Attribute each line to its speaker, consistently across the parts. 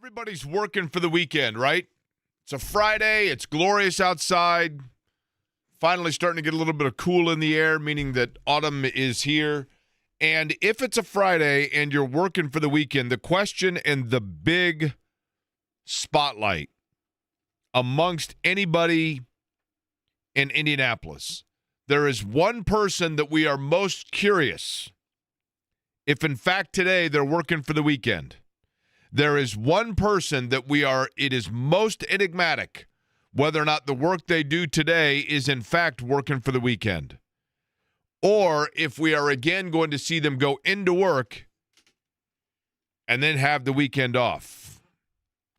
Speaker 1: Everybody's working for the weekend, right? It's a Friday. It's glorious outside. Finally starting to get a little bit of cool in the air, meaning that autumn is here. And if it's a Friday and you're working for the weekend, the question and the big spotlight amongst anybody in Indianapolis, there is one person that we are most curious if, in fact, today they're working for the weekend. There is one person that it is most enigmatic whether or not the work they do today is, in fact, working for the weekend. Or if we are again going to see them go into work and then have the weekend off.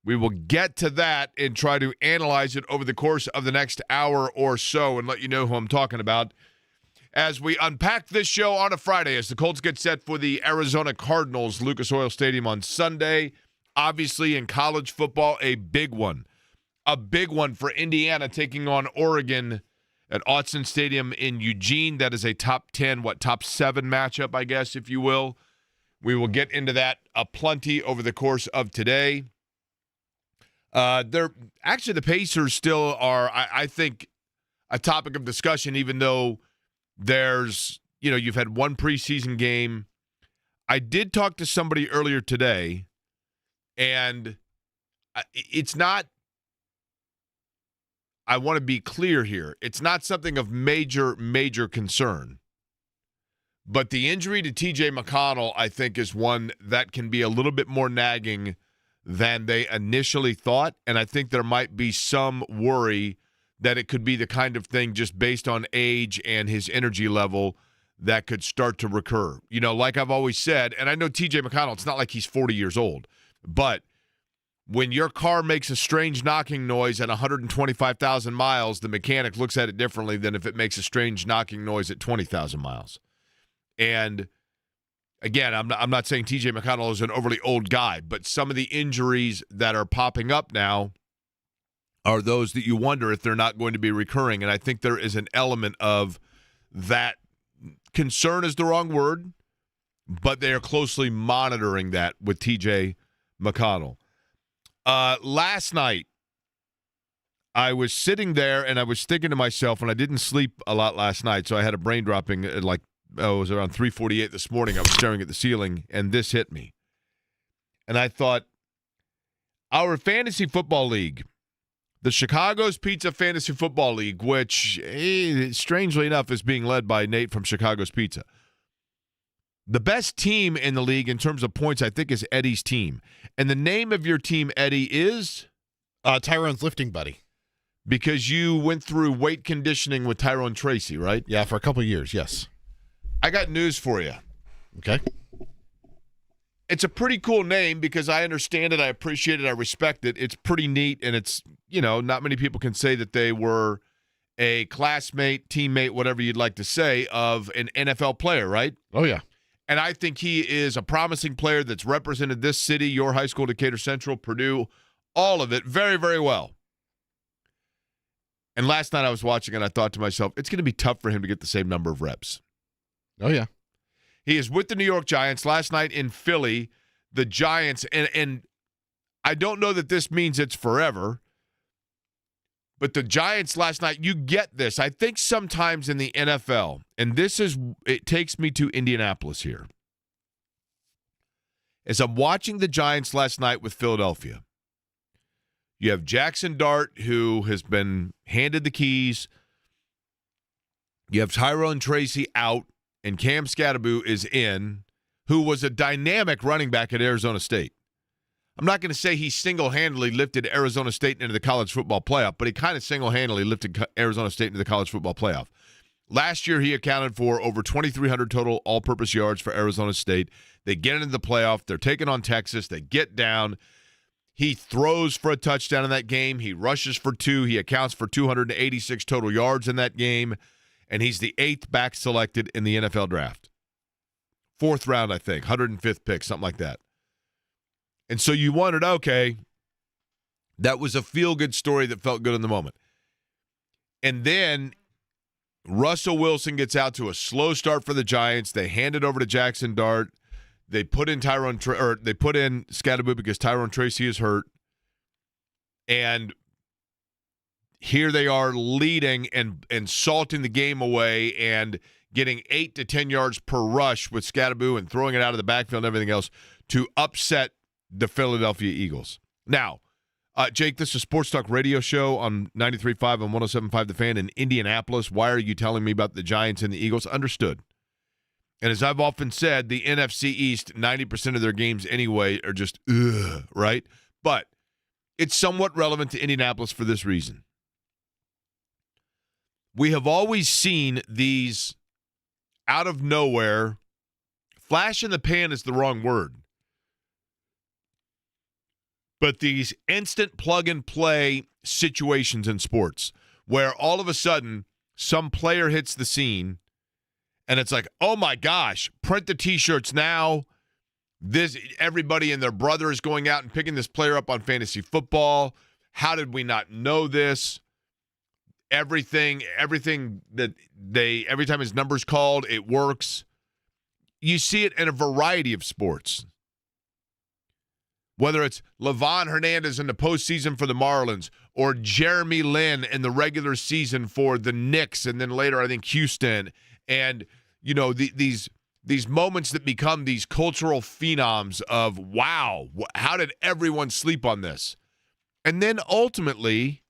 Speaker 1: We will get to that and try to analyze it over the course of the next hour or so and let you know who I'm talking about as we unpack this show on a Friday as the Colts get set for the Arizona Cardinals, Lucas Oil Stadium on Sunday. Obviously, in college football, a big one. A big one for Indiana taking on Oregon at Autzen Stadium in Eugene. That is a top 10, top 7 matchup, I guess, if you will. We will get into that aplenty over the course of today. Actually, the Pacers still are, I think, a topic of discussion, even though you've had one preseason game. I did talk to somebody earlier today, and it's not, I want to be clear here, it's not something of major, major concern. But the injury to T.J. McConnell, I think, is one that can be a little bit more nagging than they initially thought, and I think there might be some worry that it could be the kind of thing just based on age and his energy level that could start to recur. You know, like I've always said, and I know T.J. McConnell, it's not like he's 40 years old, but when your car makes a strange knocking noise at 125,000 miles, the mechanic looks at it differently than if it makes a strange knocking noise at 20,000 miles. And again, I'm not saying T.J. McConnell is an overly old guy, but some of the injuries that are popping up now are those that you wonder if they're not going to be recurring. And I think there is an element of that. Concern is the wrong word, but they are closely monitoring that with T.J. McConnell. Last night, I was sitting there and I was thinking to myself, and I didn't sleep a lot last night, so I had a brain dropping at it was around 3:48 this morning. I was staring at the ceiling, and this hit me. And I thought, our fantasy football league, the Chicago's Pizza Fantasy Football League, which, strangely enough, is being led by Nate from Chicago's Pizza. The best team in the league in terms of points, I think, is Eddie's team. And the name of your team, Eddie, is?
Speaker 2: Tyrone's Lifting Buddy.
Speaker 1: Because you went through weight conditioning with Tyrone Tracy, right?
Speaker 2: Yeah, for a couple of years, yes.
Speaker 1: I got news for you.
Speaker 2: Okay.
Speaker 1: It's a pretty cool name because I understand it, I appreciate it, I respect it. It's pretty neat, and it's, not many people can say that they were a classmate, teammate, whatever you'd like to say, of an NFL player, right?
Speaker 2: Oh, yeah.
Speaker 1: And I think he is a promising player that's represented this city, your high school, Decatur Central, Purdue, all of it very, very well. And last night I was watching and I thought to myself, it's going to be tough for him to get the same number of reps.
Speaker 2: Oh, yeah.
Speaker 1: He is with the New York Giants. Last night in Philly, the Giants, and I don't know that this means it's forever, but the Giants last night, you get this. I think sometimes in the NFL, and it takes me to Indianapolis here. As I'm watching the Giants last night with Philadelphia, you have Jackson Dart, who has been handed the keys. You have Tyrone Tracy out, and Cam Scatterbo is in, who was a dynamic running back at Arizona State. I'm not going to say he single-handedly lifted Arizona State into the college football playoff, but he kind of single-handedly lifted Arizona State into the college football playoff. Last year, he accounted for over 2,300 total all-purpose yards for Arizona State. They get into the playoff. They're taking on Texas. They get down. He throws for a touchdown in that game. He rushes for 2. He accounts for 286 total yards in that game. And he's the 8th back selected in the NFL draft. 4th round, I think. 105th pick, something like that. And so you wondered, okay, that was a feel-good story that felt good in the moment. And then Russell Wilson gets out to a slow start for the Giants. They hand it over to Jackson Dart. They put in they put in Scatterboo because Tyrone Tracy is hurt. And here they are leading and salting the game away and getting 8 to 10 yards per rush with Scatterboo and throwing it out of the backfield and everything else to upset the Philadelphia Eagles. Now, Jake, this is a Sports Talk radio show on 93.5 and 107.5 The Fan in Indianapolis. Why are you telling me about the Giants and the Eagles? Understood. And as I've often said, the NFC East, 90% of their games anyway are just, right? But it's somewhat relevant to Indianapolis for this reason. We have always seen these out of nowhere, flash in the pan is the wrong word, but these instant plug-and-play situations in sports where all of a sudden some player hits the scene and it's like, oh my gosh, print the T-shirts now. Everybody and their brother is going out and picking this player up on fantasy football. How did we not know this? Everything that every time his number's called, it works. You see it in a variety of sports. Whether it's Levon Hernandez in the postseason for the Marlins or Jeremy Lin in the regular season for the Knicks and then later I think Houston. And, you know, these moments that become these cultural phenoms of, wow, how did everyone sleep on this? And then ultimately,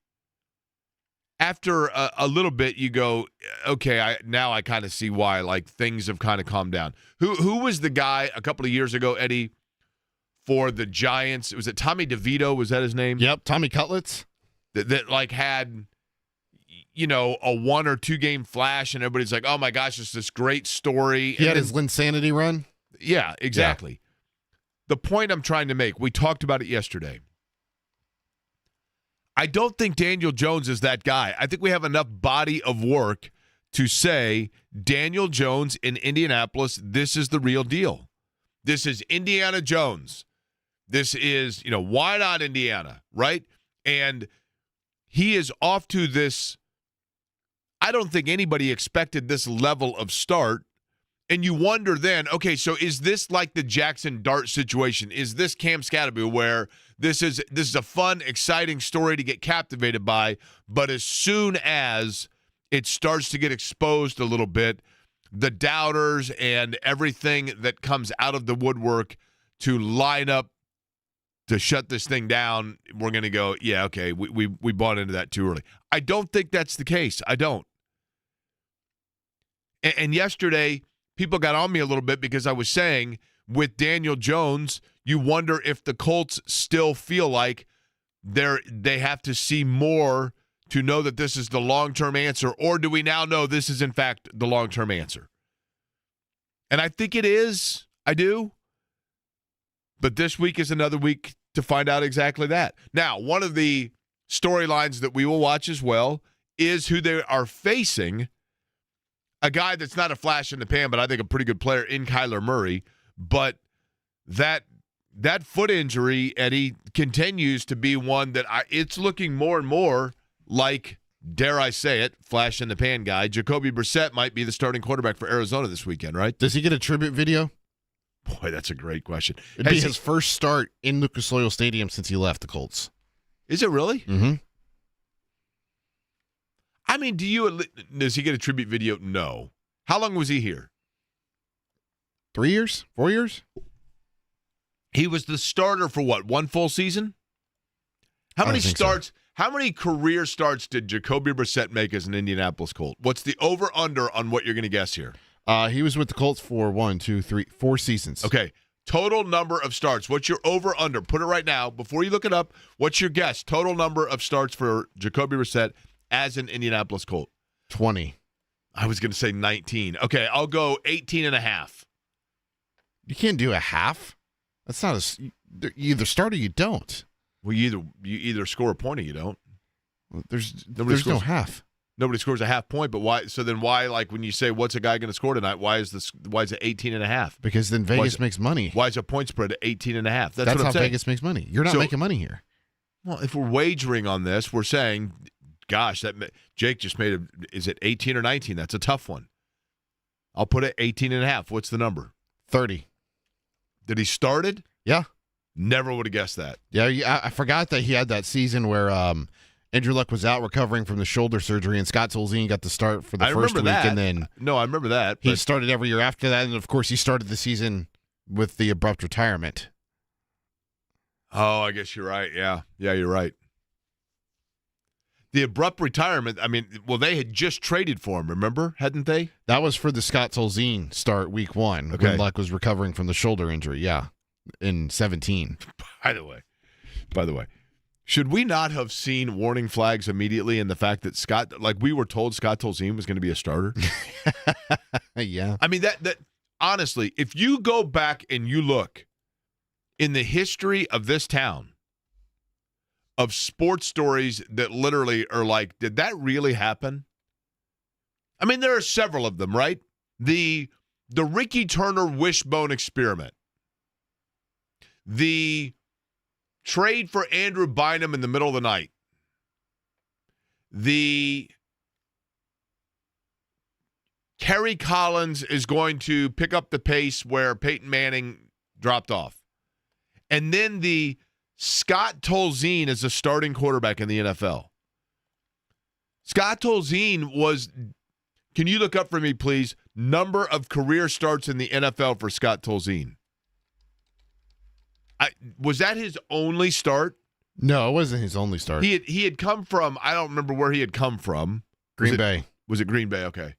Speaker 1: after a little bit, you go, okay, now I kind of see why, like, things have kind of calmed down. Who was the guy a couple of years ago, Eddie, for the Giants? Was it Tommy DeVito? Was that his name?
Speaker 2: Yep, Tommy Cutlets.
Speaker 1: That like had, you know, a 1 or 2 game flash, and everybody's like, oh my gosh, it's this great story.
Speaker 2: He had his Linsanity run?
Speaker 1: Yeah, exactly. Yeah. The point I'm trying to make, we talked about it yesterday. I don't think Daniel Jones is that guy. I think we have enough body of work to say Daniel Jones in Indianapolis, this is the real deal. This is Indiana Jones. This is, you know, why not Indiana, right? And he is off to this. I don't think anybody expected this level of start. And you wonder then, okay, so is this like the Jackson Dart situation? Is this Cam Scatterboo where this is a fun, exciting story to get captivated by, but as soon as it starts to get exposed a little bit, the doubters and everything that comes out of the woodwork to line up to shut this thing down, we're going to go, yeah, okay, we bought into that too early. I don't think that's the case. I don't. And yesterday, people got on me a little bit because I was saying with Daniel Jones, you wonder if the Colts still feel like they have to see more to know that this is the long-term answer, or do we now know this is, in fact, the long-term answer? And I think it is. I do. But this week is another week to find out exactly that. Now, one of the storylines that we will watch as well is who they are facing, a guy that's not a flash in the pan, but I think a pretty good player in Kyler Murray. But that foot injury, Eddie, continues to be one that it's looking more and more like, dare I say it, flash in the pan guy. Jacoby Brissett might be the starting quarterback for Arizona this weekend, right?
Speaker 2: Does he get a tribute video?
Speaker 1: Boy, that's a great question.
Speaker 2: It'd be his first start in Lucas Oil Stadium since he left the Colts.
Speaker 1: Is it really?
Speaker 2: Mm-hmm.
Speaker 1: I mean, does he get a tribute video? No. How long was he here?
Speaker 2: 3 years? 4 years?
Speaker 1: He was the starter for what, one full season? How many starts? So. How many career starts did Jacoby Brissett make as an Indianapolis Colt? What's the over-under on what you're going to guess here?
Speaker 2: He was with the Colts for 4 seasons.
Speaker 1: Okay. Total number of starts. What's your over-under? Put it right now. Before you look it up, what's your guess? Total number of starts for Jacoby Brissett as an Indianapolis Colt?
Speaker 2: 20.
Speaker 1: I was going to say 19. Okay, I'll go 18 and a half.
Speaker 2: You can't do a half. That's not you either start or you don't.
Speaker 1: Well, you either score a point or you don't.
Speaker 2: Well, there's no half.
Speaker 1: Nobody scores a half point, but why? So then why, like when you say what's a guy going to score tonight, why is it 18 and a half?
Speaker 2: Because then Vegas makes money.
Speaker 1: Why is a point spread at 18 and a half? That's what I'm
Speaker 2: how
Speaker 1: saying.
Speaker 2: Vegas makes money. You're not making money here.
Speaker 1: Well, if we're wagering on this, we're saying, gosh, Jake just made is it 18 or 19? That's a tough one. I'll put it 18 and a half. What's the number?
Speaker 2: 30.
Speaker 1: That he started?
Speaker 2: Yeah.
Speaker 1: Never would have guessed that.
Speaker 2: Yeah, I forgot that he had that season where Andrew Luck was out recovering from the shoulder surgery, and Scott Tolzien got to start for the first week, and then
Speaker 1: I remember that.
Speaker 2: He started every year after that, and of course he started the season with the abrupt retirement.
Speaker 1: Oh, I guess you're right. Yeah, you're right. The abrupt retirement, I mean, well, they had just traded for him, remember? Hadn't they?
Speaker 2: That was for the Scott Tolzien start week 1 when Luck was recovering from the shoulder injury, in 17.
Speaker 1: By the way, should we not have seen warning flags immediately in the fact that we were told Scott Tolzien was going to be a starter?
Speaker 2: Yeah.
Speaker 1: I mean, that honestly, if you go back and you look in the history of this town, of sports stories that literally are like, did that really happen? I mean, there are several of them, right? The Ricky Turner wishbone experiment. The trade for Andrew Bynum in the middle of the night. The Kerry Collins is going to pick up the pace where Peyton Manning dropped off. And then the Scott Tolzien as a starting quarterback in the NFL. Scott Tolzien was, can you look up for me, please, number of career starts in the NFL for Scott Tolzien? Was that his only start?
Speaker 2: No, it wasn't his only start.
Speaker 1: He had come from, I don't remember where he had come from.
Speaker 2: Green Bay.
Speaker 1: Was it Green Bay? Okay.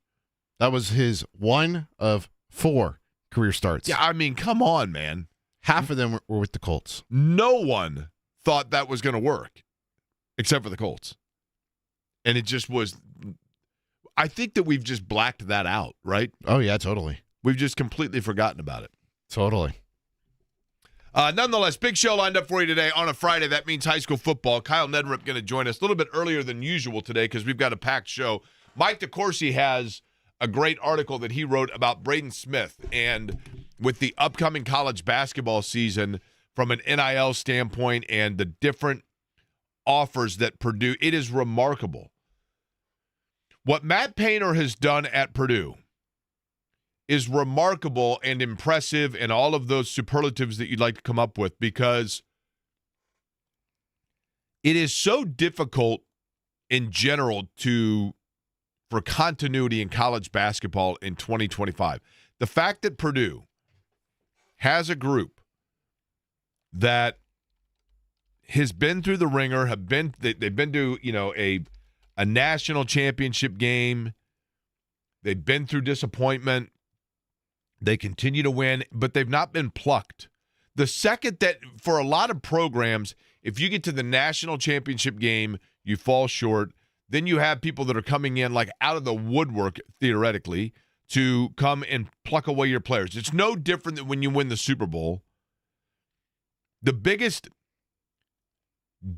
Speaker 2: That was his 1 of 4 career starts.
Speaker 1: Yeah, I mean, come on, man.
Speaker 2: Half of them were with the Colts.
Speaker 1: No one thought that was going to work except for the Colts. And it just was. I think that we've just blacked that out, right?
Speaker 2: Oh, yeah, totally.
Speaker 1: We've just completely forgotten about it.
Speaker 2: Totally.
Speaker 1: Nonetheless, big show lined up for you today on a Friday. That means high school football. Kyle Nedrup going to join us a little bit earlier than usual today because we've got a packed show. Mike DeCourcy has a great article that he wrote about Braden Smith and with the upcoming college basketball season from an NIL standpoint and the different offers that Purdue, it is remarkable. What Matt Painter has done at Purdue is remarkable and impressive and all of those superlatives that you'd like to come up with because it is so difficult in general for continuity in college basketball in 2025. The fact that Purdue has a group that has been through the ringer, they've been to, a national championship game. They've been through disappointment. They continue to win, but they've not been plucked. The second that, for a lot of programs, if you get to the national championship game, you fall short, then you have people that are coming in like out of the woodwork, theoretically, to come and pluck away your players. It's no different than when you win the Super Bowl. The biggest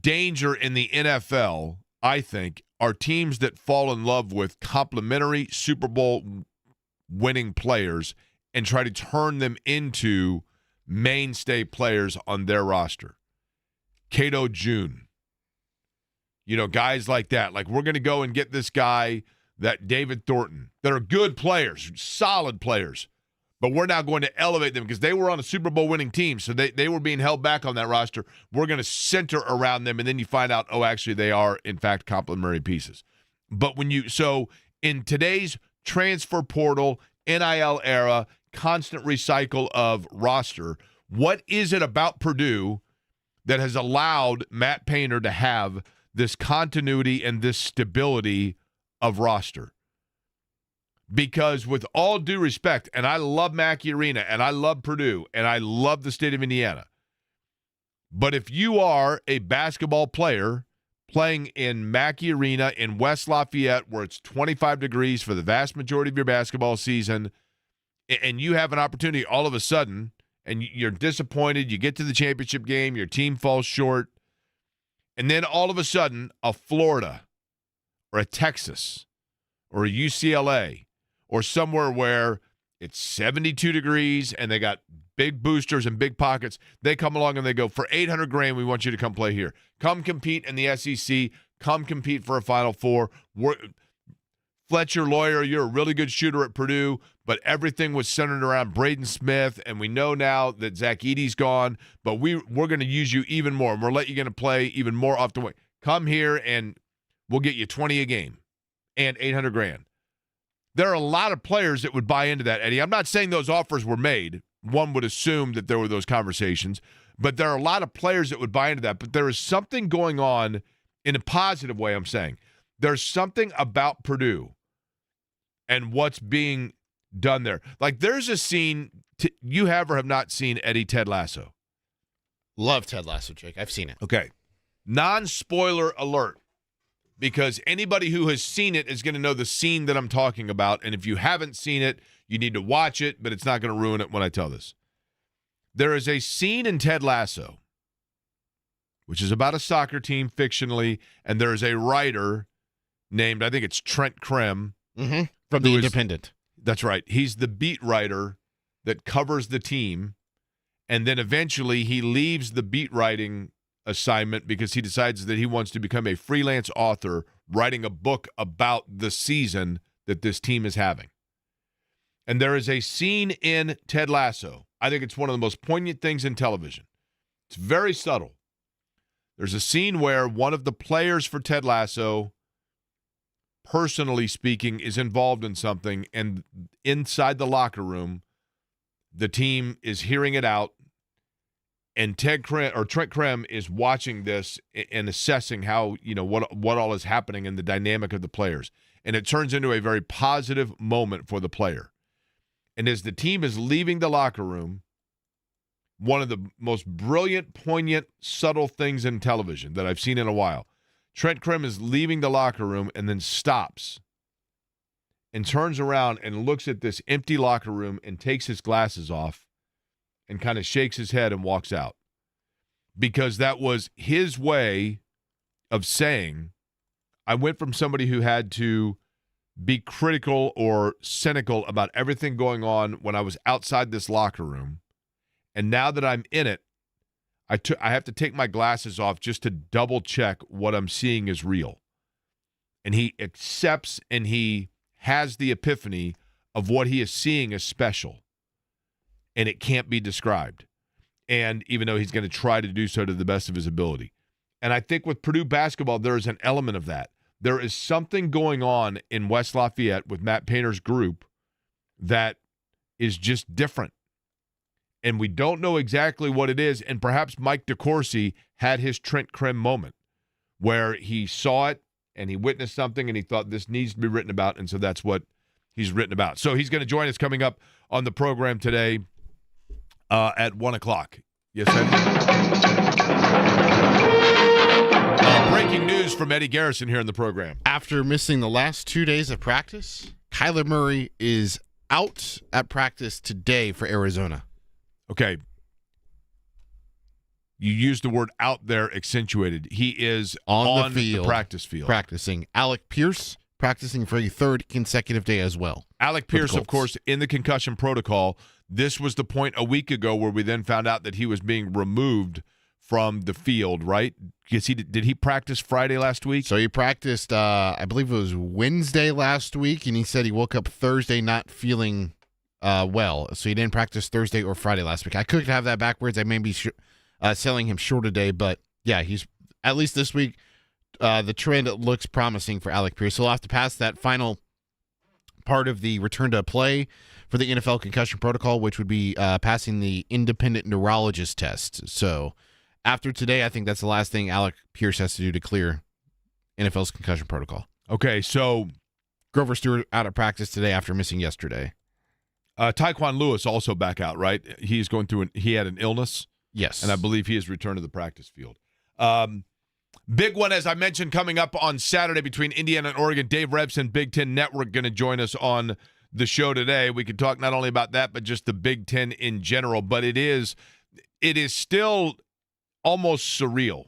Speaker 1: danger in the NFL, I think, are teams that fall in love with complimentary Super Bowl winning players and try to turn them into mainstay players on their roster. Cato June. Guys like that. Like, we're going to go and get this guy, that David Thornton, that are good players, solid players. But we're now going to elevate them because they were on a Super Bowl winning team, so they were being held back on that roster. We're going to center around them, and then you find out, actually they are, in fact, complementary pieces. But so in today's transfer portal, NIL era, constant recycle of roster, what is it about Purdue that has allowed Matt Painter to have this continuity and this stability of roster? Because with all due respect, and I love Mackey Arena, and I love Purdue, and I love the state of Indiana, but if you are a basketball player playing in Mackey Arena in West Lafayette where it's 25 degrees for the vast majority of your basketball season, and you have an opportunity all of a sudden, and you're disappointed, you get to the championship game, your team falls short, and then all of a sudden a Florida or a Texas or a UCLA or somewhere where it's 72 degrees and they got big boosters and big pockets, they come along and they go, for $800,000, we want you to come play here. Come compete in the SEC. Come compete for a Final Four. Fletcher Lawyer, you're a really good shooter at Purdue, but everything was centered around Braden Smith, and we know now that Zach Edey's gone, but we're going to use you even more, and we're letting you going to play even more off the wing. Come here, and we'll get you 20 a game and $800,000. There are a lot of players that would buy into that, Eddie. I'm not saying those offers were made. One would assume that there were those conversations, but there are a lot of players that would buy into that. But there is something going on in a positive way, I'm saying. There's something about Purdue and what's being done there. Like, there's a scene you have or have not seen, Eddie, Ted Lasso.
Speaker 2: Love Ted Lasso, Jake. I've seen it.
Speaker 1: Okay. Non-spoiler alert, because anybody who has seen it is going to know the scene that I'm talking about. And if you haven't seen it, you need to watch it, but it's not going to ruin it when I tell this. There is a scene in Ted Lasso, which is about a soccer team fictionally, and there is a writer named, I think it's Trent Krem.
Speaker 2: Mm-hmm. From The Independent.
Speaker 1: That's right. He's the beat writer that covers the team, and then eventually he leaves the beat writing assignment because he decides that he wants to become a freelance author writing a book about the season that this team is having. And there is a scene in Ted Lasso. I think it's one of the most poignant things in television. It's very subtle. There's a scene where one of the players for Ted Lasso, personally speaking, is involved in something, and inside the locker room, the team is hearing it out, and Trent Krem is watching this and assessing how, what all is happening in the dynamic of the players. And it turns into a very positive moment for the player. And as the team is leaving the locker room, one of the most brilliant, poignant, subtle things in television that I've seen in a while, Trent Krem is leaving the locker room and then stops and turns around and looks at this empty locker room and takes his glasses off and kind of shakes his head and walks out. Because that was his way of saying, I went from somebody who had to be critical or cynical about everything going on when I was outside this locker room, and now that I'm in it, I have to take my glasses off just to double check what I'm seeing is real. And he accepts and he has the epiphany of what he is seeing is special. And it can't be described. And even though he's going to try to do so to the best of his ability. And I think with Purdue basketball, there is an element of that. There is something going on in West Lafayette with Matt Painter's group that is just different. And we don't know exactly what it is. And perhaps Mike DeCourcy had his Trent Krem moment where he saw it and he witnessed something and he thought this needs to be written about. And so that's what he's written about. So he's going to join us coming up on the program today at 1 o'clock. Yes, breaking news from Eddie Garrison here in the program.
Speaker 2: After missing the last 2 days of practice, Kyler Murray is out at practice today for Arizona.
Speaker 1: Okay. You used the word out there accentuated. He is on the practice field.
Speaker 2: Practicing. Alec Pierce practicing for a third consecutive day as well.
Speaker 1: Alec Pierce, of course, in the concussion protocol. This was the point a week ago where we then found out that he was being removed from the field, right? Because did he practice Friday last week?
Speaker 2: So he practiced, I believe it was Wednesday last week, and he said he woke up Thursday not feeling well. So he didn't practice Thursday or Friday last week. I could have that backwards. I may be selling him short today, but yeah, he's at least this week. The trend looks promising for Alec Pierce. So he'll have to pass that final part of the return to play for the NFL concussion protocol, which would be passing the independent neurologist test. So after today, I think that's the last thing Alec Pierce has to do to clear NFL's concussion protocol.
Speaker 1: Okay, so
Speaker 2: Grover Stewart out of practice today after missing yesterday.
Speaker 1: Tyquan Lewis also back out, right? He's going through he had an illness.
Speaker 2: Yes.
Speaker 1: And I believe he has returned to the practice field. Big one, as I mentioned, coming up on Saturday between Indiana and Oregon. Dave Revsine, Big Ten Network, going to join us on the show today. We could talk not only about that, but just the Big Ten in general. But it is still almost surreal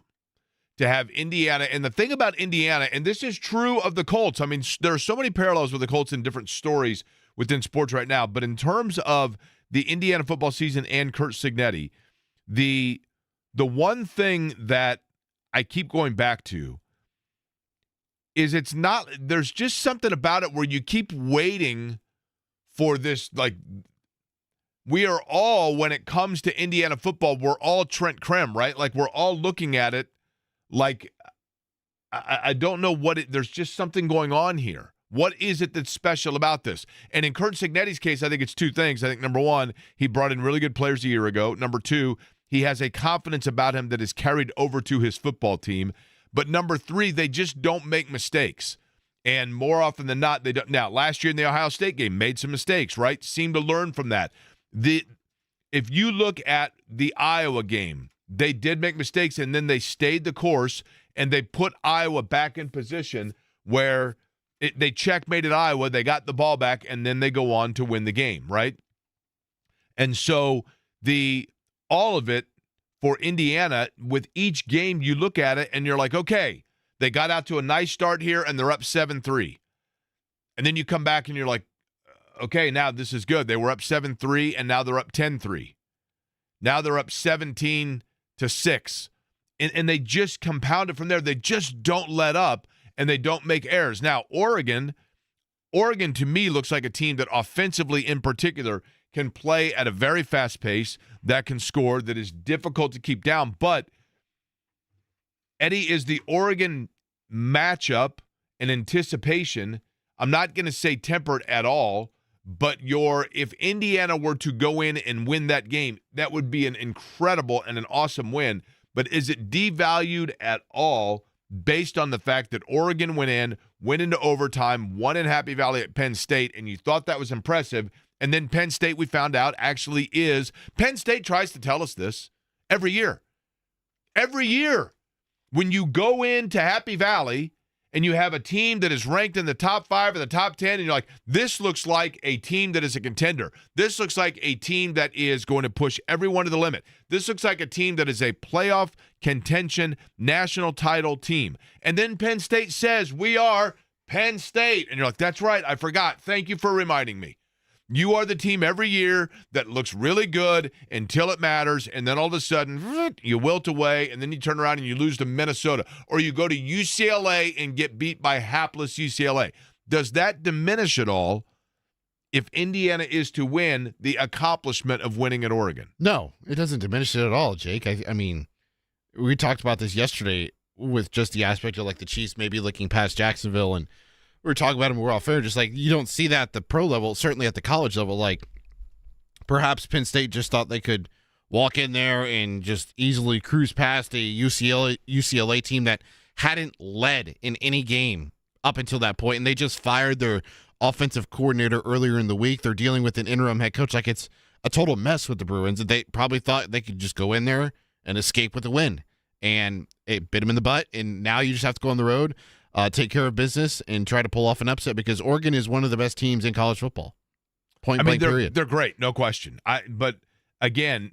Speaker 1: to have Indiana. And the thing about Indiana, and this is true of the Colts, I mean, there are so many parallels with the Colts in different stories within sports right now. But in terms of the Indiana football season and Curt Cignetti, the one thing that I keep going back to is it's not – there's just something about it where you keep waiting for this, like – we are all, when it comes to Indiana football, we're all Trent Krem, right? Like, we're all looking at it like, I don't know what it – there's just something going on here. What is it that's special about this? And in Kurt Cignetti's case, I think it's two things. I think, number one, he brought in really good players a year ago. Number two, he has a confidence about him that is carried over to his football team. But number three, they just don't make mistakes. And more often than not, they don't. Now, last year in the Ohio State game, made some mistakes, right? Seemed to learn from that. If you look at the Iowa game, they did make mistakes, and then they stayed the course, and they put Iowa back in position where they checkmated Iowa, they got the ball back, and then they go on to win the game, right? And so all of it for Indiana, with each game you look at it, and you're like, okay, they got out to a nice start here, and they're up 7-3. And then you come back, and you're like, okay, now this is good. They were up 7-3, and now they're up 10-3. Now they're up 17-6. And they just compound it from there. They just don't let up, and they don't make errors. Now, Oregon to me looks like a team that offensively in particular can play at a very fast pace, that can score, that is difficult to keep down. But, Eddie, is the Oregon matchup and anticipation, I'm not going to say tempered at all, but if Indiana were to go in and win that game, that would be an incredible and an awesome win. But is it devalued at all based on the fact that Oregon went into overtime, won in Happy Valley at Penn State, and you thought that was impressive, and then Penn State, we found out, actually is. Penn State tries to tell us this every year. Every year. When you go into Happy Valley and you have a team that is ranked in the top 5 or the top 10, and you're like, this looks like a team that is a contender. This looks like a team that is going to push everyone to the limit. This looks like a team that is a playoff contention national title team. And then Penn State says, we are Penn State. And you're like, that's right, I forgot. Thank you for reminding me. You are the team every year that looks really good until it matters, and then all of a sudden, you wilt away, and then you turn around and you lose to Minnesota. Or you go to UCLA and get beat by hapless UCLA. Does that diminish at all if Indiana is to win the accomplishment of winning at Oregon?
Speaker 2: No, it doesn't diminish it at all, Jake. I mean, we talked about this yesterday with just the aspect of like the Chiefs maybe looking past Jacksonville, and we were talking about them, we're all fair, just like you don't see that at the pro level, certainly at the college level. Like perhaps Penn State just thought they could walk in there and just easily cruise past a UCLA team that hadn't led in any game up until that point, and they just fired their offensive coordinator earlier in the week. They're dealing with an interim head coach. Like it's a total mess with the Bruins. They probably thought they could just go in there and escape with a win, and it bit them in the butt, and now you just have to go on the road, take care of business, and try to pull off an upset because Oregon is one of the best teams in college football. Point blank, period.
Speaker 1: They're great, no question. But again,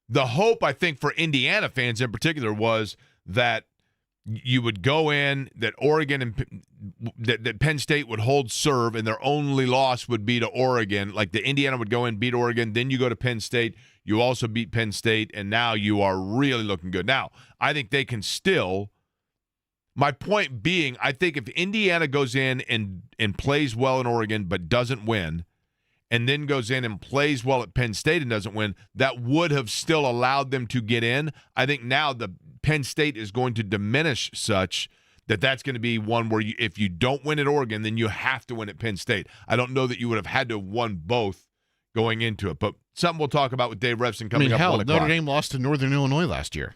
Speaker 1: the hope I think for Indiana fans in particular was that you would go in, that Oregon and that Penn State would hold serve, and their only loss would be to Oregon. Like the Indiana would go in, beat Oregon, then you go to Penn State, you also beat Penn State, and now you are really looking good. Now, I think they can still. My point being, I think if Indiana goes in and plays well in Oregon but doesn't win, and then goes in and plays well at Penn State and doesn't win, that would have still allowed them to get in. I think now the Penn State is going to diminish such that that's going to be one where if you don't win at Oregon, then you have to win at Penn State. I don't know that you would have had to have won both going into it, but something we'll talk about with Dave Revsine coming up.
Speaker 2: Hell, Notre Dame lost to Northern Illinois last year.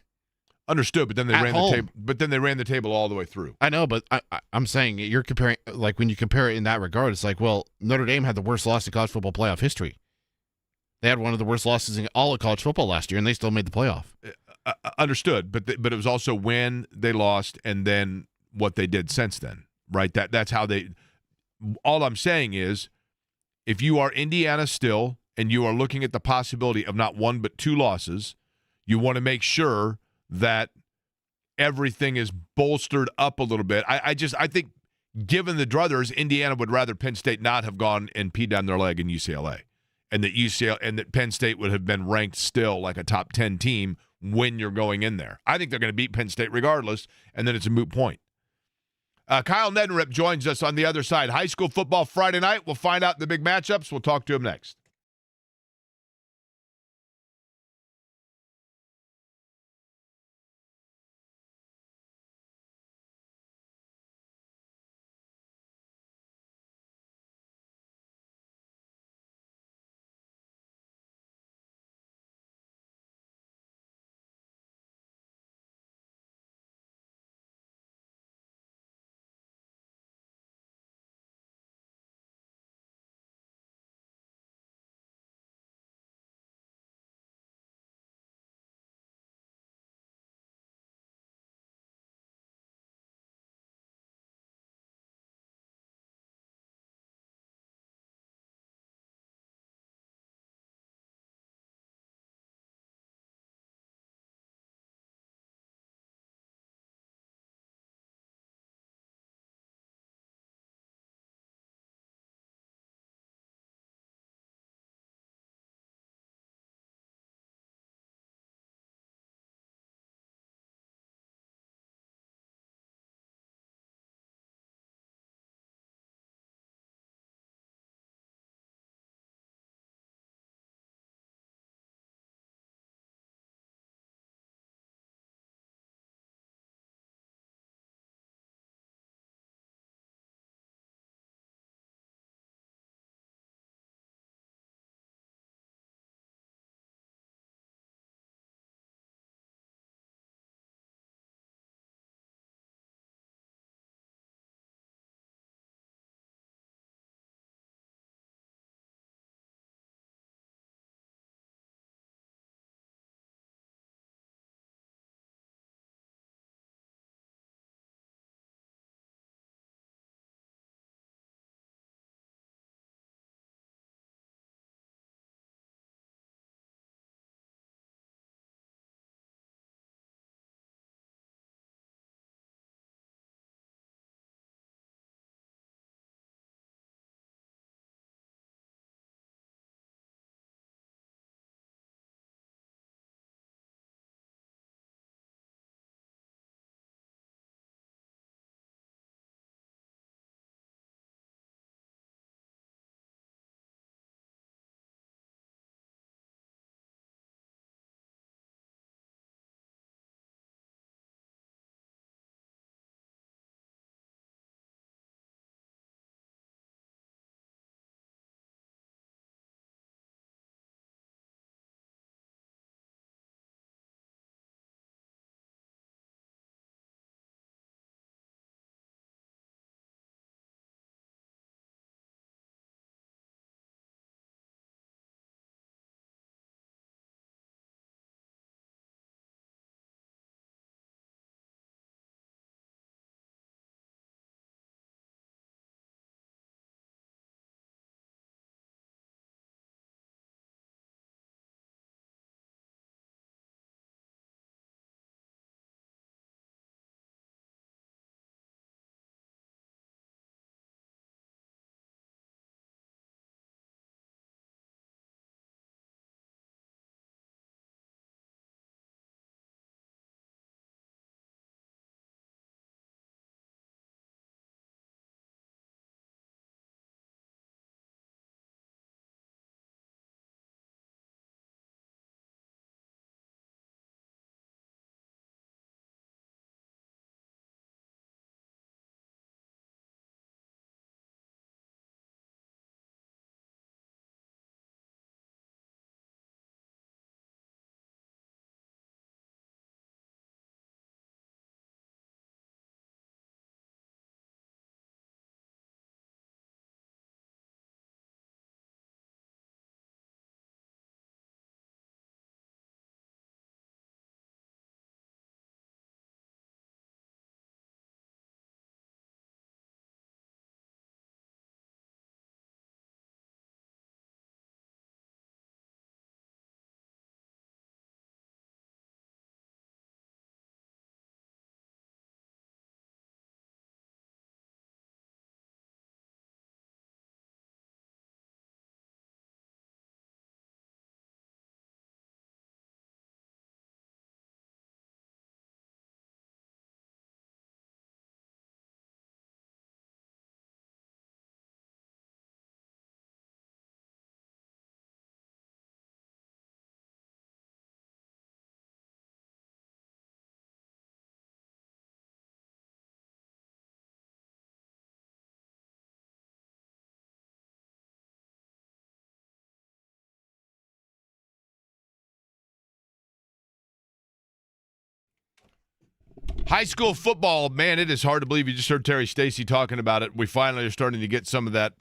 Speaker 1: Understood, but then they ran the table. But then they ran the table all the way through.
Speaker 2: I know, but I'm saying you're comparing. Like when you compare it in that regard, it's like, well, Notre Dame had the worst loss in college football playoff history. They had one of the worst losses in all of college football last year, and they still made the playoff.
Speaker 1: Understood, but it was also when they lost, and then what they did since then, right? That's how they. All I'm saying is, if you are Indiana still, and you are looking at the possibility of not one but two losses, you want to make sure that everything is bolstered up a little bit. I think given the druthers, Indiana would rather Penn State not have gone and peed down their leg in UCLA. And that Penn State would have been ranked still like a top 10 team when you're going in there. I think they're going to beat Penn State regardless, and then it's a moot point. Kyle Neddenrip joins us on the other side. High school football Friday night. We'll find out the big matchups. We'll talk to him next. High school football, man, it is hard to believe. You just heard Terry Stacy talking about it. We finally are starting to get some of that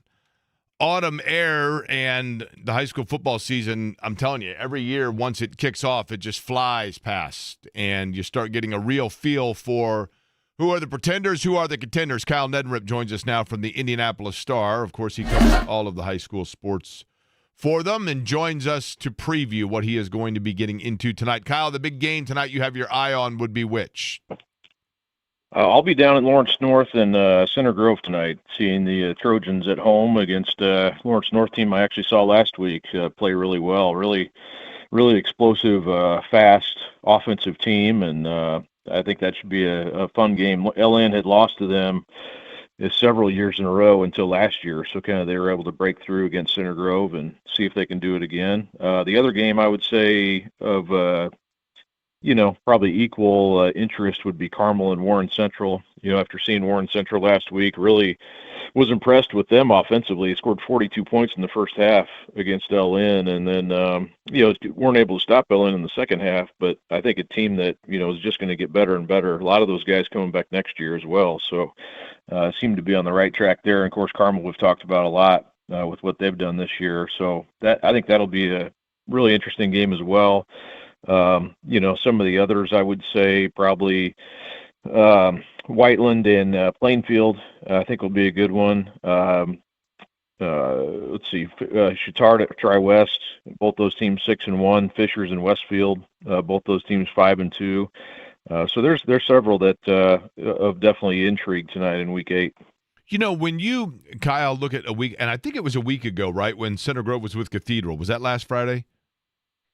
Speaker 1: autumn air, and the high school football season, I'm telling you, every year once it kicks off, it just flies past, and you start getting a real feel for who are the pretenders, who are the contenders. Kyle Neddenrip joins us now from the Indianapolis Star. Of course, he covers all of the high school sports for them and joins us to preview what he is going to be getting into tonight. Kyle, the big game tonight you have your eye on would be which?
Speaker 3: I'll be down at Lawrence North and Center Grove tonight, seeing the Trojans at home against Lawrence North team I actually saw last week play really well. Really explosive, fast offensive team, and I think that should be a fun game. LN had lost to them several years in a row until last year, so kind of they were able to break through against Center Grove and see if they can do it again. The other game I would say of probably equal interest would be Carmel and Warren Central. After seeing Warren Central last week, really was impressed with them offensively. They scored 42 points in the first half against LN, and then, weren't able to stop LN in the second half, but I think a team that, is just going to get better and better. A lot of those guys coming back next year as well, so seem to be on the right track there. And, of course, Carmel we've talked about a lot with what they've done this year, so I think that'll be a really interesting game as well. Some of the others I would say probably Whiteland and Plainfield I think will be a good one. Let's see, Chittard at Tri-West, both those teams 6-1. Fishers and Westfield, both those teams 5-2. So there's several that of definitely intrigue tonight in Week 8.
Speaker 1: When you, Kyle, look at a week, and I think it was a week ago, right, when Center Grove was with Cathedral. Was that last Friday?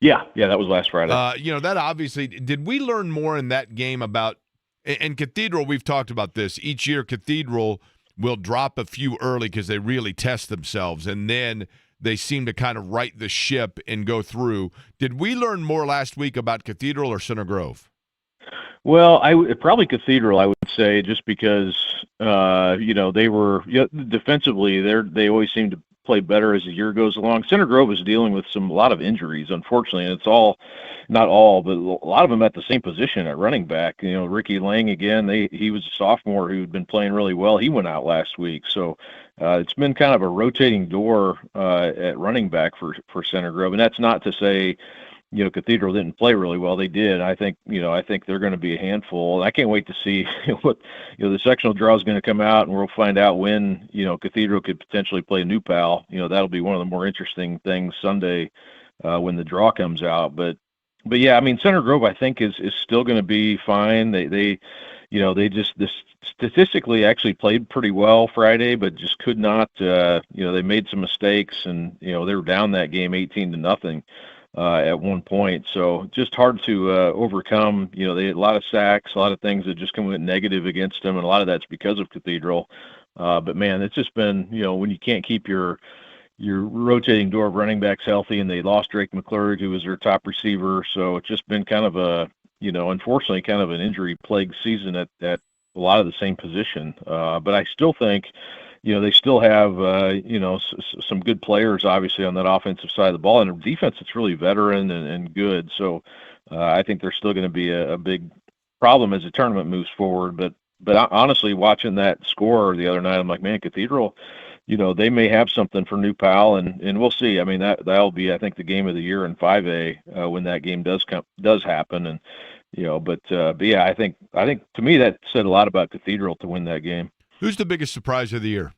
Speaker 3: Yeah, that was last Friday.
Speaker 1: That obviously, did we learn more in that game about, and Cathedral, we've talked about this, each year Cathedral will drop a few early because they really test themselves, and then they seem to kind of right the ship and go through. Did we learn more last week about Cathedral or Center Grove?
Speaker 3: Well, probably Cathedral, I would say, just because, they were defensively, they always seem to play better as the year goes along. Center Grove is dealing with a lot of injuries, unfortunately, and it's not all, but a lot of them at the same position at running back. Ricky Lang again, he was a sophomore who'd been playing really well. He went out last week, so it's been kind of a rotating door at running back for Center Grove, and that's not to say Cathedral didn't play really well. They did. I think they're going to be a handful. I can't wait to see what the sectional draw is going to come out, and we'll find out when Cathedral could potentially play New Pal. That'll be one of the more interesting things Sunday when the draw comes out. But yeah, I mean Center Grove I think is still going to be fine. They just statistically actually played pretty well Friday, but just could not. They made some mistakes, and they were down that game 18-0. At one point, so just hard to overcome. They had a lot of sacks, a lot of things that just come with negative against them, and a lot of that's because of Cathedral. But man, it's just been when you can't keep your rotating door of running backs healthy, and they lost Drake McClurg, who was their top receiver. So it's just been kind of a unfortunately kind of an injury plagued season at a lot of the same position. But I still think. They still have, some good players, obviously, on that offensive side of the ball. And defense, it's really veteran and good. So I think there's still going to be a big problem as the tournament moves forward. But honestly, watching that score the other night, I'm like, man, Cathedral, they may have something for New Pal, and we'll see. I mean, that'll be, I think, the game of the year in 5A when that game does happen. And, but yeah, I think to me that said a lot about Cathedral to win that game.
Speaker 1: Who's the biggest surprise of the year?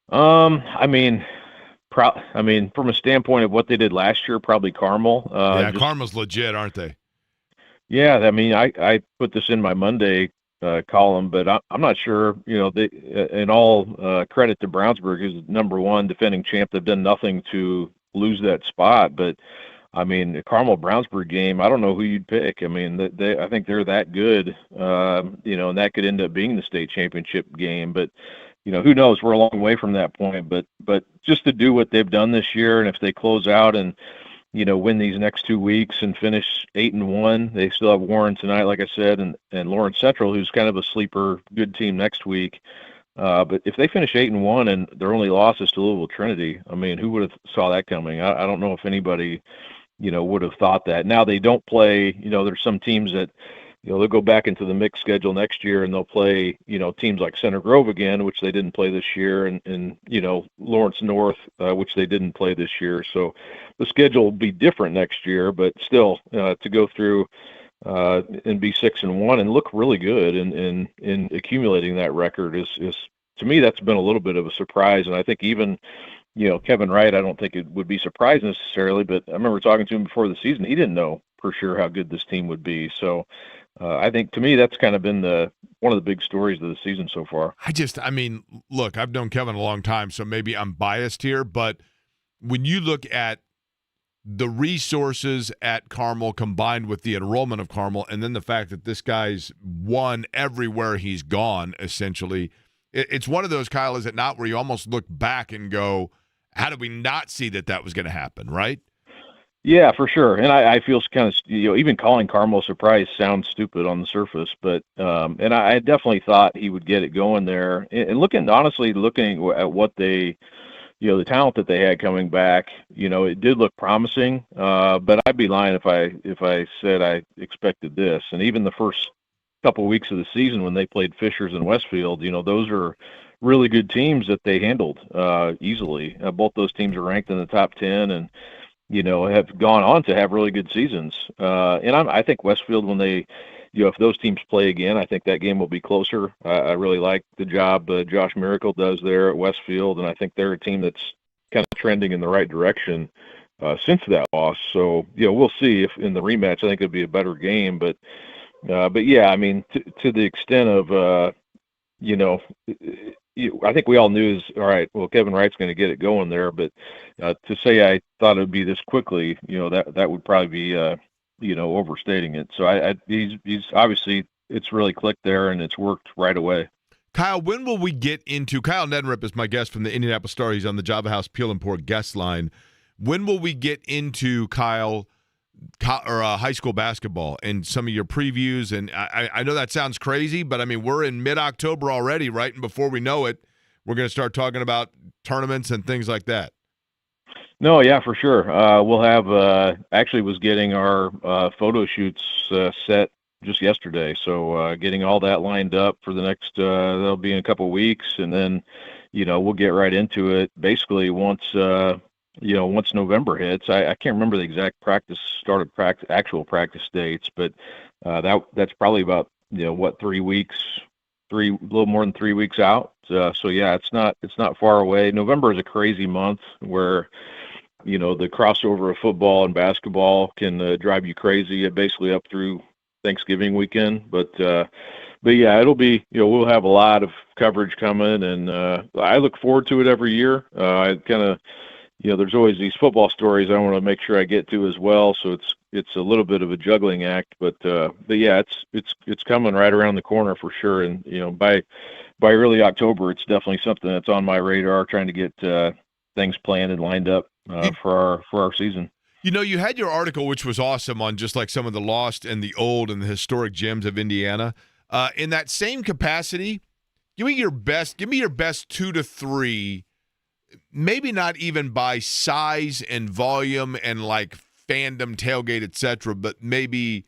Speaker 3: From a standpoint of what they did last year, probably Carmel.
Speaker 1: Carmel's legit, aren't they?
Speaker 3: Yeah, I mean, I put this in my Monday column, but I'm not sure. In all credit to Brownsburg, who's number one defending champ, they've done nothing to lose that spot, but. I mean, the Carmel-Brownsburg game, I don't know who you'd pick. I mean, I think they're that good, and that could end up being the state championship game. But, who knows? We're a long way from that point. But just to do what they've done this year, and if they close out and, win these next 2 weeks and finish 8-1, they still have Warren tonight, like I said, and Lawrence Central, who's kind of a sleeper good team next week. But if they finish 8-1 and their only loss is to Louisville Trinity, I mean, who would have saw that coming? I don't know if anybody – would have thought that. Now they don't play, there's some teams that, they'll go back into the mixed schedule next year, and they'll play, teams like Center Grove again, which they didn't play this year, and Lawrence North, which they didn't play this year. So the schedule will be different next year, but still, to go through and be 6-1 and look really good in accumulating that record is to me, that's been a little bit of a surprise. And I think even Kevin Wright, I don't think it would be surprised necessarily, but I remember talking to him before the season. He didn't know for sure how good this team would be. So I think to me, that's kind of been one of the big stories of the season so far.
Speaker 1: Look, I've known Kevin a long time, so maybe I'm biased here, but when you look at the resources at Carmel combined with the enrollment of Carmel, and then the fact that this guy's won everywhere he's gone, essentially, it's one of those, Kyle, is it not, where you almost look back and go, how did we not see that was going to happen, right?
Speaker 3: Yeah, for sure. And I feel kind of, even calling Carmel a surprise sounds stupid on the surface, but and I definitely thought he would get it going there. And looking at what they, the talent that they had coming back, it did look promising. But I'd be lying if I said I expected this. And even the first couple of weeks of the season when they played Fishers and Westfield, those are really good teams that they handled easily. Both those teams are ranked in the top 10 and have gone on to have really good seasons. And I think Westfield, when they, if those teams play again, I think that game will be closer. I really like the job Josh Miracle does there at Westfield, and I think they're a team that's kind of trending in the right direction since that loss. So, we'll see if in the rematch, I think it'll be a better game. But yeah, I mean, to the extent of, I think we all knew all right, well, Kevin Wright's going to get it going there, but to say I thought it would be this quickly, that would probably be, overstating it. So he's obviously, it's really clicked there and it's worked right away.
Speaker 1: Kyle, when will we get into, Kyle Neddenripp is my guest from the Indianapolis Star. He's on the Java House Peel and Pour guest line. When will we get into, Kyle, high school basketball and some of your previews? And I know that sounds crazy, but I mean, we're in mid-October already, right? And before we know it, we're going to start talking about tournaments and things like that.
Speaker 3: No, yeah, for sure. We'll have actually was getting our photo shoots set just yesterday. So getting all that lined up for the next, that'll be in a couple of weeks. And then, we'll get right into it basically once November hits. I can't remember the exact actual practice dates, but that's probably about 3 weeks, a little more than 3 weeks out. So yeah, it's not far away. November is a crazy month where the crossover of football and basketball can drive you crazy, basically up through Thanksgiving weekend. But yeah, it'll be we'll have a lot of coverage coming, and I look forward to it every year. I kind of there's always these football stories I want to make sure I get to as well. So it's a little bit of a juggling act, but yeah, it's coming right around the corner for sure. And by early October, it's definitely something that's on my radar, trying to get things planned and lined up for our season.
Speaker 1: You had your article, which was awesome, on just like some of the lost and the old and the historic gems of Indiana. In that same capacity, give me your best 2 to 3. Maybe not even by size and volume and like fandom, tailgate, etc., but maybe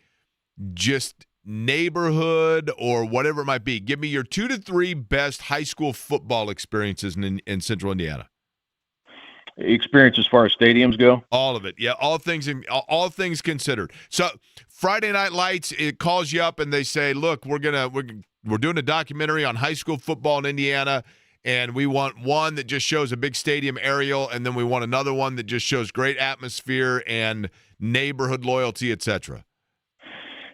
Speaker 1: just neighborhood or whatever it might be. Give me your 2 to 3 best high school football experiences in Central Indiana.
Speaker 3: Experience as far as stadiums go?
Speaker 1: All of it, yeah. All things considered. So Friday Night Lights, it calls you up and they say, "Look, we're doing a documentary on high school football in Indiana." And we want one that just shows a big stadium aerial, and then we want another one that just shows great atmosphere and neighborhood loyalty, etc.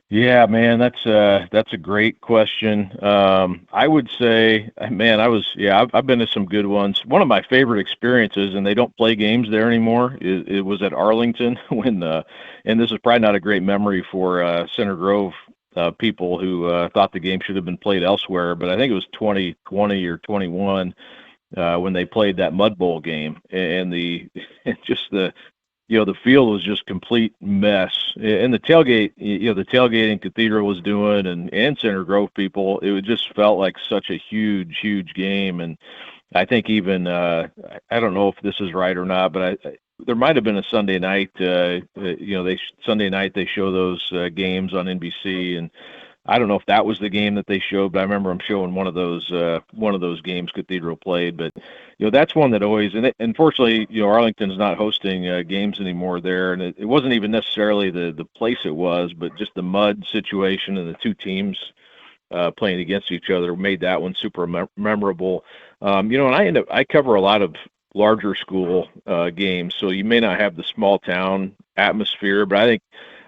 Speaker 3: Yeah, man, that's a great question. I would say, man, I've been to some good ones. One of my favorite experiences, and they don't play games there anymore, it was at Arlington when, and this is probably not a great memory for Center Grove people who thought the game should have been played elsewhere, but I think it was 2020 or 21 when they played that Mud Bowl game, and the field was just complete mess. And the tailgate, the tailgating Cathedral was doing, and Center Grove people, it just felt like such a huge game. And I think even I don't know if this is right or not, but there might have been a Sunday night. Sunday night they show those games on NBC, and I don't know if that was the game that they showed, but I remember them showing one of those games Cathedral played. But that's one that always, and unfortunately, Arlington's not hosting games anymore there, and it wasn't even necessarily the place it was, but just the mud situation and the two teams playing against each other made that one super memorable. And I cover a lot of larger school games, so you may not have the small town atmosphere, but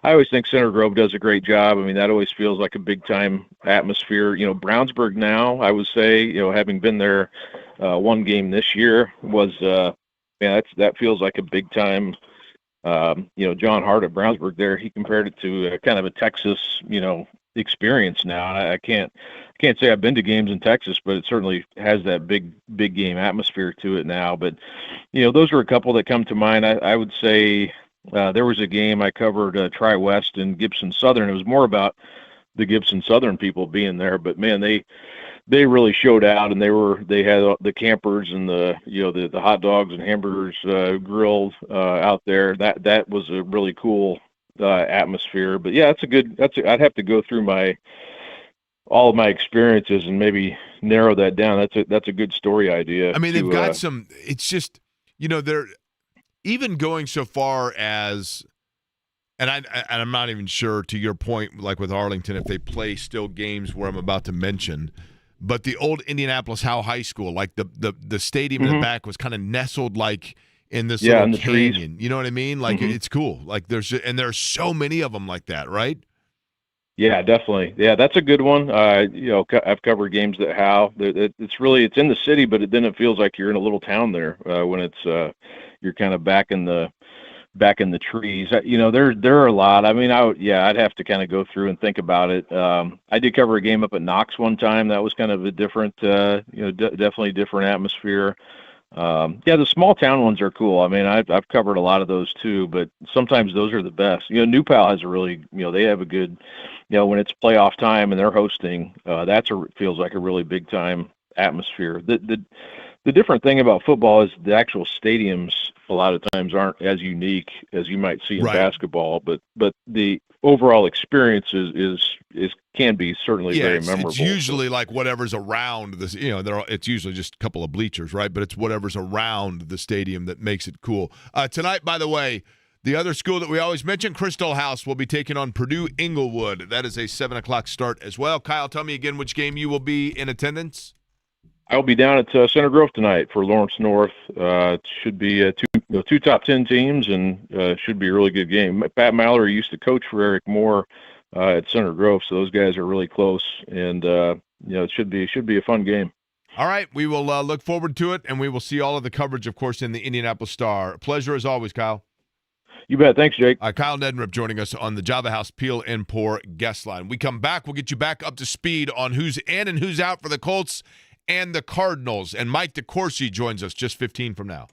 Speaker 3: I always think Center Grove does a great job. I mean, that always feels like a big time atmosphere. Brownsburg now, I would say, having been there one game this year was, that feels like a big time. John Hart at Brownsburg there, he compared it to kind of a Texas, experience now. And I can't say I've been to games in Texas, but it certainly has that big game atmosphere to it now. But, those are a couple that come to mind. I would say, there was a game I covered, Tri-West and Gibson Southern. It was more about the Gibson Southern people being there, but man, they really showed out, and they had the campers and the hot dogs and hamburgers grilled out there. That was a really cool atmosphere. But yeah, I'd have to go through all of my experiences and maybe narrow that down. That's a good story idea.
Speaker 1: I mean, they've got some. It's just they're even going so far as, and I'm not even sure, to your point, like with Arlington, if they play still games where I'm about to mention, but the old Indianapolis Howe High School, like the stadium in the back was kind of nestled like in this little
Speaker 3: in the
Speaker 1: canyon.
Speaker 3: trees.
Speaker 1: You know what I mean? Like it's cool. Like there's so many of them like that, right?
Speaker 3: Yeah, definitely. Yeah, that's a good one. I've covered games at Howe. It's in the city, but then it feels like you're in a little town there when it's you're kind of back in the trees. There are a lot. I mean, I'd have to kind of go through and think about it. I did cover a game up at Knox one time. That was kind of a different, definitely different atmosphere. The small town ones are cool. I mean, I've covered a lot of those too, but sometimes those are the best. New Pal has a really, they have a good, when it's playoff time and they're hosting, feels like a really big time atmosphere. The different thing about football is the actual stadiums a lot of times aren't as unique as you might see in basketball, but the overall experience can be certainly very memorable.
Speaker 1: It's usually like whatever's around this, it's usually just a couple of bleachers, right? But it's whatever's around the stadium that makes it cool. Tonight, by the way, the other school that we always mention, Crystal House, will be taking on Purdue Inglewood. That is a 7:00 start as well. Kyle, tell me again which game you will be in attendance.
Speaker 3: I'll be down at Center Grove tonight for Lawrence North. It should be two top 10 teams, and should be a really good game. Pat Mallory used to coach for Eric Moore at Center Grove, so those guys are really close, and it should be a fun game.
Speaker 1: All right, we will look forward to it, and we will see all of the coverage, of course, in the Indianapolis Star. Pleasure as always, Kyle.
Speaker 3: You bet. Thanks, Jake.
Speaker 1: Kyle Neddenriep joining us on the Java House Peel and Pour guest line. We come back, we'll get you back up to speed on who's in and who's out for the Colts and the Cardinals. And Mike DeCourcy joins us just 15 from now.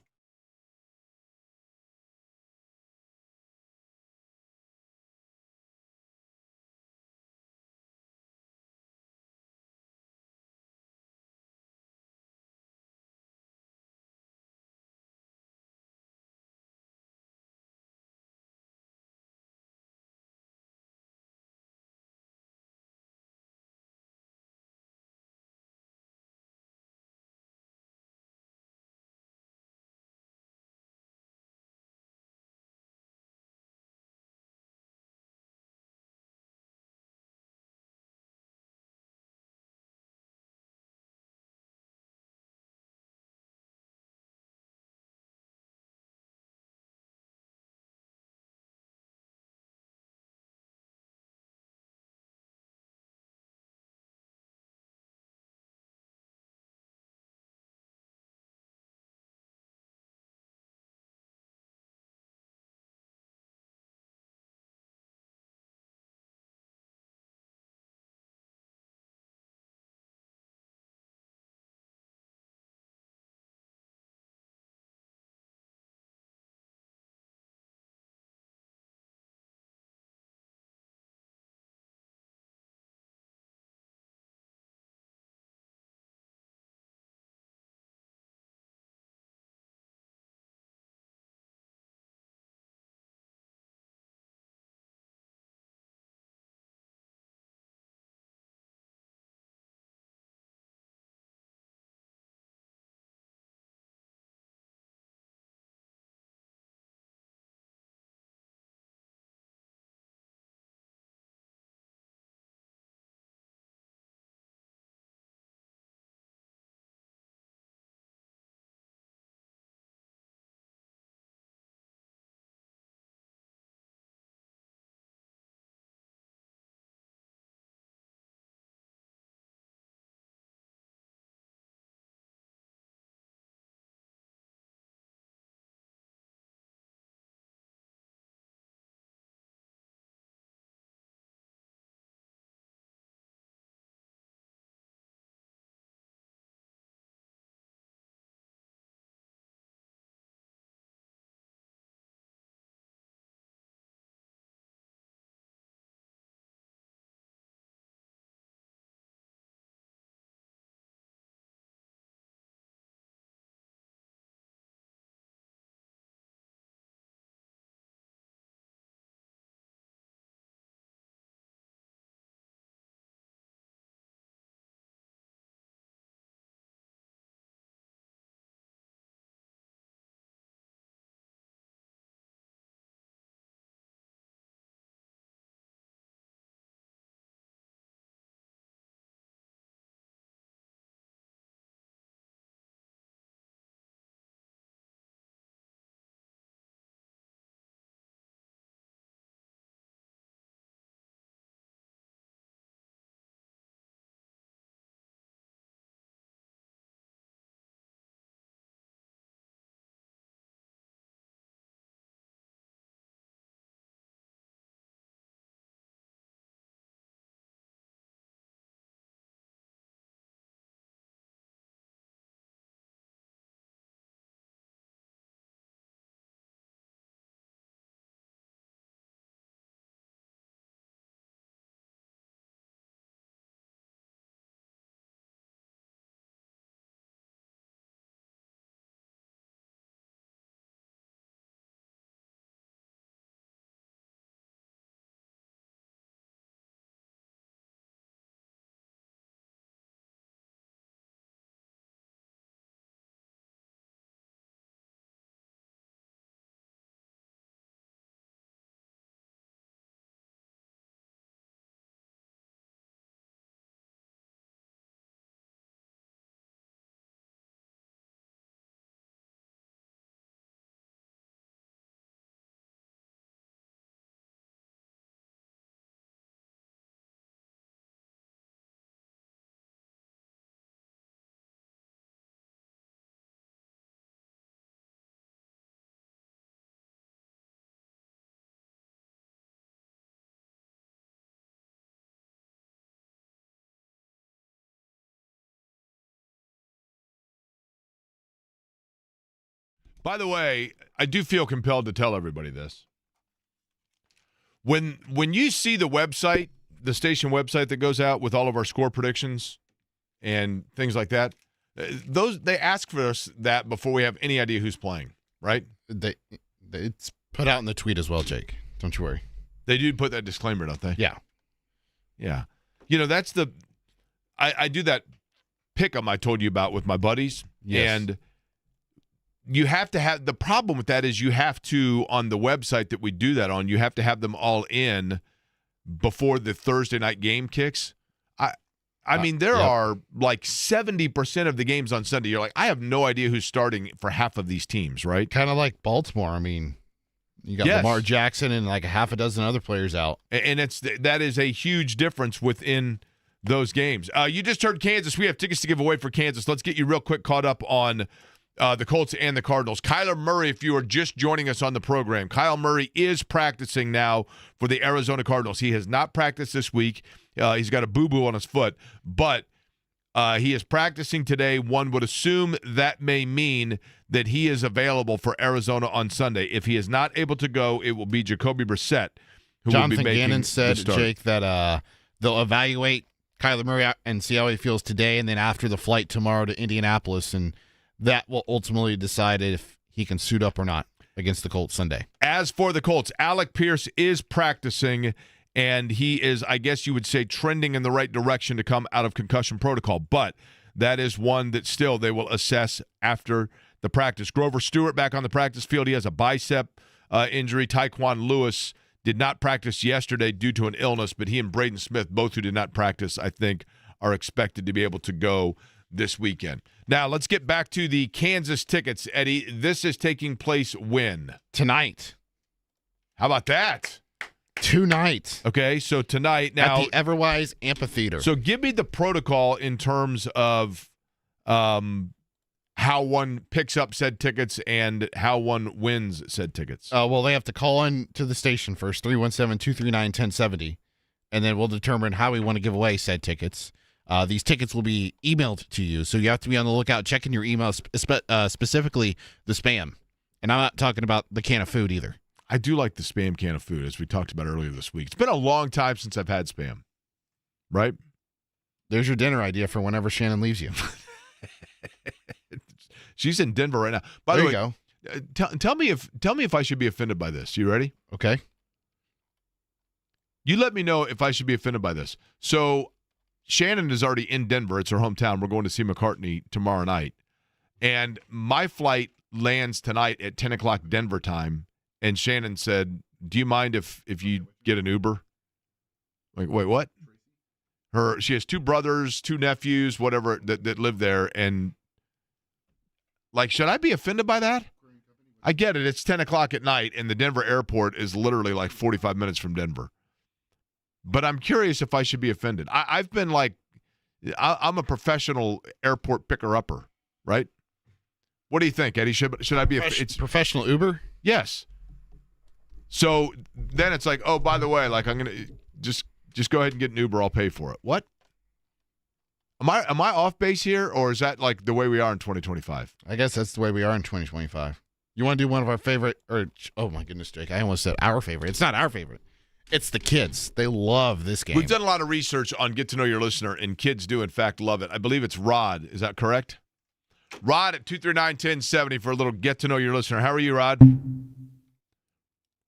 Speaker 1: By the way, I do feel compelled to tell everybody this. When you see the website, the station website that goes out with all of our score predictions and things like that, they ask for us that before we have any idea who's playing, right?
Speaker 2: It's put out in the tweet as well, Jake. Don't you worry.
Speaker 1: They do put that disclaimer, don't they?
Speaker 2: Yeah.
Speaker 1: Yeah. That's I do that pick-em I told you about with my buddies.
Speaker 2: Yes.
Speaker 1: And you have to have, the problem with that is you have to, on the website that we do that on, you have to have them all in before the Thursday night game kicks. I mean, there are like 70% of the games on Sunday. You're like, I have no idea who's starting for half of these teams, right?
Speaker 2: Kind of like Baltimore. I mean, you got Lamar Jackson and like a half a dozen other players out.
Speaker 1: And that is a huge difference within those games. You just heard Kansas. We have tickets to give away for Kansas. Let's get you real quick caught up on the Colts and the Cardinals. Kyler Murray, if you are just joining us on the program, Kyle Murray is practicing now for the Arizona Cardinals. He has not practiced this week. He's got a boo-boo on his foot, but he is practicing today. One would assume that may mean that he is available for Arizona on Sunday. If he is not able to go, it will be Jacoby Brissett who will be making
Speaker 2: Gannon said,
Speaker 1: the start.
Speaker 2: Jake, that they'll evaluate Kyler Murray and see how he feels today, and then after the flight tomorrow to Indianapolis, and that will ultimately decide if he can suit up or not against the Colts Sunday.
Speaker 1: As for the Colts, Alec Pierce is practicing, and he is, I guess you would say, trending in the right direction to come out of concussion protocol. But that is one that still they will assess after the practice. Grover Stewart back on the practice field. He has a bicep injury. Tyquan Lewis did not practice yesterday due to an illness, but he and Braden Smith, both who did not practice, I think, are expected to be able to go this weekend. Now, let's get back to the Kansas tickets, Eddie. This is taking place when?
Speaker 2: Tonight.
Speaker 1: How about that?
Speaker 2: Tonight.
Speaker 1: Okay, so tonight. Now,
Speaker 2: at the Everwise Amphitheater.
Speaker 1: So give me the protocol in terms of how one picks up said tickets and how one wins said tickets.
Speaker 2: Well, they have to call in to the station first, 317-239-1070, and then we'll determine how we want to give away said tickets. These tickets will be emailed to you, so you have to be on the lookout, checking your email, specifically the spam. And I'm not talking about the can of food either.
Speaker 1: I do like the spam can of food, as we talked about earlier this week. It's been a long time since I've had spam, right?
Speaker 2: There's your dinner idea for whenever Shannon leaves you.
Speaker 1: She's in Denver right now. By the way, tell me if I should be offended by this. You ready?
Speaker 2: Okay.
Speaker 1: You let me know if I should be offended by this. So Shannon is already in Denver. It's her hometown. We're going to see McCartney tomorrow night. And my flight lands tonight at 10 o'clock Denver time. And Shannon said, do you mind if you get an Uber? Like, wait, what? She has two brothers, two nephews, whatever, that live there. And, like, should I be offended by that? I get it. It's 10 o'clock at night, and the Denver airport is literally like 45 minutes from Denver. But I'm curious if I should be offended. I've been like, I'm a professional airport picker-upper, right? What do you think, Eddie? Should I be it's
Speaker 2: professional Uber?
Speaker 1: Yes. So then it's like, oh, by the way, like I'm gonna just go ahead and get an Uber. I'll pay for it. What? Am I off base here, or is that like the way we are in 2025?
Speaker 2: I guess that's the way we are in 2025. You want to do one of our favorite, or oh my goodness, Jake, I almost said our favorite. It's not our favorite. It's the kids. They love this game.
Speaker 1: We've done a lot of research on Get to Know Your Listener, and kids do, in fact, love it. I believe it's Rod. Is that correct? Rod at 239-1070 for a little Get to Know Your Listener. How are you, Rod?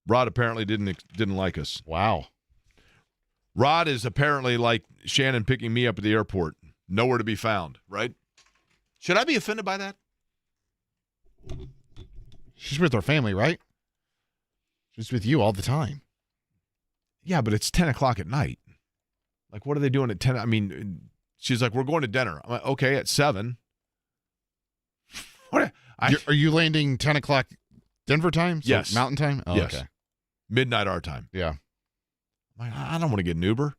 Speaker 1: Rod apparently didn't like us.
Speaker 2: Wow.
Speaker 1: Rod is apparently like Shannon picking me up at the airport. Nowhere to be found, right? Should I be offended by that?
Speaker 2: She's with her family, right? She's with you all the time.
Speaker 1: Yeah, but it's 10 o'clock at night. Like, what are they doing at 10? I mean, she's like, we're going to dinner. I'm like, okay, at 7. What?
Speaker 2: Are you landing 10 o'clock Denver time? So
Speaker 1: yes.
Speaker 2: Mountain time? Oh,
Speaker 1: yes.
Speaker 2: Okay.
Speaker 1: Midnight our time.
Speaker 2: Yeah.
Speaker 1: I'm like, I don't want to get an Uber.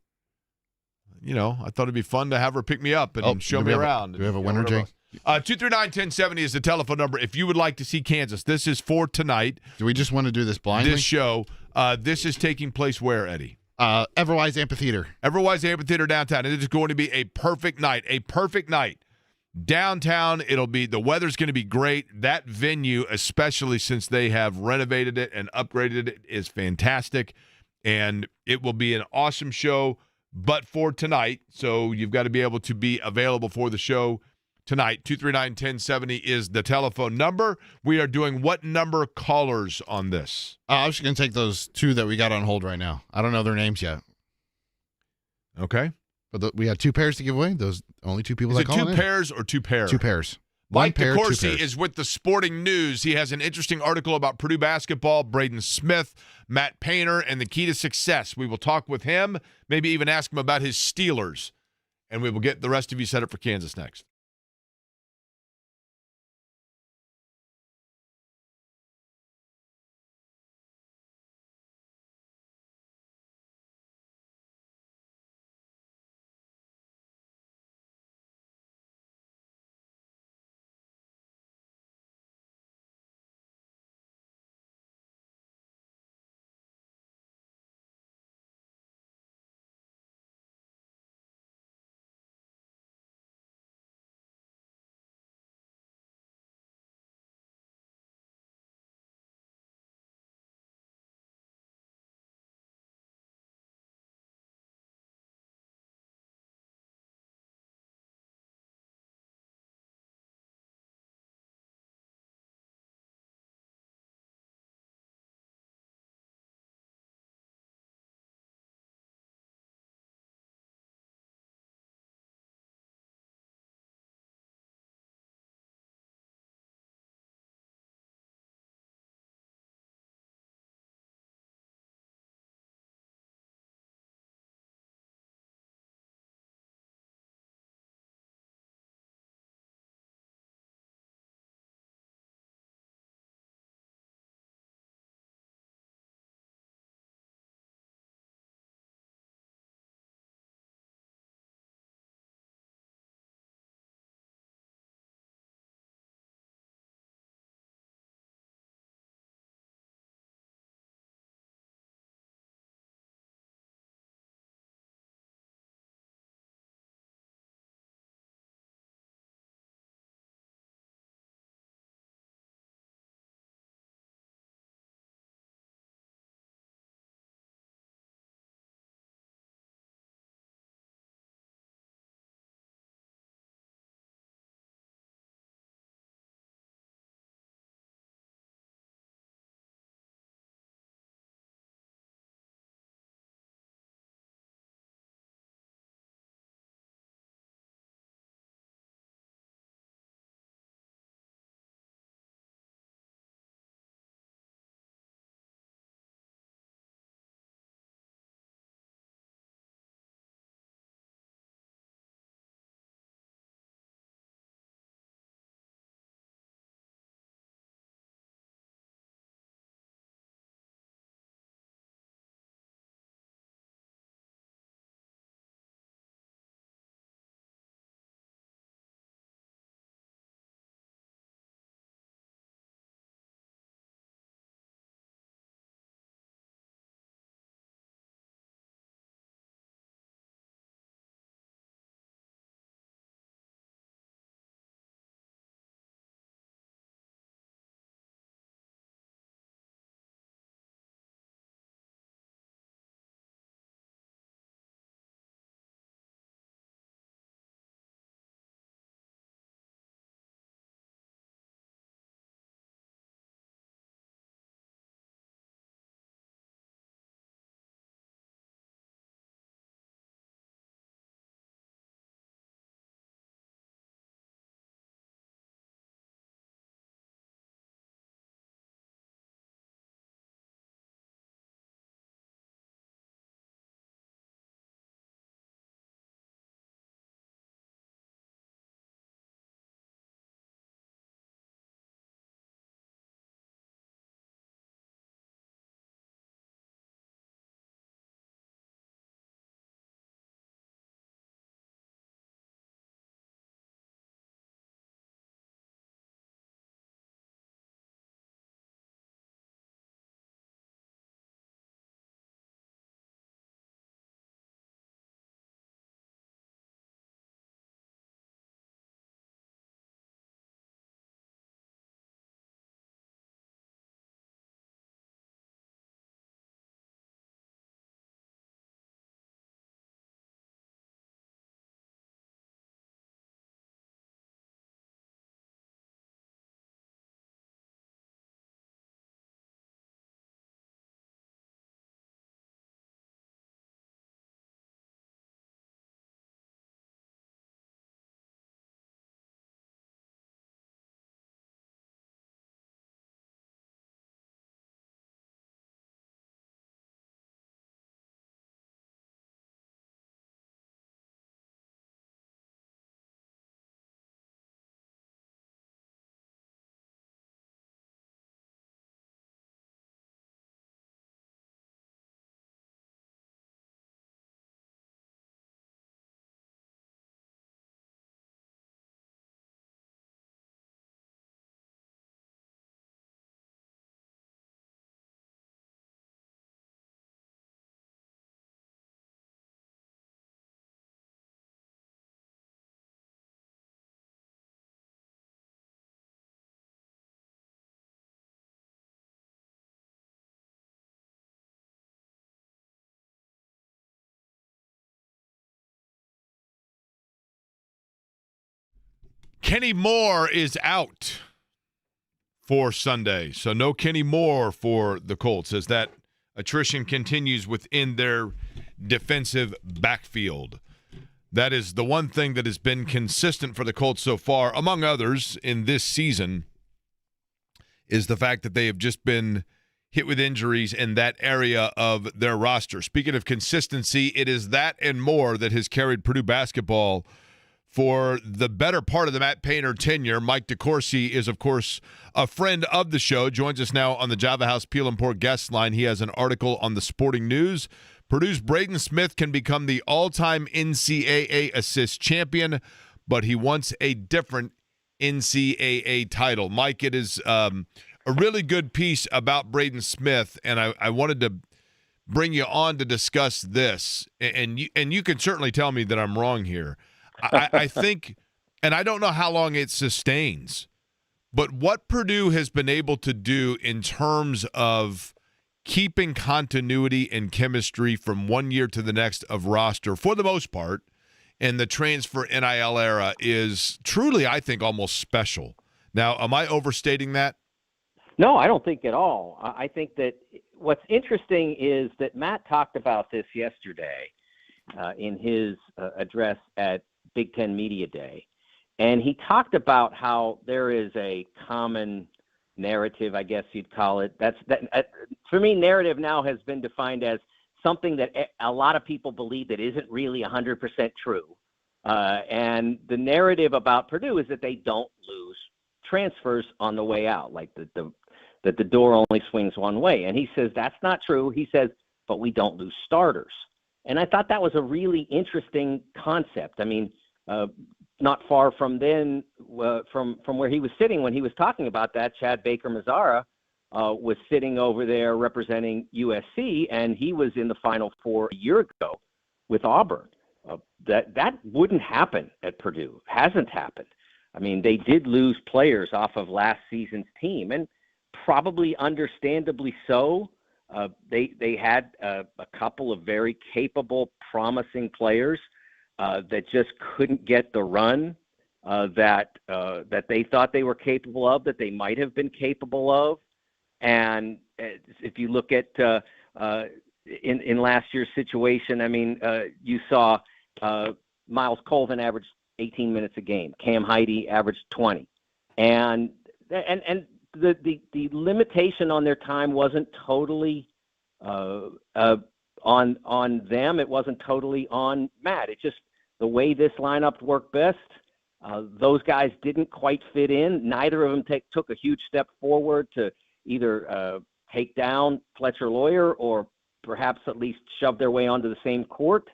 Speaker 1: You know, I thought it'd be fun to have her pick me up and show me around.
Speaker 2: Do we have a winner, Jake?
Speaker 1: 239-1070 is the telephone number. If you would like to see Kansas, this is for tonight.
Speaker 2: Do we just want to do this blindly?
Speaker 1: This show. This is taking place where, Eddie?
Speaker 2: Everwise Amphitheater.
Speaker 1: Everwise Amphitheater downtown. It is going to be a perfect night. A perfect night. Downtown, the weather's going to be great. That venue, especially since they have renovated it and upgraded it, is fantastic. And it will be an awesome show, but for tonight. So you've got to be able to be available for the show tonight. 239-1070 is the telephone number. We are doing what number callers on this?
Speaker 2: I was just going to take those two that we got on hold right now. I don't know their names yet.
Speaker 1: Okay.
Speaker 2: But we have 2 pairs to give away. Those only 2 people
Speaker 1: Is
Speaker 2: that
Speaker 1: it
Speaker 2: call
Speaker 1: 2 pairs or 2 pairs?
Speaker 2: 2 pairs.
Speaker 1: Mike
Speaker 2: One pair, 2
Speaker 1: DeCourcy
Speaker 2: pairs.
Speaker 1: is with the Sporting News. He has an interesting article about Purdue basketball, Braden Smith, Matt Painter, and the key to success. We will talk with him, maybe even ask him about his Steelers, and we will get the rest of you set up for Kansas next. Kenny Moore is out for Sunday. So no Kenny Moore for the Colts as that attrition continues within their defensive backfield. That is the one thing that has been consistent for the Colts so far, among others, in this season, is the fact that they have just been hit with injuries in that area of their roster. Speaking of consistency, it is that and more that has carried Purdue basketball for the better part of the Matt Painter tenure. Mike DeCourcy is, of course, a friend of the show, joins us now on the Java House Peel and Pour guest line. He has an article on the Sporting News. Purdue's Braden Smith can become the all-time NCAA assist champion, but he wants a different NCAA title. Mike, it is a really good piece about Braden Smith, and I wanted to bring you on to discuss this, and you can certainly tell me that I'm wrong here. I think, and I don't know how long it sustains, but what Purdue has been able to do in terms of keeping continuity and chemistry from one year to the next of roster, for the most part, in the transfer NIL era is truly, I think, almost special. Now, am I overstating that?
Speaker 4: No, I don't think at all. I think that what's interesting is that Matt talked about this yesterday in his address at Big Ten Media Day. And he talked about how there is a common narrative, I guess you'd call it. For me, narrative now has been defined as something that a lot of people believe that isn't really 100% true. And the narrative about Purdue is that they don't lose transfers on the way out, like that the door only swings one way. And he says that's not true. He says, but we don't lose starters. And I thought that was a really interesting concept. I mean, not far from then, from where he was sitting when he was talking about that, Chad Baker-Mazara was sitting over there representing USC, and he was in the Final Four a year ago with Auburn. That wouldn't happen at Purdue. Hasn't happened. I mean, they did lose players off of last season's team, and probably understandably so. They had a couple of very capable, promising players that just couldn't get the run that they thought they were capable of, that they might have been capable of. And if you look at in last year's situation, I mean, you saw Miles Colvin averaged 18 minutes a game. Cam Heide averaged 20. And the limitation on their time wasn't totally on them. It wasn't totally on Matt. It just the way this lineup worked best. Those guys didn't quite fit in. Neither of them took a huge step forward to either take down Fletcher Lawyer or perhaps at least shove their way onto the same court.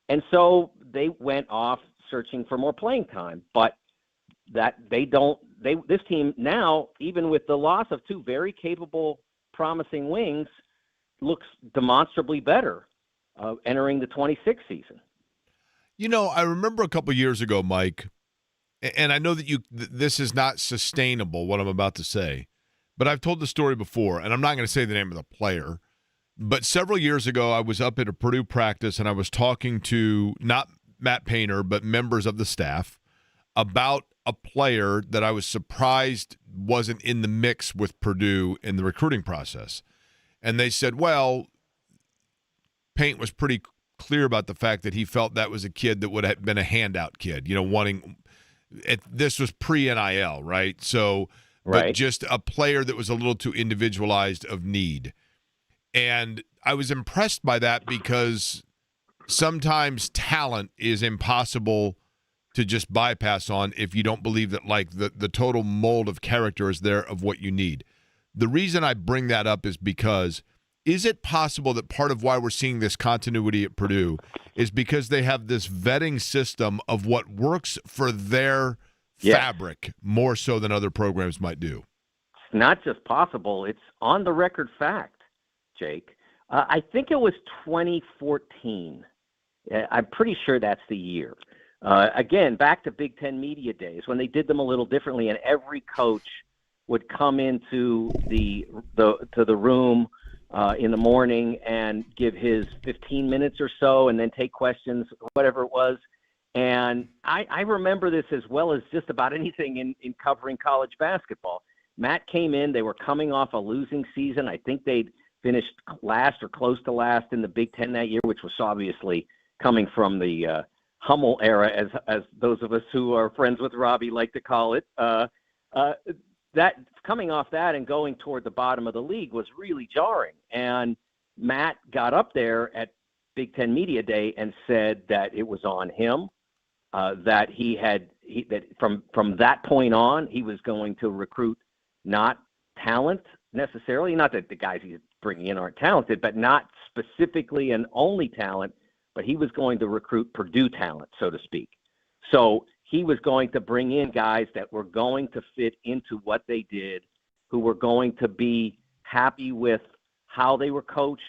Speaker 4: And so they went off searching for more playing time. But that this team now, even with the loss of two very capable, promising wings, looks demonstrably better entering the 26th season.
Speaker 1: You know, I remember a couple years ago, Mike, and I know that this is not sustainable, what I'm about to say, but I've told the story before, and I'm not going to say the name of the player, but several years ago, I was up at a Purdue practice, and I was talking to not Matt Painter, but members of the staff about a player that I was surprised wasn't in the mix with Purdue in the recruiting process. And they said, well, Paint was pretty clear about the fact that he felt that was a kid that would have been a handout kid, this was pre-NIL, right? So,
Speaker 4: right.
Speaker 1: But just a player that was a little too individualized of need. And I was impressed by that because sometimes talent is impossible to just bypass on if you don't believe that like the total mold of character is there of what you need. The reason I bring that up is because is it possible that part of why we're seeing this continuity at Purdue is because they have this vetting system of what works for their fabric more so than other programs might do?
Speaker 4: It's not just possible. It's on the record fact, Jake. I think it was 2014. I'm pretty sure that's the year. Again, back to Big Ten Media Days when they did them a little differently, and every coach would come into the room in the morning and give his 15 minutes or so, and then take questions, whatever it was. And I remember this as well as just about anything in covering college basketball. Matt came in. They were coming off a losing season. I think they'd finished last or close to last in the Big Ten that year, which was obviously coming from the Hummel era, as those of us who are friends with Robbie like to call it. That coming off that and going toward the bottom of the league was really jarring. And Matt got up there at Big Ten Media Day and said that it was on him, that that from that point on he was going to recruit not talent necessarily, not that the guys he's bringing in aren't talented, but not specifically and only talent, but he was going to recruit Purdue talent, so to speak. So he was going to bring in guys that were going to fit into what they did, who were going to be happy with how they were coached,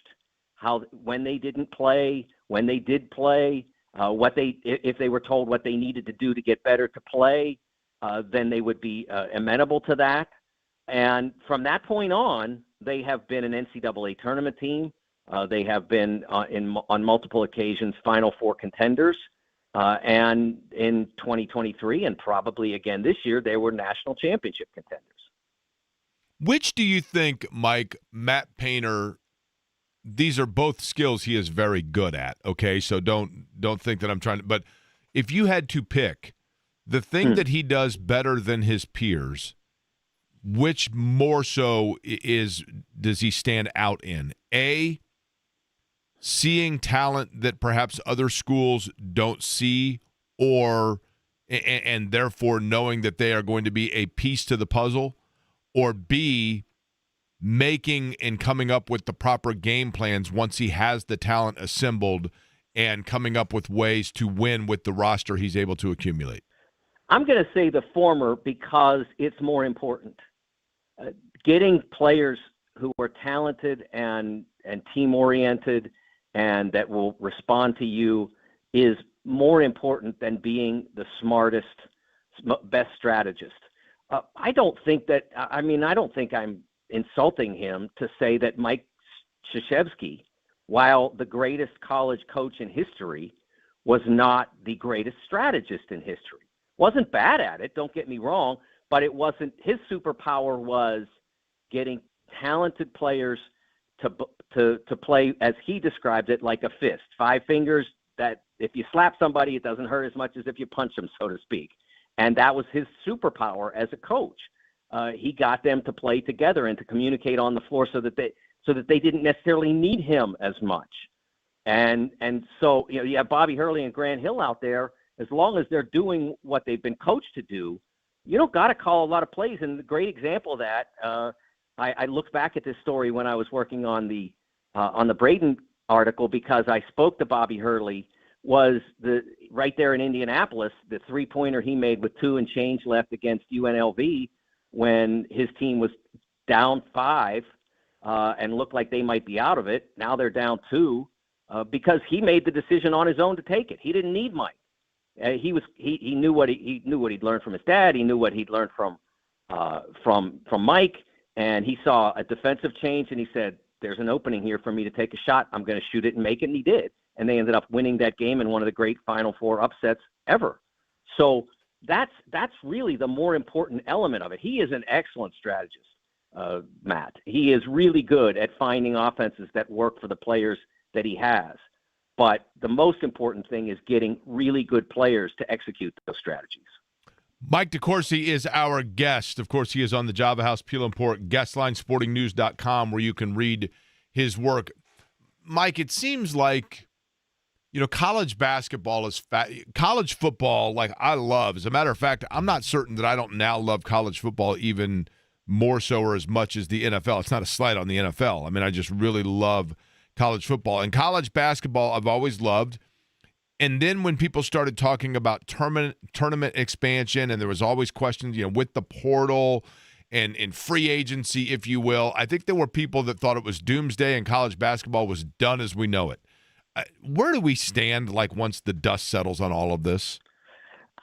Speaker 4: when they didn't play, when they did play, if they were told what they needed to do to get better to play, then they would be amenable to that. And from that point on, they have been an NCAA tournament team. They have been on multiple occasions Final Four contenders. And in 2023 and probably again this year, they were national championship contenders.
Speaker 1: Which do you think, Mike, Matt Painter, these are both skills he is very good at, okay? So don't think that I'm trying to – but if you had to pick the thing that he does better than his peers, which more so does he stand out in? A, seeing talent that perhaps other schools don't see, or and therefore knowing that they are going to be a piece to the puzzle, or B, making and coming up with the proper game plans once he has the talent assembled and coming up with ways to win with the roster he's able to accumulate?
Speaker 4: I'm going to say the former because it's more important. Getting players who are talented and team-oriented and that will respond to you is more important than being the smartest, best strategist. I don't think I'm insulting him to say that Mike Krzyzewski, while the greatest college coach in history, was not the greatest strategist in history. Wasn't bad at it, don't get me wrong, but it wasn't. His superpower was getting talented players to play, as he described it, like a fist. 5 fingers that if you slap somebody, it doesn't hurt as much as if you punch them, so to speak. And that was his superpower as a coach. He got them to play together and to communicate on the floor so that they didn't necessarily need him as much. And so you have Bobby Hurley and Grant Hill out there. As long as they're doing what they've been coached to do, you don't got to call a lot of plays. And the great example of that, I looked back at this story when I was working on the Braden article because I spoke to Bobby Hurley. Was right there in Indianapolis, the 3-pointer he made with 2 and change left against UNLV when his team was down 5 and looked like they might be out of it. Now they're down 2 because he made the decision on his own to take it. He didn't need Mike. He knew what he'd learned from his dad. He knew what he'd learned from Mike, and he saw a defensive change, and he said, "There's an opening here for me to take a shot. I'm going to shoot it and make it," and he did. And they ended up winning that game in one of the great Final Four upsets ever. So that's really the more important element of it. He is an excellent strategist, Matt. He is really good at finding offenses that work for the players that he has. But the most important thing is getting really good players to execute those strategies.
Speaker 1: Mike DeCourcy is our guest. Of course, he is on the Java House Peel and Pork guestline, sportingnews.com, where you can read his work. Mike, it seems like, college basketball is college football, like I love. As a matter of fact, I'm not certain that I don't now love college football even more so or as much as the NFL. It's not a slight on the NFL. I mean, I just really love college football. And college basketball I've always loved. And then when people started talking about tournament expansion, and there was always questions, with the portal and in free agency, if you will, I think there were people that thought it was doomsday and college basketball was done as we know it. Where do we stand, once the dust settles on all of this?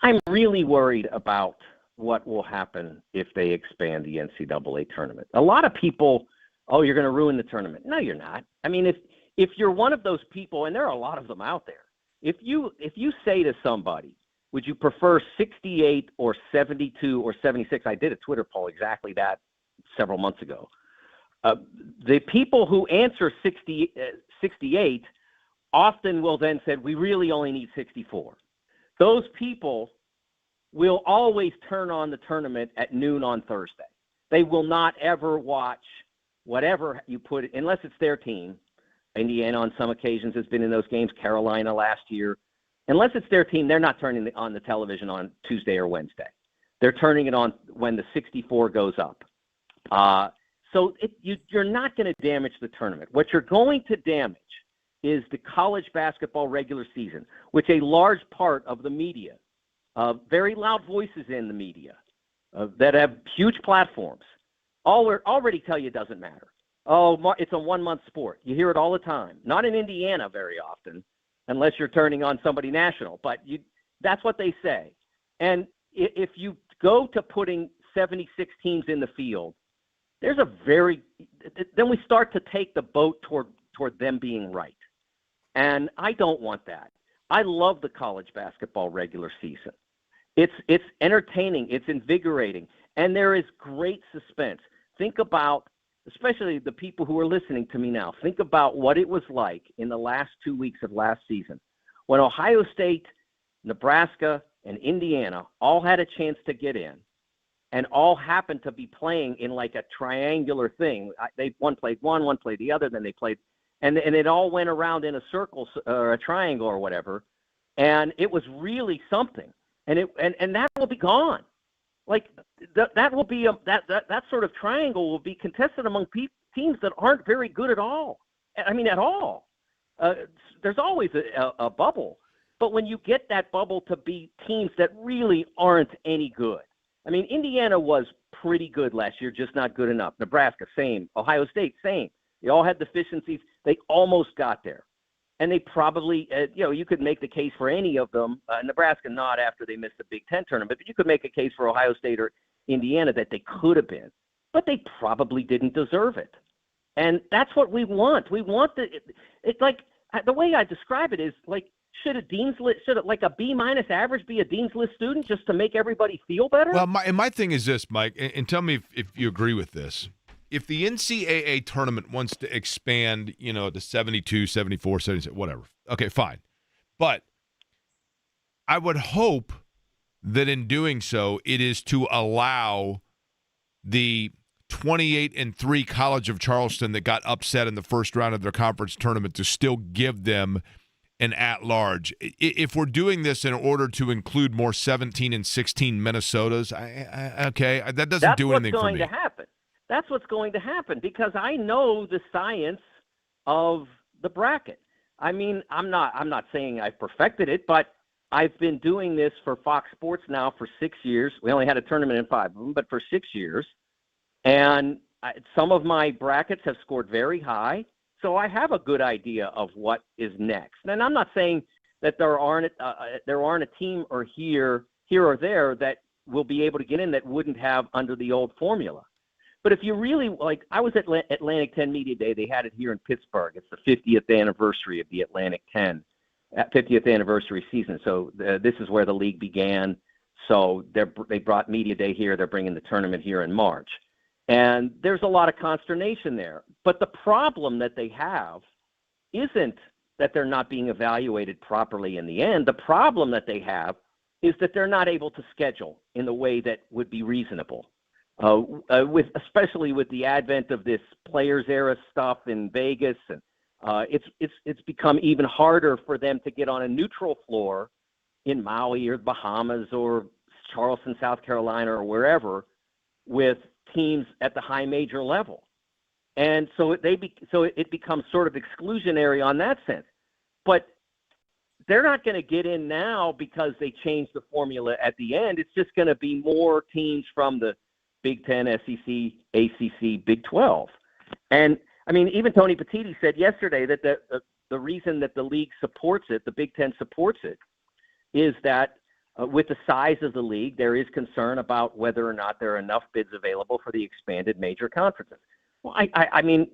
Speaker 4: I'm really worried about what will happen if they expand the NCAA tournament. A lot of people, you're going to ruin the tournament. No, you're not. I mean, if you're one of those people, and there are a lot of them out there, If you say to somebody, would you prefer 68 or 72 or 76? I did a Twitter poll exactly that several months ago. The people who answer 68 often will then say, we really only need 64. Those people will always turn on the tournament at noon on Thursday. They will not ever watch whatever you put, unless it's their team. Indiana on some occasions has been in those games, Carolina last year. Unless it's their team, they're not turning on the television on Tuesday or Wednesday. They're turning it on when the 64 goes up. So you're not going to damage the tournament. What you're going to damage is the college basketball regular season, which a large part of the media, very loud voices in the media that have huge platforms, already tell you it doesn't matter. Oh, it's a one-month sport. You hear it all the time. Not in Indiana very often, unless you're turning on somebody national. But that's what they say. And if you go to putting 76 teams in the field, then we start to take the boat toward them being right. And I don't want that. I love the college basketball regular season. It's entertaining. It's invigorating. And there is great suspense. Think about, especially the people who are listening to me now, think about what it was like in the last 2 weeks of last season when Ohio State, Nebraska, and Indiana all had a chance to get in and all happened to be playing in like a triangular thing. One played one played the other, then they played, and it all went around in a circle or a triangle or whatever, and it was really something. And that will be gone. Like that will be that sort of triangle will be contested among teams that aren't very good at all. I mean, at all. There's always a bubble, but when you get that bubble to be teams that really aren't any good. I mean, Indiana was pretty good last year, just not good enough. Nebraska, same. Ohio State, same. They all had deficiencies. They almost got there. And they probably, you could make the case for any of them. Nebraska, not after they missed the Big Ten tournament, but you could make a case for Ohio State or Indiana that they could have been. But they probably didn't deserve it. And that's what we want. We want it's like, the way I describe it is like, should a B- average be a Dean's List student just to make everybody feel better?
Speaker 1: Well, my thing is this, Mike, and tell me if you agree with this. If the NCAA tournament wants to expand, to 72, 74, 76, whatever, okay, fine. But I would hope that in doing so, it is to allow the 28-3 College of Charleston that got upset in the first round of their conference tournament to still give them an at-large. If we're doing this in order to include more 17 and 16 Minnesotas, that doesn't do anything for me.
Speaker 4: That's what's going to happen. That's what's going to happen because I know the science of the bracket. I mean, I'm not saying I've perfected it, but I've been doing this for Fox Sports now for 6 years. We only had a tournament in 5 of them, but for 6 years. And some of my brackets have scored very high. So I have a good idea of what is next. And I'm not saying that there aren't a team or here or there that will be able to get in that wouldn't have under the old formula. But if you really I was at Atlantic 10 Media Day. They had it here in Pittsburgh. It's the 50th anniversary of the Atlantic 10, 50th anniversary season. So this is where the league began. So they brought Media Day here. They're bringing the tournament here in March. And there's a lot of consternation there. But the problem that they have isn't that they're not being evaluated properly in the end. The problem that they have is that they're not able to schedule in the way that would be reasonable. Especially with the advent of this players era stuff in Vegas, and it's become even harder for them to get on a neutral floor in Maui or Bahamas or Charleston, South Carolina, or wherever with teams at the high major level. And so it becomes sort of exclusionary on that sense. But they're not going to get in now because they changed the formula at the end. It's just going to be more teams from the Big Ten, SEC, ACC, Big 12. And, I mean, even Tony Petitti said yesterday that the reason that the league supports it, the Big Ten supports it, is that with the size of the league, there is concern about whether or not there are enough bids available for the expanded major conferences. Well, I mean,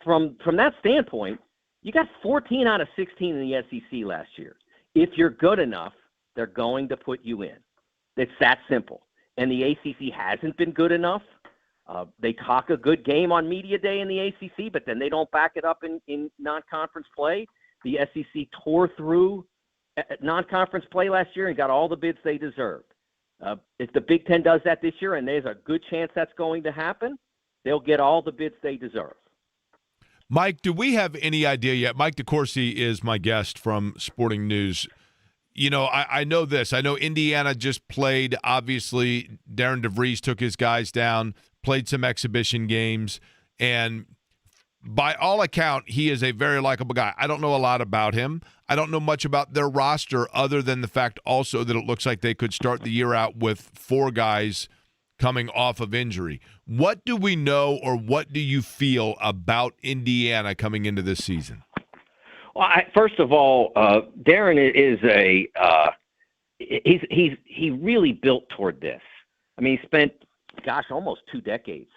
Speaker 4: from that standpoint, you got 14 out of 16 in the SEC last year. If you're good enough, they're going to put you in. It's that simple. And the ACC hasn't been good enough. They talk a good game on media day in the ACC, but then they don't back it up in non-conference play. The SEC tore through non-conference play last year and got all the bids they deserved. If the Big Ten does that this year, and there's a good chance that's going to happen, they'll get all the bids they deserve.
Speaker 1: Mike, do we have any idea yet? Mike DeCourcy is my guest from Sporting News. You know, I know this. I know Indiana just played. Obviously, Darren DeVries took his guys down, played some exhibition games, and by all account, he is a very likable guy. I don't know a lot about him. I don't know much about their roster other than the fact also that it looks like they could start the year out with 4 guys coming off of injury. What do we know, or what do you feel about Indiana coming into this season?
Speaker 4: Well, first of all, Darren is he really built toward this. I mean, he spent, almost 2 decades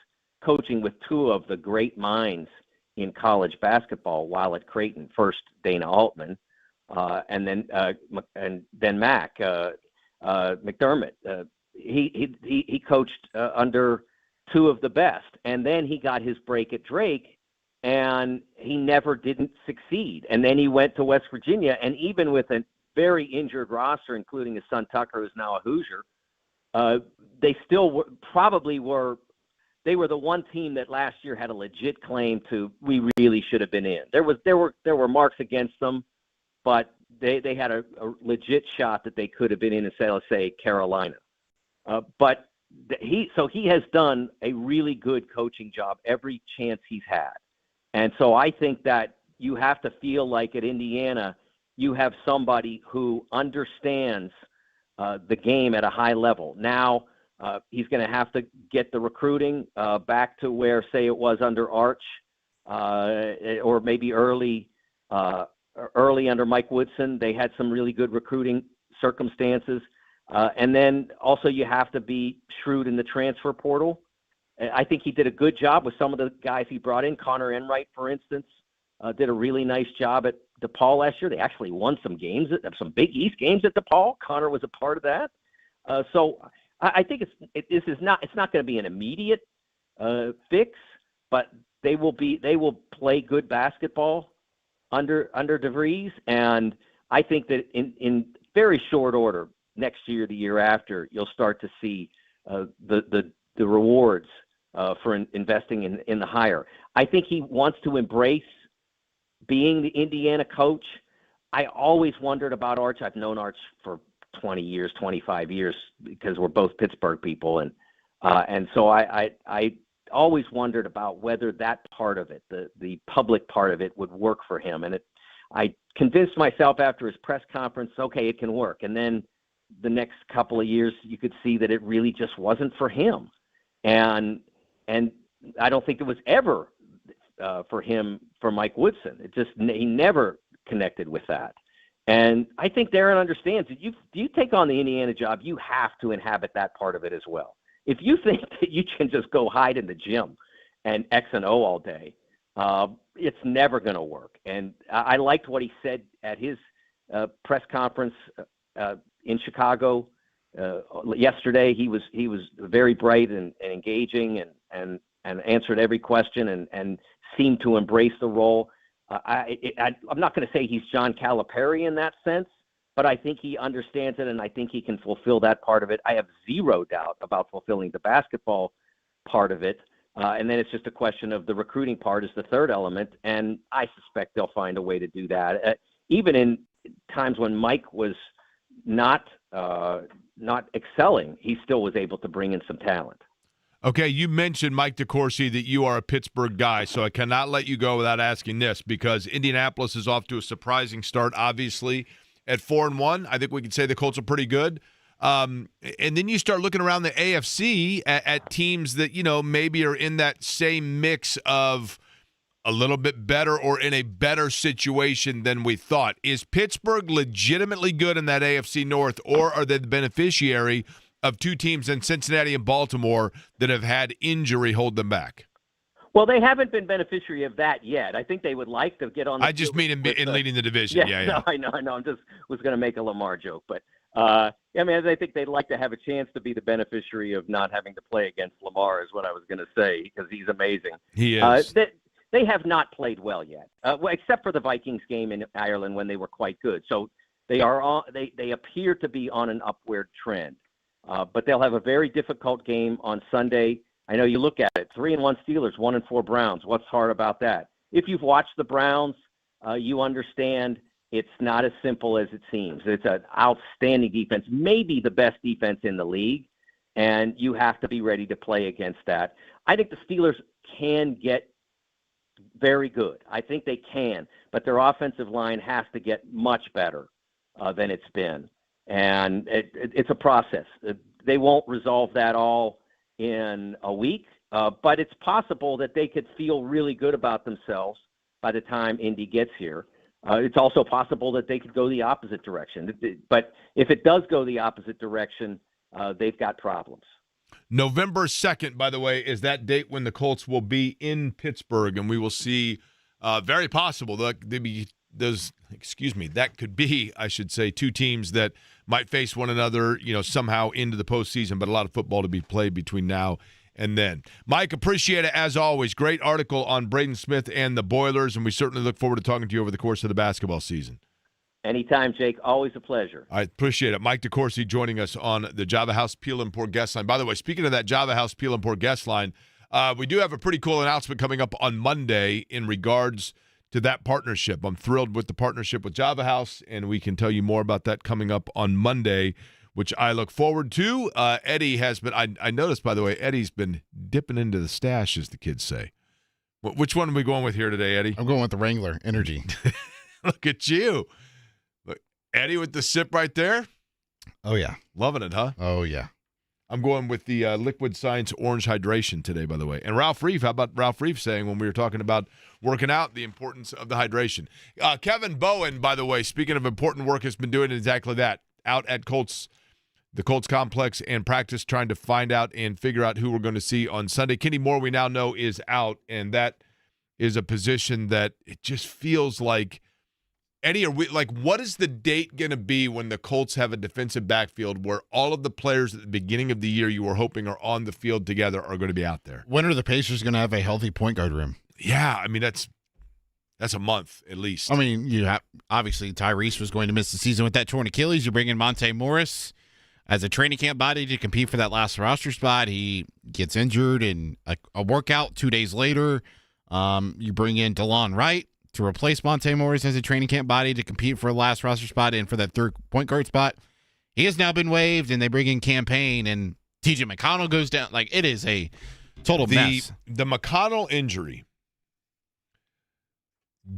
Speaker 4: coaching with 2 of the great minds in college basketball while at Creighton. First Dana Altman, and then Mac McDermott. He coached under 2 of the best, and then he got his break at Drake, and he never didn't succeed. And then he went to West Virginia, and even with a very injured roster, including his son Tucker, who's now a Hoosier, they still were. They were the one team that last year had a legit claim to we really should have been in. There were marks against them, but they had a legit shot that they could have been in, let's say Carolina. But he has done a really good coaching job every chance he's had. And so I think that you have to feel like at Indiana you have somebody who understands the game at a high level. Now, he's going to have to get the recruiting back to where, say, it was under Arch, or maybe early under Mike Woodson. They had some really good recruiting circumstances. And then also you have to be shrewd in the transfer portal. I think he did a good job with some of the guys he brought in. Connor Enright, for instance, did a really nice job at DePaul last year. They actually won some games, some Big East games at DePaul. Connor was a part of that. So I think it's not going to be an immediate fix, but they will play good basketball under DeVries, and I think that in very short order, next year, the year after, you'll start to see the rewards for investing in the hire. I think he wants to embrace being the Indiana coach. I always wondered about Arch. I've known Arch for 20 years, 25 years, because we're both Pittsburgh people, and so I always wondered about whether that part of it, the public part of it, would work for him. And I convinced myself after his press conference, okay, it can work. And then the next couple of years, you could see that it really just wasn't for him. And I don't think it was ever for him, for Mike Woodson. He never connected with that. And I think Darren understands that you take on the Indiana job, you have to inhabit that part of it as well. If you think that you can just go hide in the gym and X and O all day, it's never going to work. And I liked what he said at his press conference in Chicago yesterday. He was very bright and engaging and answered every question and seemed to embrace the role. I'm not going to say he's John Calipari in that sense, but I think he understands it, and I think he can fulfill that part of it. I have zero doubt about fulfilling the basketball part of it, and then it's just a question of the recruiting part is the third element, and I suspect they'll find a way to do that. Even in times when Mike was not excelling, he still was able to bring in some talent.
Speaker 1: Okay, you mentioned, Mike DeCourcy, that you are a Pittsburgh guy, so I cannot let you go without asking this, because Indianapolis is off to a surprising start, obviously, at 4-1. I think we can say the Colts are pretty good. And then you start looking around the AFC at teams that, maybe are in that same mix of a little bit better or in a better situation than we thought. Is Pittsburgh legitimately good in that AFC North, or are they the beneficiary of 2 teams in Cincinnati and Baltimore that have had injury hold them back?
Speaker 4: Well, they haven't been beneficiary of that yet. I think they would like to get on the
Speaker 1: I just mean in leading the division.
Speaker 4: Yeah.
Speaker 1: Yeah.
Speaker 4: No, I know. I just was going to make a Lamar joke. But, I think they'd like to have a chance to be the beneficiary of not having to play against Lamar is what I was going to say, because he's amazing.
Speaker 1: He is.
Speaker 4: They have not played well yet, except for the Vikings game in Ireland when they were quite good. So they appear to be on an upward trend. But they'll have a very difficult game on Sunday. I know you look at it, 3-1 Steelers, 1-4 Browns. What's hard about that? If you've watched the Browns, you understand it's not as simple as it seems. It's an outstanding defense, maybe the best defense in the league, and you have to be ready to play against that. I think the Steelers can get very good. I think they can, but their offensive line has to get much better than it's been. And it's a process. They won't resolve that all in a week, but it's possible that they could feel really good about themselves by the time Indy gets here. It's also possible that they could go the opposite direction. But if it does go the opposite direction, they've got problems.
Speaker 1: November 2nd, by the way, is that date when the Colts will be in Pittsburgh, and we will see very possible that could be, I should say, two teams that might face one another, somehow into the postseason, but a lot of football to be played between now and then. Mike, appreciate it as always. Great article on Braden Smith and the Boilers, and we certainly look forward to talking to you over the course of the basketball season.
Speaker 4: Anytime, Jake. Always a pleasure.
Speaker 1: I appreciate it. Mike DeCourcy joining us on the Java House Peel and Pour guest line. By the way, speaking of that Java House Peel and Pour guest line, we do have a pretty cool announcement coming up on Monday in regards to that partnership. I'm thrilled with the partnership with Java House, and we can tell you more about that coming up on Monday, which I look forward to. Eddie has been, I noticed, by the way, Eddie's been dipping into the stash, as the kids say. Which one are we going with here today, Eddie?
Speaker 2: I'm going with the Wrangler Energy.
Speaker 1: Look at you. Look, Eddie with the sip right there.
Speaker 2: Oh, yeah.
Speaker 1: Loving it, huh?
Speaker 2: Oh, yeah.
Speaker 1: I'm going with the Liquid Science Orange Hydration today, by the way. And Ralph Reeve, how about Ralph Reeve saying when we were talking about working out, the importance of the hydration? Kevin Bowen, by the way, speaking of important work, has been doing exactly that. Out at the Colts complex and practice, trying to find out and figure out who we're going to see on Sunday. Kenny Moore, we now know, is out, and that is a position that it just feels like, Eddie, what is the date going to be when the Colts have a defensive backfield where all of the players at the beginning of the year you were hoping are on the field together are going to be out there?
Speaker 2: When are the Pacers going to have a healthy point guard room?
Speaker 1: Yeah, I mean, that's a month at least.
Speaker 2: I mean, obviously Tyrese was going to miss the season with that torn Achilles. You bring in Monte Morris as a training camp body to compete for that last roster spot. He gets injured in a workout 2 days later. You bring in DeLon Wright to replace Monte Morris as a training camp body to compete for a last roster spot and for that third point guard spot. He has now been waived, and they bring in Campaign, and TJ McConnell goes down. Like, it is a total mess.
Speaker 1: The McConnell injury,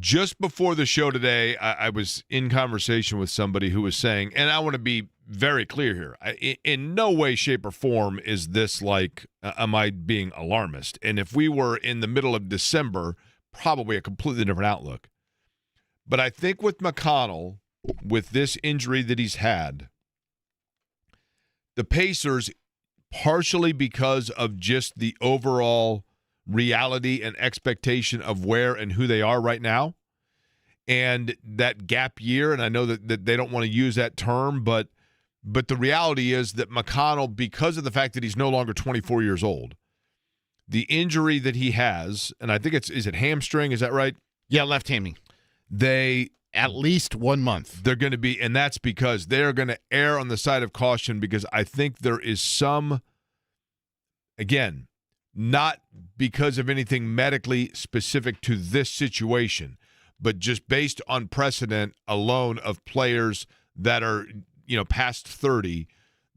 Speaker 1: just before the show today, I was in conversation with somebody who was saying, and I want to be very clear here, in no way, shape, or form is this like, am I being alarmist? And if we were in the middle of December, probably a completely different outlook. But I think with McConnell, with this injury that he's had, the Pacers, partially because of just the overall reality and expectation of where and who they are right now, and that gap year, and I know that they don't want to use that term, but the reality is that McConnell, because of the fact that he's no longer 24 years old, the injury that he has, and I think is it hamstring? Is that right?
Speaker 2: Yeah, left hammy.
Speaker 1: They
Speaker 2: at least 1 month.
Speaker 1: They're going to be, and that's because they're going to err on the side of caution, because I think there is some, again, not because of anything medically specific to this situation, but just based on precedent alone of players that are, past 30.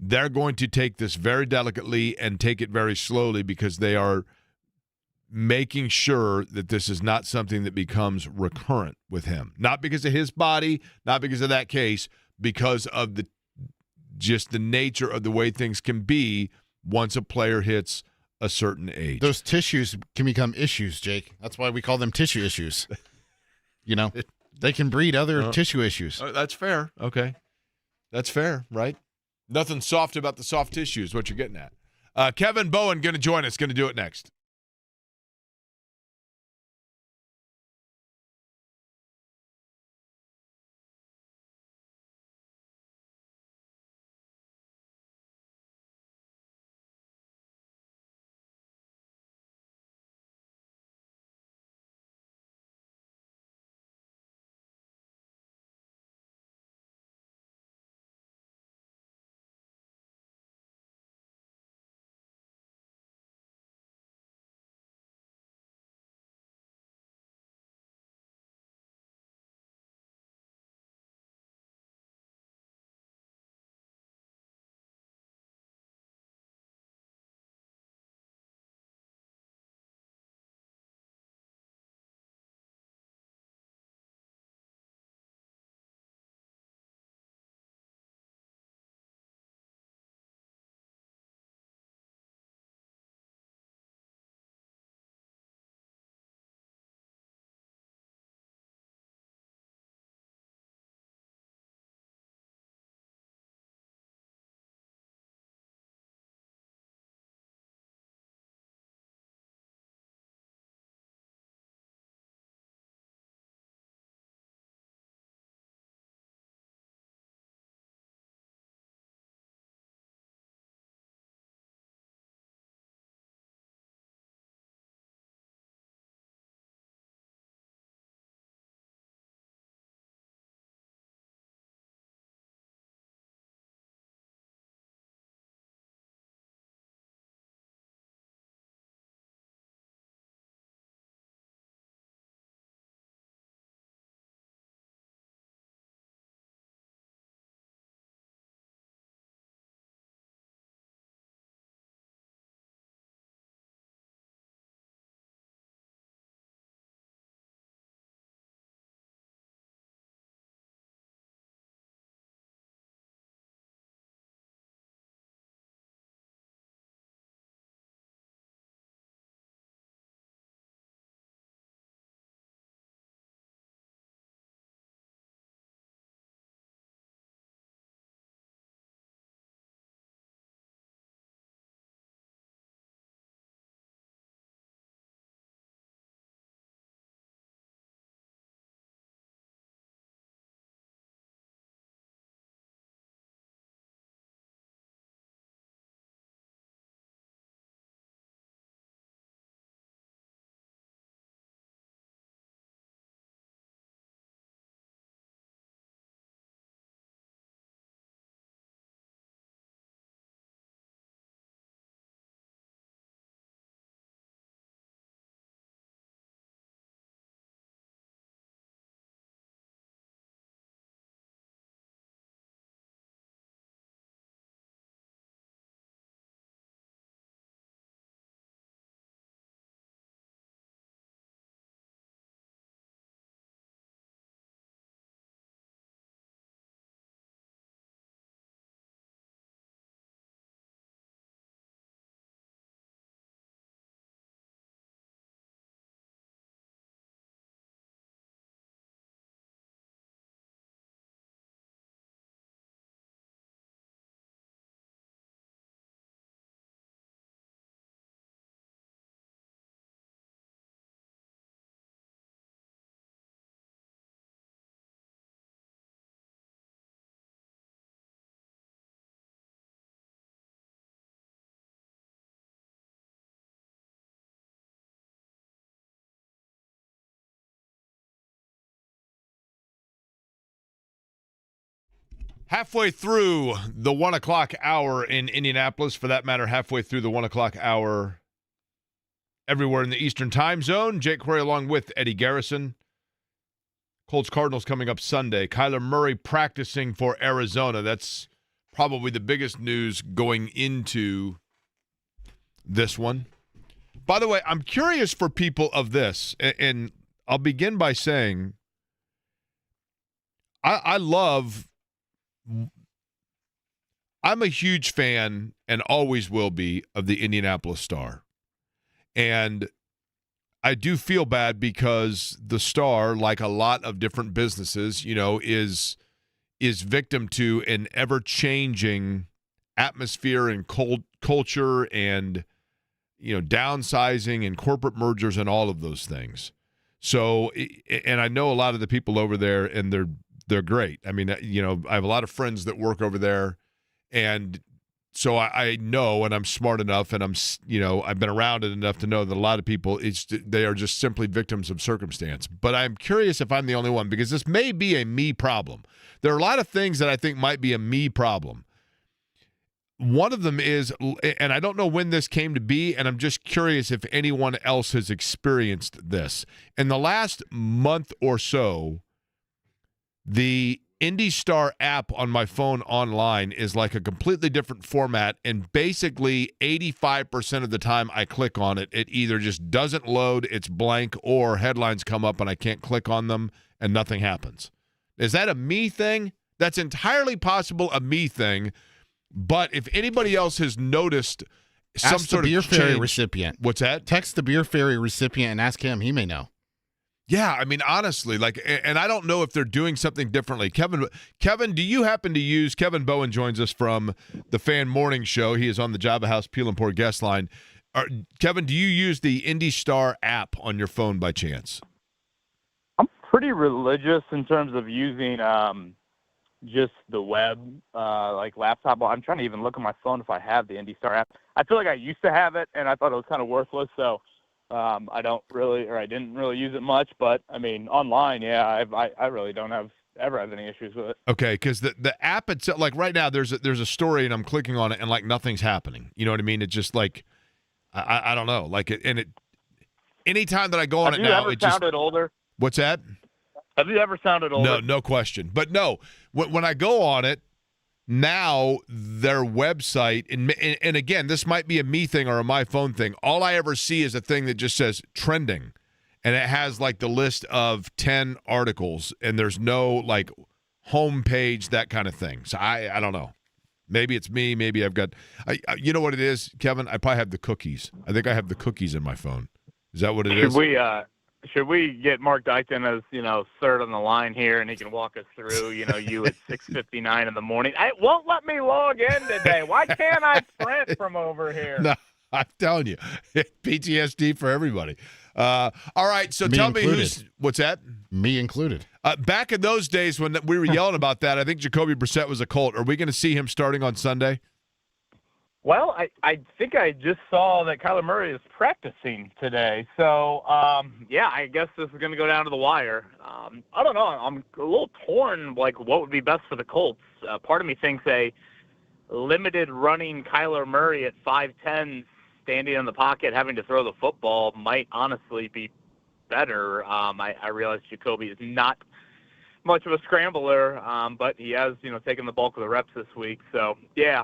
Speaker 1: They're going to take this very delicately and take it very slowly, because they are making sure that this is not something that becomes recurrent with him. Not because of his body, not because of that case, because of just the nature of the way things can be once a player hits a certain age.
Speaker 2: Those tissues can become issues, Jake. That's why we call them tissue issues. They can breed other tissue issues.
Speaker 1: That's fair. Okay. That's fair, right? Nothing soft about the soft tissue is what you're getting at. Kevin Bowen going to join us, going to do it next. Halfway through the 1 o'clock hour in Indianapolis, for that matter, halfway through the 1 o'clock hour everywhere in the Eastern time zone. Jake Query along with Eddie Garrison. Colts Cardinals coming up Sunday. Kyler Murray practicing for Arizona. That's probably the biggest news going into this one. By the way, I'm curious for people of this, and I'll begin by saying I'm a huge fan and always will be of the Indianapolis Star. And I do feel bad because the Star, like a lot of different businesses, is victim to an ever-changing atmosphere and culture and, downsizing and corporate mergers and all of those things. So, and I know a lot of the people over there, and they're great. I mean, I have a lot of friends that work over there, and so I know, and I'm smart enough, and I've been around it enough to know that a lot of people, they are just simply victims of circumstance. But I'm curious if I'm the only one, because this may be a me problem. There are a lot of things that I think might be a me problem. One of them is, and I don't know when this came to be, and I'm just curious if anyone else has experienced this. In the last month or so, the IndyStar app on my phone online is like a completely different format, and basically 85% of the time I click on it, it either just doesn't load, it's blank, or headlines come up and I can't click on them and nothing happens. Is that a me thing? That's entirely possible a me thing, but if anybody else has noticed some
Speaker 2: ask
Speaker 1: sort
Speaker 2: the beer
Speaker 1: of
Speaker 2: ferry
Speaker 1: change,
Speaker 2: recipient.
Speaker 1: What's that?
Speaker 2: Text the beer ferry recipient and ask him. He may know.
Speaker 1: Yeah, I mean, honestly, and I don't know if they're doing something differently. Kevin, do you happen to use, Kevin Bowen joins us from the Fan Morning Show. He is on the Java House Peel and Pour guest line. Kevin, do you use the IndyStar app on your phone by chance?
Speaker 5: I'm pretty religious in terms of using just the web, like laptop. I'm trying to even look on my phone if I have the IndyStar app. I feel like I used to have it, and I thought it was kind of worthless, so I didn't really use it much. But, I mean, online, yeah, I really don't ever have any issues with it.
Speaker 1: Okay, because the app itself, like right now, there's a story, and I'm clicking on it, and, like, nothing's happening. You know what I mean? It's just, like, I don't know. Like, anytime that I go on it now, it just... Have you ever
Speaker 5: sounded older?
Speaker 1: What's that?
Speaker 5: Have you ever sounded older?
Speaker 1: No question. But no, when I go on it, now their website, and again, this might be a me thing or a my phone thing. All I ever see is a thing that just says trending, and it has like the list of 10 articles, and there's no like home page, that kind of thing. So I don't know. Maybe it's me. Maybe I've got, you know what it is, Kevin? I probably have the cookies. I think I have the cookies in my phone. Is that what it is?
Speaker 5: Should we get Mark Dykton as, third on the line here, and he can walk us through, you at 6:59 in the morning? It won't let me log in today. Why can't I print from over here?
Speaker 1: No, I'm telling you, PTSD for everybody. All right, so
Speaker 2: Me
Speaker 1: tell
Speaker 2: included.
Speaker 1: me what's that?
Speaker 2: Me included.
Speaker 1: Back in those days when we were yelling about that, I think Jacoby Brissett was a Colt. Are we going to see him starting on Sunday?
Speaker 5: Well, I think I just saw that Kyler Murray is practicing today. So, yeah, I guess this is going to go down to the wire. I don't know. I'm a little torn, like, what would be best for the Colts. Part of me thinks a limited running Kyler Murray at 5'10", standing in the pocket, having to throw the football might honestly be better. I realize Jacoby is not much of a scrambler, but he has, taken the bulk of the reps this week. So, yeah,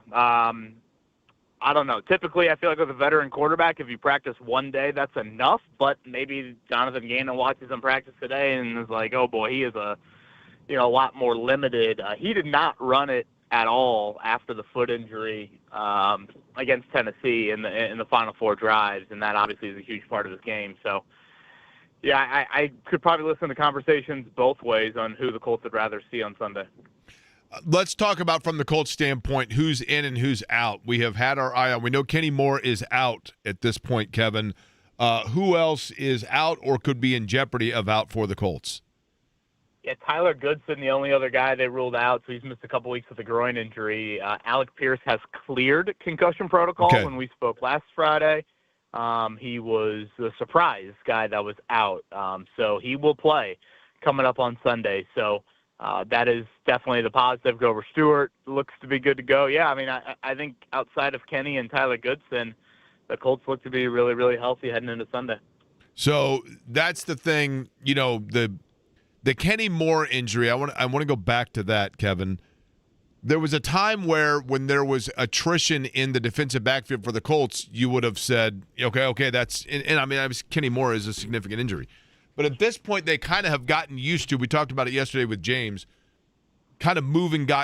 Speaker 5: I don't know. Typically, I feel like with a veteran quarterback, if you practice one day, that's enough. But maybe Jonathan Gannon watches him practice today and is like, oh, boy, he is a lot more limited. He did not run it at all after the foot injury against Tennessee in the final 4 drives, and that obviously is a huge part of his game. So, yeah, I could probably listen to conversations both ways on who the Colts would rather see on Sunday.
Speaker 1: Let's talk about, from the Colts standpoint, who's in and who's out. We have had our eye on. We know Kenny Moore is out at this point, Kevin. Who else is out or could be in jeopardy of out for the Colts?
Speaker 5: Yeah, Tyler Goodson, the only other guy they ruled out, so he's missed a couple weeks with a groin injury. Alec Pierce has cleared concussion protocol. When we spoke last Friday. He was the surprise guy that was out, so he will play coming up on Sunday. So that is definitely the positive. Grover Stewart looks to be good to go. Yeah, I mean, I think outside of Kenny and Tyler Goodson, the Colts look to be really, really healthy heading into Sunday.
Speaker 1: So that's the thing, the Kenny Moore injury. I want to go back to that, Kevin. There was a time where when there was attrition in the defensive backfield for the Colts, you would have said, okay, that's – and I mean, Kenny Moore is a significant injury. But at this point, they kind of have gotten used to – we talked about it yesterday with James – kind of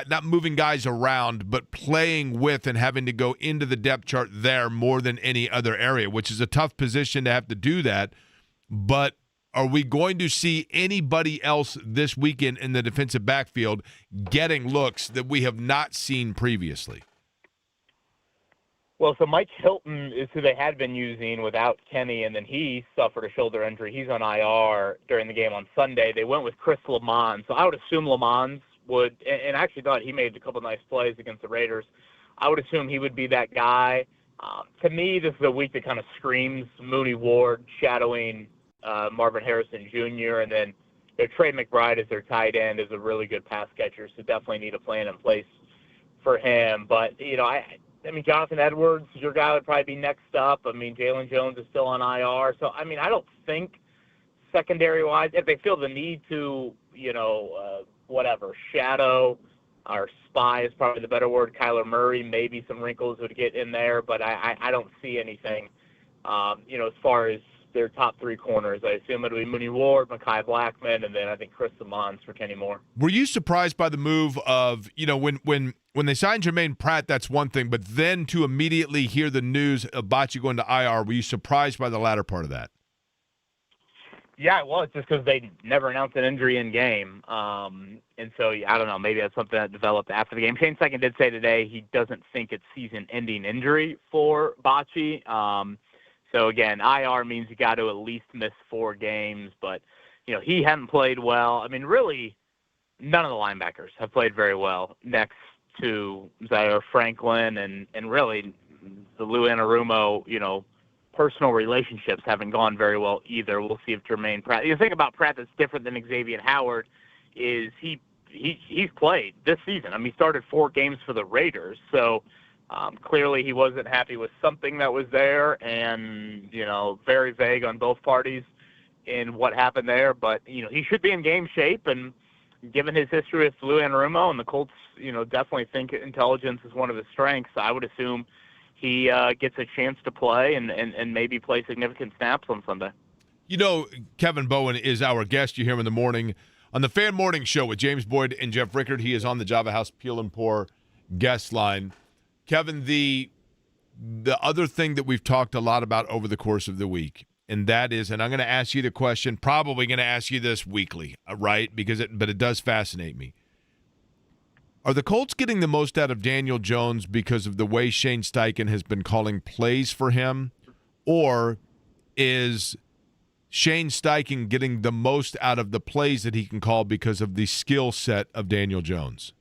Speaker 1: not moving guys around, but playing with and having to go into the depth chart there more than any other area, which is a tough position to have to do that. But are we going to see anybody else this weekend in the defensive backfield getting looks that we have not seen previously?
Speaker 5: Well, so Mike Hilton is who they had been using without Kenny, and then he suffered a shoulder injury. He's on IR during the game on Sunday. They went with Chris Lamont. So I would assume Lamont would, and I actually thought he made a couple nice plays against the Raiders. I would assume he would be that guy. To me, this is a week that kind of screams Mooney Ward shadowing Marvin Harrison Jr., and then Trey McBride as their tight end is a really good pass catcher, so definitely need a plan in place for him. But, I mean, Jonathan Edwards, your guy would probably be next up. I mean, Jalen Jones is still on IR. So, I mean, I don't think secondary-wise, if they feel the need to, shadow or spy is probably the better word, Kyler Murray, maybe some wrinkles would get in there, but I don't see anything, as far as their top three corners. I assume it'll be Mooney Ward, Mekhi Blackman, and then I think Chris Simmons for Kenny Moore.
Speaker 1: Were you surprised by the move of, when they signed Jermaine Pratt, that's one thing, but then to immediately hear the news of Bocce going to IR, were you surprised by the latter part of that?
Speaker 5: Yeah, well, it's just because they never announced an injury in game. And so, I don't know, maybe that's something that developed after the game. Shane Steichen did say today he doesn't think it's season-ending injury for Bocce. So, again, IR means you got to at least miss 4 games. But, he hadn't played well. I mean, really, none of the linebackers have played very well next to Zaire Franklin and really the Lou Anarumo, personal relationships haven't gone very well either. We'll see if Jermaine Pratt. The thing about Pratt that's different than Xavier Howard is he's played this season. I mean, he started 4 games for the Raiders, so clearly he wasn't happy with something that was there, and very vague on both parties in what happened there. But he should be in game shape, and given his history with Lou Anarumo and the Colts, definitely think intelligence is one of his strengths. I would assume he gets a chance to play and maybe play significant snaps on Sunday.
Speaker 1: Kevin Bowen is our guest. You hear him in the morning on the Fan Morning Show with James Boyd and Jeff Rickard. He is on the Java House Peel and Pour guest line. Kevin, the other thing that we've talked a lot about over the course of the week, and that is, and I'm going to ask you the question, probably going to ask you this weekly, right? But it does fascinate me. Are the Colts getting the most out of Daniel Jones because of the way Shane Steichen has been calling plays for him? Or is Shane Steichen getting the most out of the plays that he can call because of the skill set of Daniel Jones?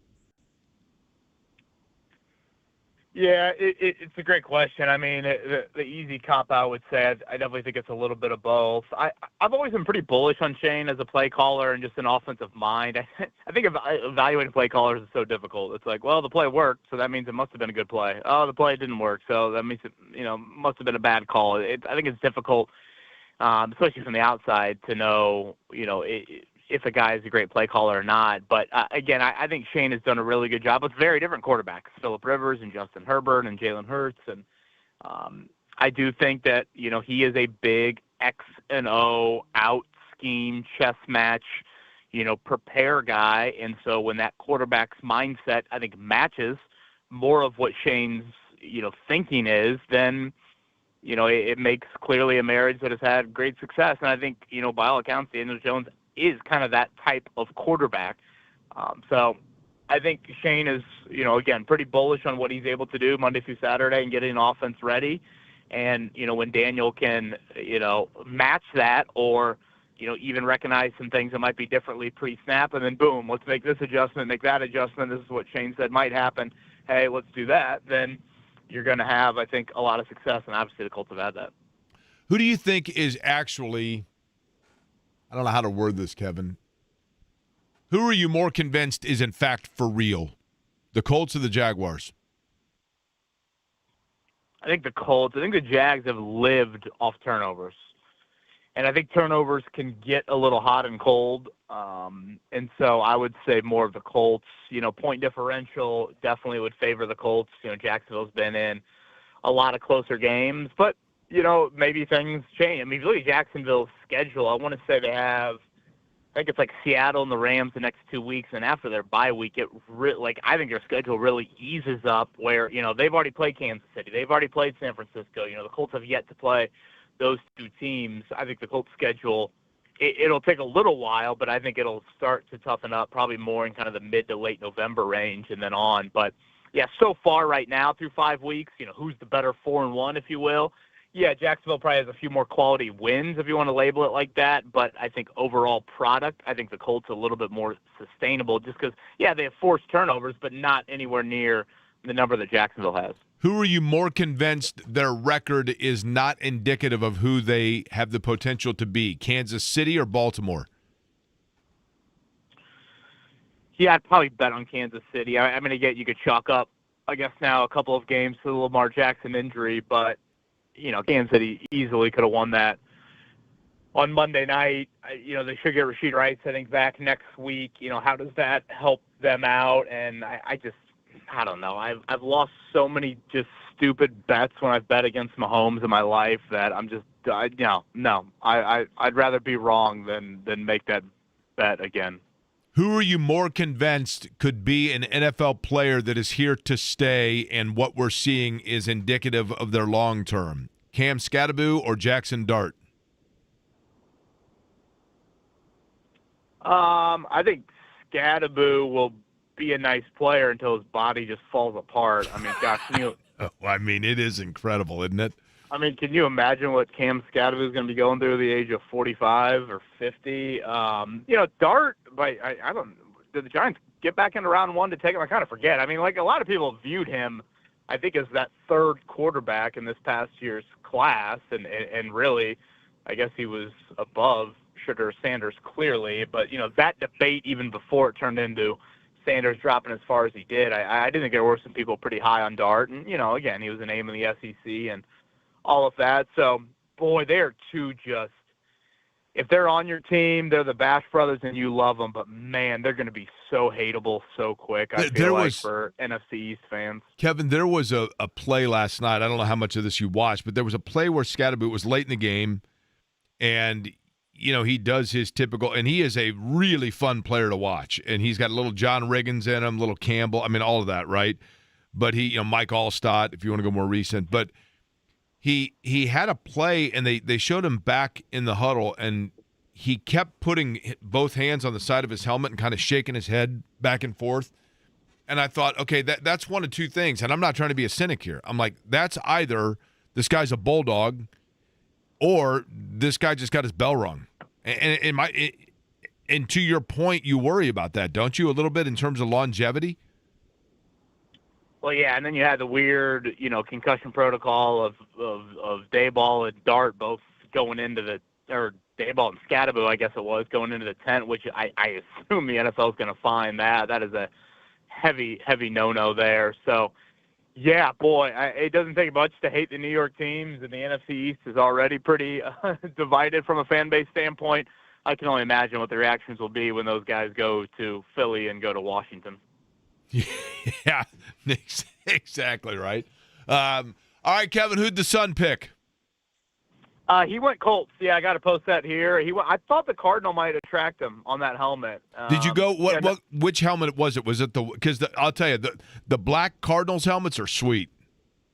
Speaker 5: Yeah, it's a great question. I mean, the easy cop out would say I definitely think it's a little bit of both. I've always been pretty bullish on Shane as a play caller and just an offensive mind. I think evaluating play callers is so difficult. It's like, well, the play worked, so that means it must have been a good play. Oh, the play didn't work, so that means it must have been a bad call. I think it's difficult, especially from the outside, to know if a guy is a great play caller or not. But, again, I think Shane has done a really good job with very different quarterbacks, Phillip Rivers and Justin Herbert and Jalen Hurts. And I do think that, he is a big X and O out scheme, chess match, prepare guy. And so when that quarterback's mindset, I think, matches more of what Shane's, thinking is, then, it makes clearly a marriage that has had great success. And I think, by all accounts, Daniel Jones is kind of that type of quarterback. So I think Shane is, again, pretty bullish on what he's able to do Monday through Saturday and getting an offense ready. And, when Daniel can, match that or, even recognize some things that might be differently pre-snap, and then boom, let's make this adjustment, make that adjustment. This is what Shane said might happen. Hey, let's do that. Then you're going to have, I think, a lot of success. And obviously the Colts have had that.
Speaker 1: Who do you think is actually, I don't know how to word this, Kevin. Who are you more convinced is in fact for real? The Colts or the Jaguars?
Speaker 5: I think the Colts. I think the Jags have lived off turnovers. And I think turnovers can get a little hot and cold. And so I would say more of the Colts. Point differential definitely would favor the Colts. Jacksonville's been in a lot of closer games. But, maybe things change. I mean, if you look at Jacksonville's schedule, I want to say they have, I think it's like Seattle and the Rams the next 2 weeks. And after their bye week, I think their schedule really eases up where, they've already played Kansas City. They've already played San Francisco. The Colts have yet to play those two teams. I think the Colts schedule, it'll take a little while, but I think it'll start to toughen up probably more in kind of the mid to late November range and then on. But, yeah, so far right now through 5 weeks, who's the better 4-1, if you will? Yeah, Jacksonville probably has a few more quality wins, if you want to label it like that. But I think overall product, I think the Colts are a little bit more sustainable just because, yeah, they have forced turnovers, but not anywhere near the number that Jacksonville has.
Speaker 1: Who are you more convinced their record is not indicative of who they have the potential to be, Kansas City or Baltimore?
Speaker 5: Yeah, I'd probably bet on Kansas City. I'm going to get you could chalk up, I guess, now a couple of games to the Lamar Jackson injury, but, Kansas City easily could have won that on Monday night. They should get Rashid Rice, I think, back next week. How does that help them out? And I don't know. I've lost so many just stupid bets when I've bet against Mahomes in my life that I'm just no. I'd rather be wrong than make that bet again.
Speaker 1: Who are you more convinced could be an NFL player that is here to stay and what we're seeing is indicative of their long term? Cam Skattebo or Jackson Dart?
Speaker 5: I think Skattebo will be a nice player until his body just falls apart. I mean, gosh,
Speaker 1: it is incredible, isn't it?
Speaker 5: I mean, can you imagine what Cam Skattebo is going to be going through at the age of 45 or 50? Dart, but I don't. Did the Giants get back into round one to take him? I kind of forget. I mean, like a lot of people viewed him, I think, as that third quarterback in this past year's class, and really, I guess he was above Sugar Sanders clearly. But that debate even before it turned into Sanders dropping as far as he did, I did think there were some people pretty high on Dart. And, again, he was a name in the SEC and all of that. So, boy, they are two just – if they're on your team, they're the Bash Brothers and you love them. But, man, they're going to be so hateable so quick, I feel like, for NFC East fans.
Speaker 1: Kevin, there was a play last night. I don't know how much of this you watched, but there was a play where Skattebo was late in the game, and – he does his typical, and he is a really fun player to watch. And he's got a little John Riggins in him, little Campbell. I mean, all of that, right? But he, Mike Allstott, if you want to go more recent. But he had a play, and they showed him back in the huddle, and he kept putting both hands on the side of his helmet and kind of shaking his head back and forth. And I thought, okay, that's one of two things. And I'm not trying to be a cynic here. I'm like, that's either this guy's a bulldog or this guy just got his bell rung. And to your point, you worry about that, don't you, a little bit in terms of longevity?
Speaker 5: Well, yeah, and then you had the weird, concussion protocol of Dayball and Dart both going into or Dayball and Skattebo, I guess it was, going into the tent, which I assume the NFL is going to find that. That is a heavy, heavy no-no there. So, yeah, boy, it doesn't take much to hate the New York teams, and the NFC East is already pretty divided from a fan base standpoint. I can only imagine what the reactions will be when those guys go to Philly and go to Washington.
Speaker 1: Yeah, exactly right. All right, Kevin, who'd the Sun pick?
Speaker 5: He went Colts. Yeah, I got to post that here. I thought the Cardinal might attract him on that helmet.
Speaker 1: Did you go? Which helmet was it? Was it because I'll tell you the black Cardinals helmets are sweet.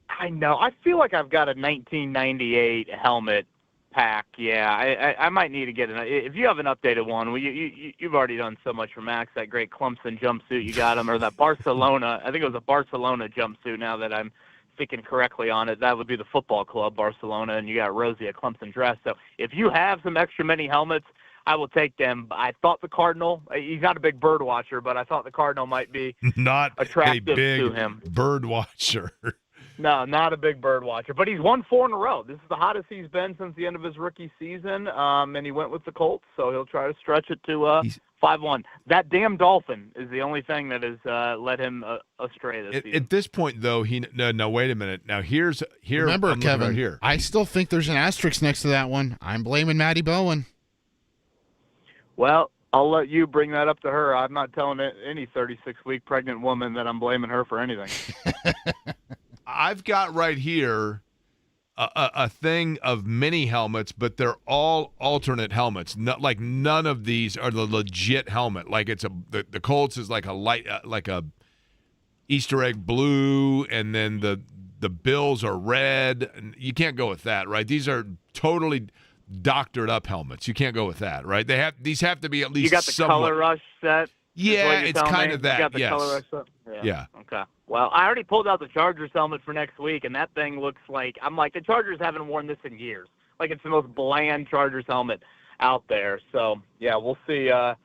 Speaker 5: I know. I feel like I've got a 1998 helmet pack. Yeah, I might need to get it. If you have an updated one, you've already done so much for Max. That great Clemson jumpsuit you got him, or that Barcelona. I think it was a Barcelona jumpsuit. Now that I'm thinking correctly on it, that would be the football club Barcelona, and you got Rosie a Clemson dress. So if you have some extra mini helmets, I will take them. I thought the Cardinal, he's not a big bird watcher, but I thought the Cardinal might be
Speaker 1: not
Speaker 5: attractive
Speaker 1: a big
Speaker 5: to him.
Speaker 1: Bird watcher.
Speaker 5: No, not a big bird watcher, but he's won 4 in a row. This is the hottest he's been since the end of his rookie season, and he went with the Colts, so he'll try to stretch it to 5-1. That damn dolphin is the only thing that has led him astray this season.
Speaker 1: At this point, though, no. Wait a minute. Now here.
Speaker 2: Remember,
Speaker 1: I'm
Speaker 2: Kevin,
Speaker 1: right here.
Speaker 2: I still think there's an asterisk next to that one. I'm blaming Maddie Bowen.
Speaker 5: Well, I'll let you bring that up to her. I'm not telling any 36-week pregnant woman that I'm blaming her for anything.
Speaker 1: I've got right here a thing of mini helmets, but they're all alternate helmets. Like none of these are the legit helmet. Like the Colts is like a light, like a Easter egg blue, and then the Bills are red. And you can't go with that, right? These are totally doctored up helmets. You can't go with that, right? These have to be at least.
Speaker 5: You got the
Speaker 1: somewhat.
Speaker 5: Color Rush set.
Speaker 1: Yeah, it's kind of that.
Speaker 5: You got the
Speaker 1: yes.
Speaker 5: Color Rush set.
Speaker 1: Yeah.
Speaker 5: Okay. Well, I already pulled out the Chargers helmet for next week, and that thing looks like the Chargers haven't worn this in years. Like it's the most bland Chargers helmet out there. So yeah, we'll see. I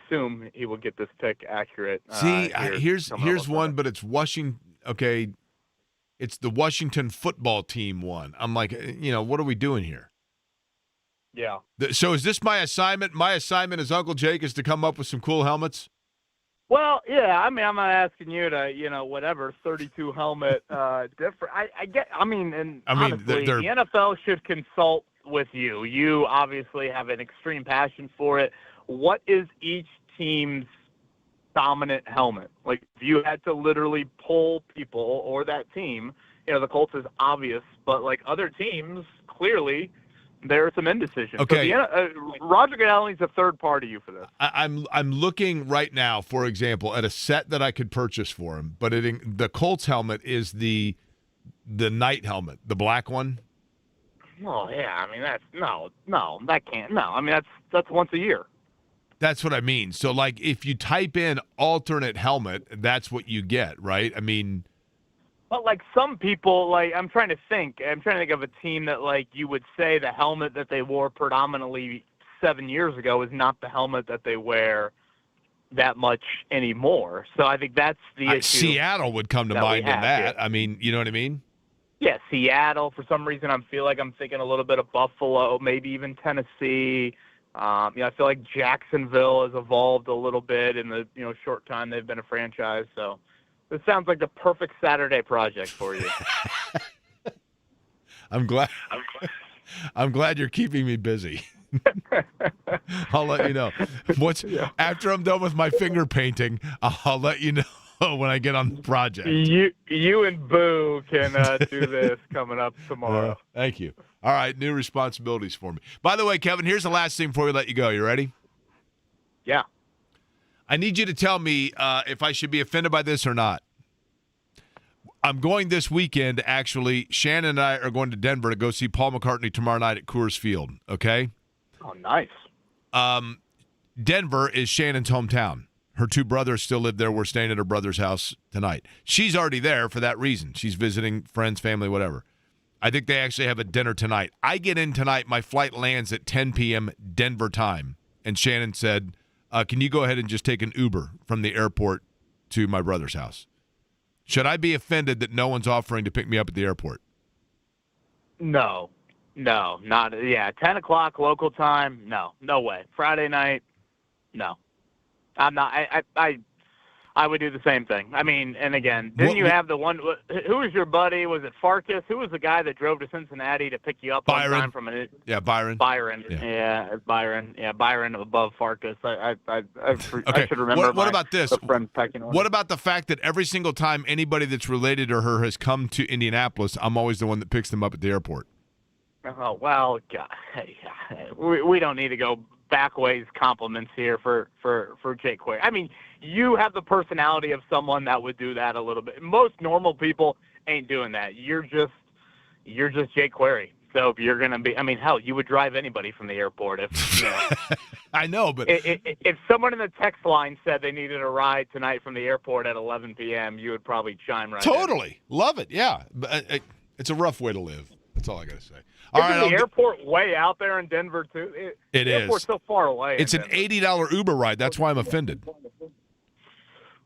Speaker 5: assume he will get this pick accurate.
Speaker 1: Here's one, but it's Washington. Okay, it's the Washington football team one. I'm like, what are we doing here?
Speaker 5: Yeah.
Speaker 1: So is this my assignment? My assignment as Uncle Jake is to come up with some cool helmets?
Speaker 5: Well, yeah. I mean, I'm not asking you to, whatever 32 helmet different. Honestly, the NFL should consult with you. You obviously have an extreme passion for it. What is each team's dominant helmet? Like, if you had to literally pull people or that team, the Colts is obvious, but like other teams, clearly there are some indecision.
Speaker 1: Okay.
Speaker 5: So Roger Goodell needs a third party you for this.
Speaker 1: I'm looking right now, for example, at a set that I could purchase for him, but the Colts helmet is the night helmet, the black one.
Speaker 5: Oh yeah, I mean that can't. I mean that's once a year.
Speaker 1: That's what I mean. So like if you type in alternate helmet, that's what you get, right? I mean.
Speaker 5: But like some people, like I'm trying to think of a team that like you would say the helmet that they wore predominantly 7 years ago is not the helmet that they wear that much anymore. So I think that's the issue.
Speaker 1: Seattle would come to mind in that. Yeah. I mean, you know what I mean?
Speaker 5: Yeah, Seattle. For some reason, I'm thinking a little bit of Buffalo, maybe even Tennessee. I feel like Jacksonville has evolved a little bit in the short time they've been a franchise. So. This sounds like the perfect Saturday project for you.
Speaker 1: I'm glad you're keeping me busy. I'll let you know. After I'm done with my finger painting, I'll let you know when I get on the project.
Speaker 5: You and Boo can do this coming up tomorrow.
Speaker 1: Thank you. All right, new responsibilities for me. By the way, Kevin, here's the last thing before we let you go. You ready?
Speaker 5: Yeah.
Speaker 1: I need you to tell me if I should be offended by this or not. I'm going this weekend, actually. Shannon and I are going to Denver to go see Paul McCartney tomorrow night at Coors Field, okay?
Speaker 5: Oh, nice.
Speaker 1: Denver is Shannon's hometown. Her two brothers still live there. We're staying at her brother's house tonight. She's already there for that reason. She's visiting friends, family, whatever. I think they actually have a dinner tonight. I get in tonight. My flight lands at 10 p.m. Denver time. And Shannon said, can you go ahead and just take an Uber from the airport to my brother's house? Should I be offended that no one's offering to pick me up at the airport?
Speaker 5: No, not. Yeah, 10 o'clock local time. No way. Friday night. No, I'm not. I would do the same thing. I mean, and again, didn't you have the one? Who was your buddy? Was it Farkas? Who was the guy that drove to Cincinnati to pick you up
Speaker 1: Byron.
Speaker 5: one time from a?
Speaker 1: Yeah, Byron.
Speaker 5: Byron. Yeah, Byron. Yeah, Byron above Farkas. I should remember.
Speaker 1: What about this?
Speaker 5: Friend pecking order.
Speaker 1: What about the fact that every single time anybody that's related to her has come to Indianapolis, I'm always the one that picks them up at the airport?
Speaker 5: Oh well, God, we don't need to go backways compliments here for Jake Query. I mean, you have the personality of someone that would do that a little bit. Most normal people ain't doing that. You're just Jake Query. So if you're gonna be, I mean, hell, you would drive anybody from the airport if.
Speaker 1: I know, but
Speaker 5: if someone in the text line said they needed a ride tonight from the airport at 11 p.m., you would probably chime right.
Speaker 1: Totally love it. Yeah, but it's a rough way to live. That's all I gotta say.
Speaker 5: Isn't the airport way out there in Denver too?
Speaker 1: The
Speaker 5: airport's so far away.
Speaker 1: It's an $80 Uber ride. That's why I'm offended.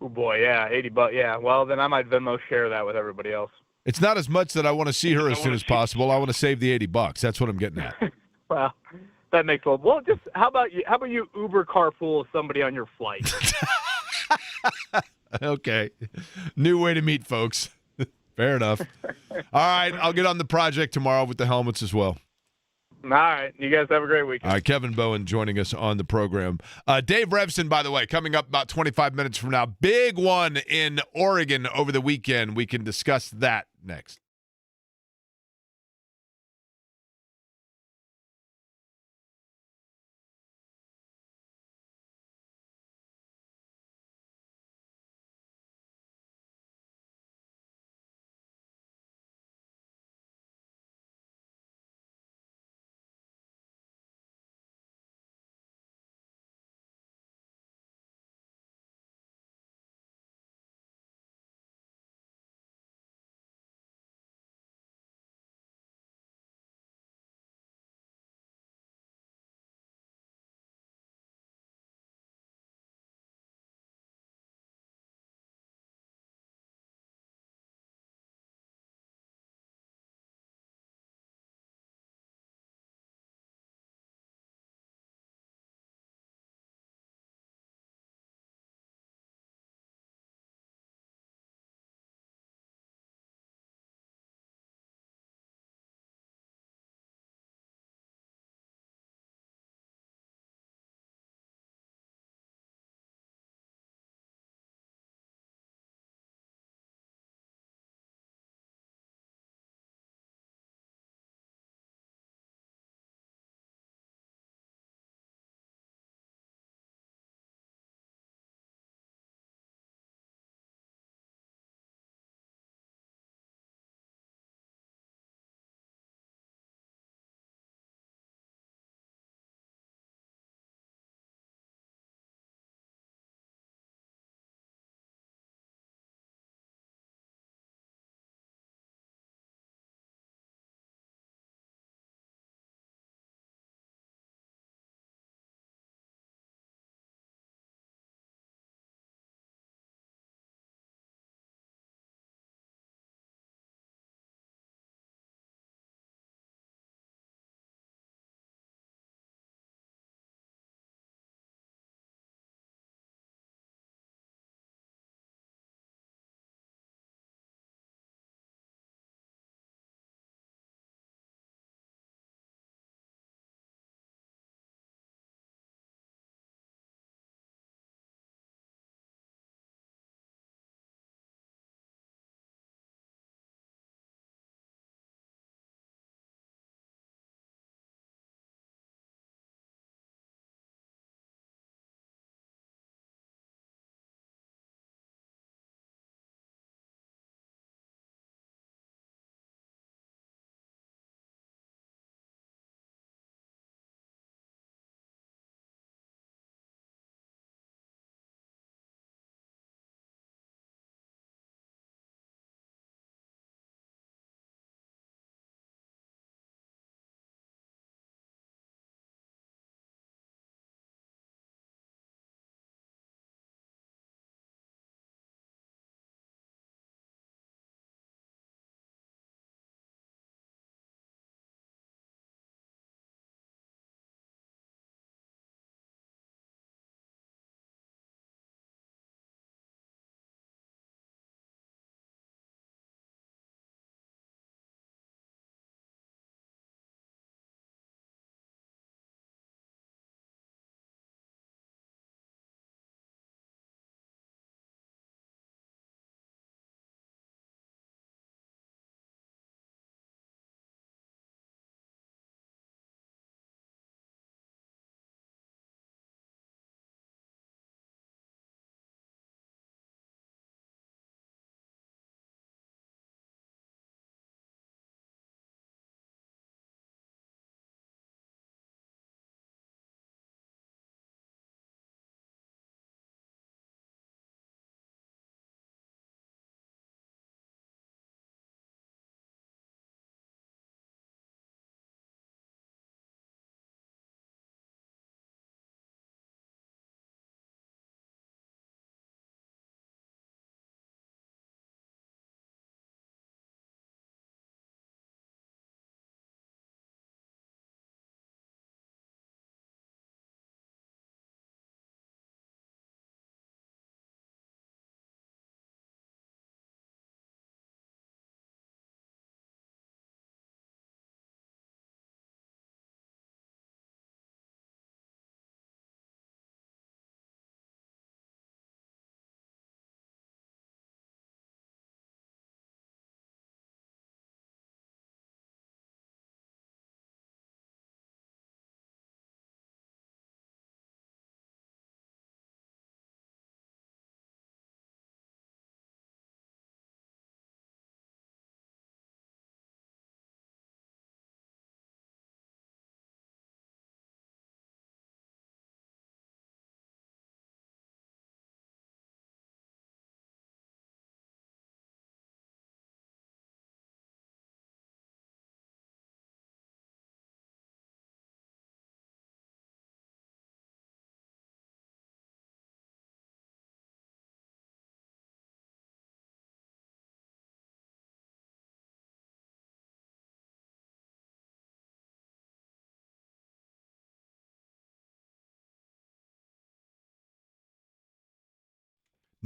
Speaker 5: Oh boy, yeah, $80. Yeah, well then I might Venmo share that with everybody else.
Speaker 1: It's not as much that I want to see her as soon as possible. I want to save the $80. That's what I'm getting at.
Speaker 5: Well, That makes sense. Well, just how about you Uber carpool somebody on your flight?
Speaker 1: Okay. New way to meet folks. Fair enough. All right, I'll get on the project tomorrow with the helmets as well.
Speaker 5: All right. You guys have a great weekend.
Speaker 1: All right, Kevin Bowen joining us on the program. Dave Revsine, by the way, coming up about 25 minutes from now. Big one in Oregon over the weekend. We can discuss that next.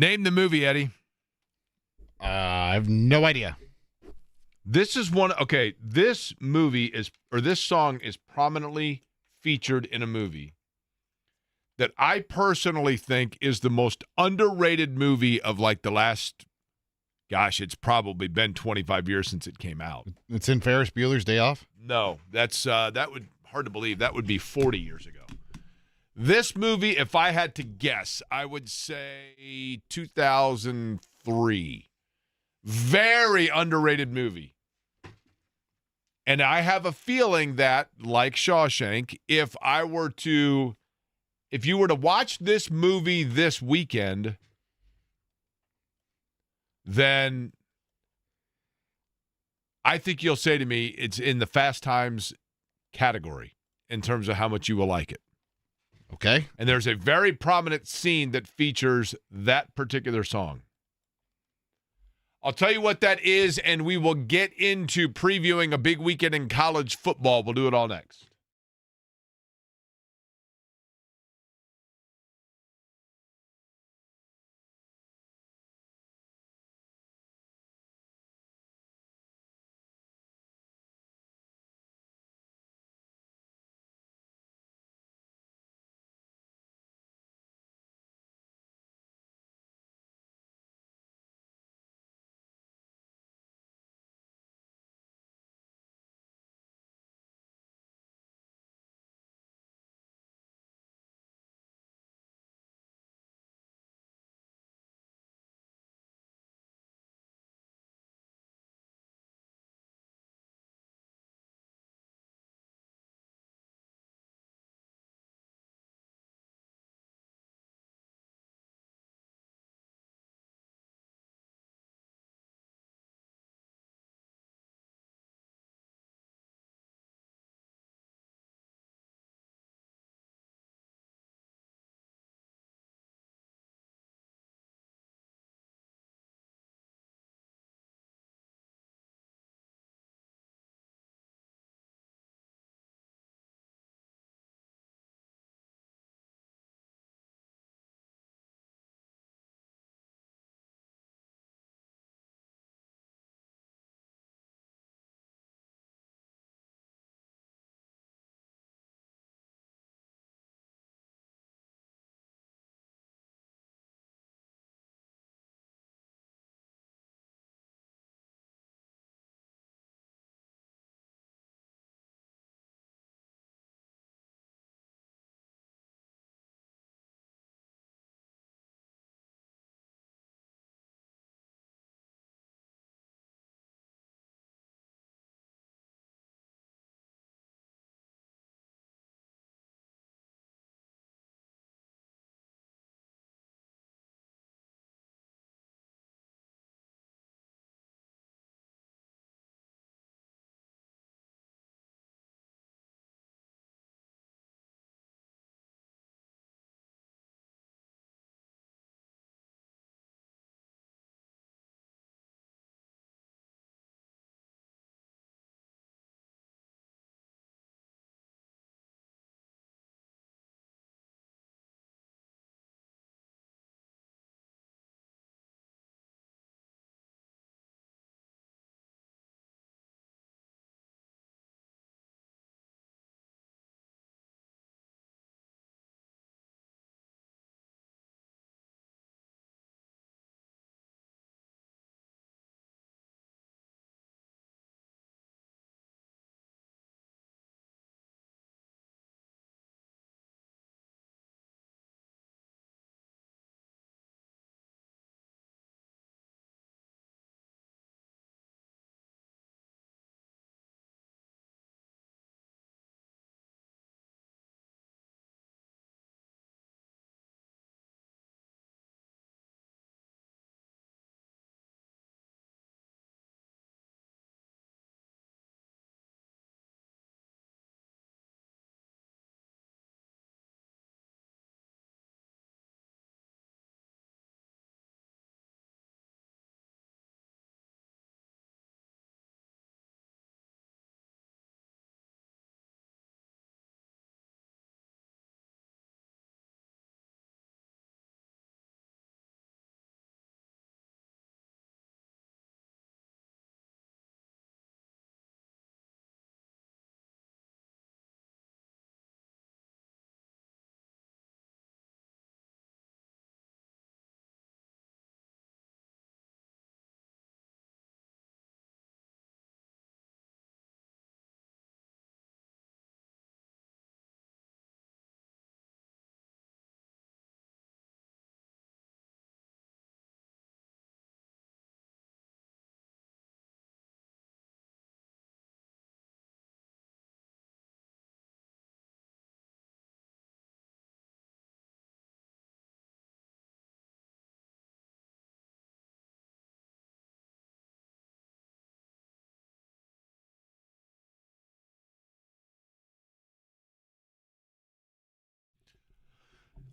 Speaker 1: Name the movie, Eddie.
Speaker 2: I have no idea.
Speaker 1: This is one. Okay, this song is prominently featured in a movie that I personally think is the most underrated movie of like the last, gosh, it's probably been 25 years since it came out.
Speaker 2: It's in Ferris Bueller's Day Off?
Speaker 1: No, that would hard to believe. That would be 40 years ago. This movie, if I had to guess, I would say 2003. Very underrated movie. And I have a feeling that, like Shawshank, if you were to watch this movie this weekend, then I think you'll say to me it's in the Fast Times category in terms of how much you will like it.
Speaker 2: Okay.
Speaker 1: And there's a very prominent scene that features that particular song. I'll tell you what that is, and we will get into previewing a big weekend in college football. We'll do it all next.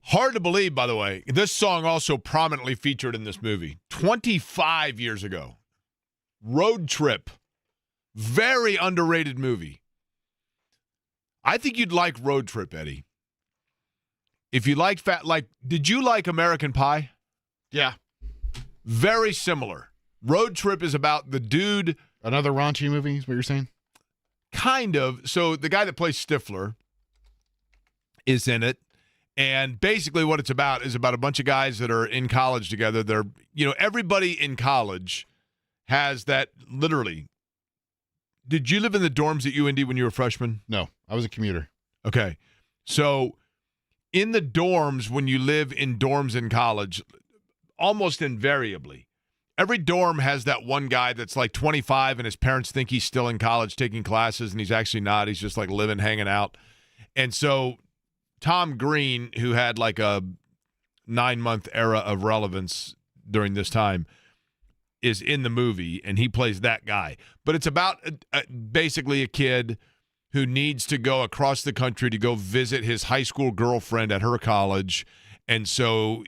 Speaker 1: Hard to believe, by the way. This song also prominently featured in this movie 25 years ago. Road Trip. Very underrated movie. I think you'd like Road Trip, Eddie. If you like did you like American Pie?
Speaker 2: Yeah.
Speaker 1: Very similar. Road Trip is about the dude.
Speaker 2: Another raunchy movie is what you're saying?
Speaker 1: Kind of. So the guy that plays Stifler is in it. And basically what it's about is about a bunch of guys that are in college together. They're, everybody in college has that literally. Did you live in the dorms at UND when you were a freshman?
Speaker 2: No, I was a commuter.
Speaker 1: Okay. So in the dorms, when you live in dorms in college, almost invariably, every dorm has that one guy that's like 25 and his parents think he's still in college taking classes, and he's actually not. He's just like living, hanging out. And so Tom Green, who had like a 9-month era of relevance during this time, is in the movie, and he plays that guy. But it's about basically a kid who needs to go across the country to go visit his high school girlfriend at her college. And so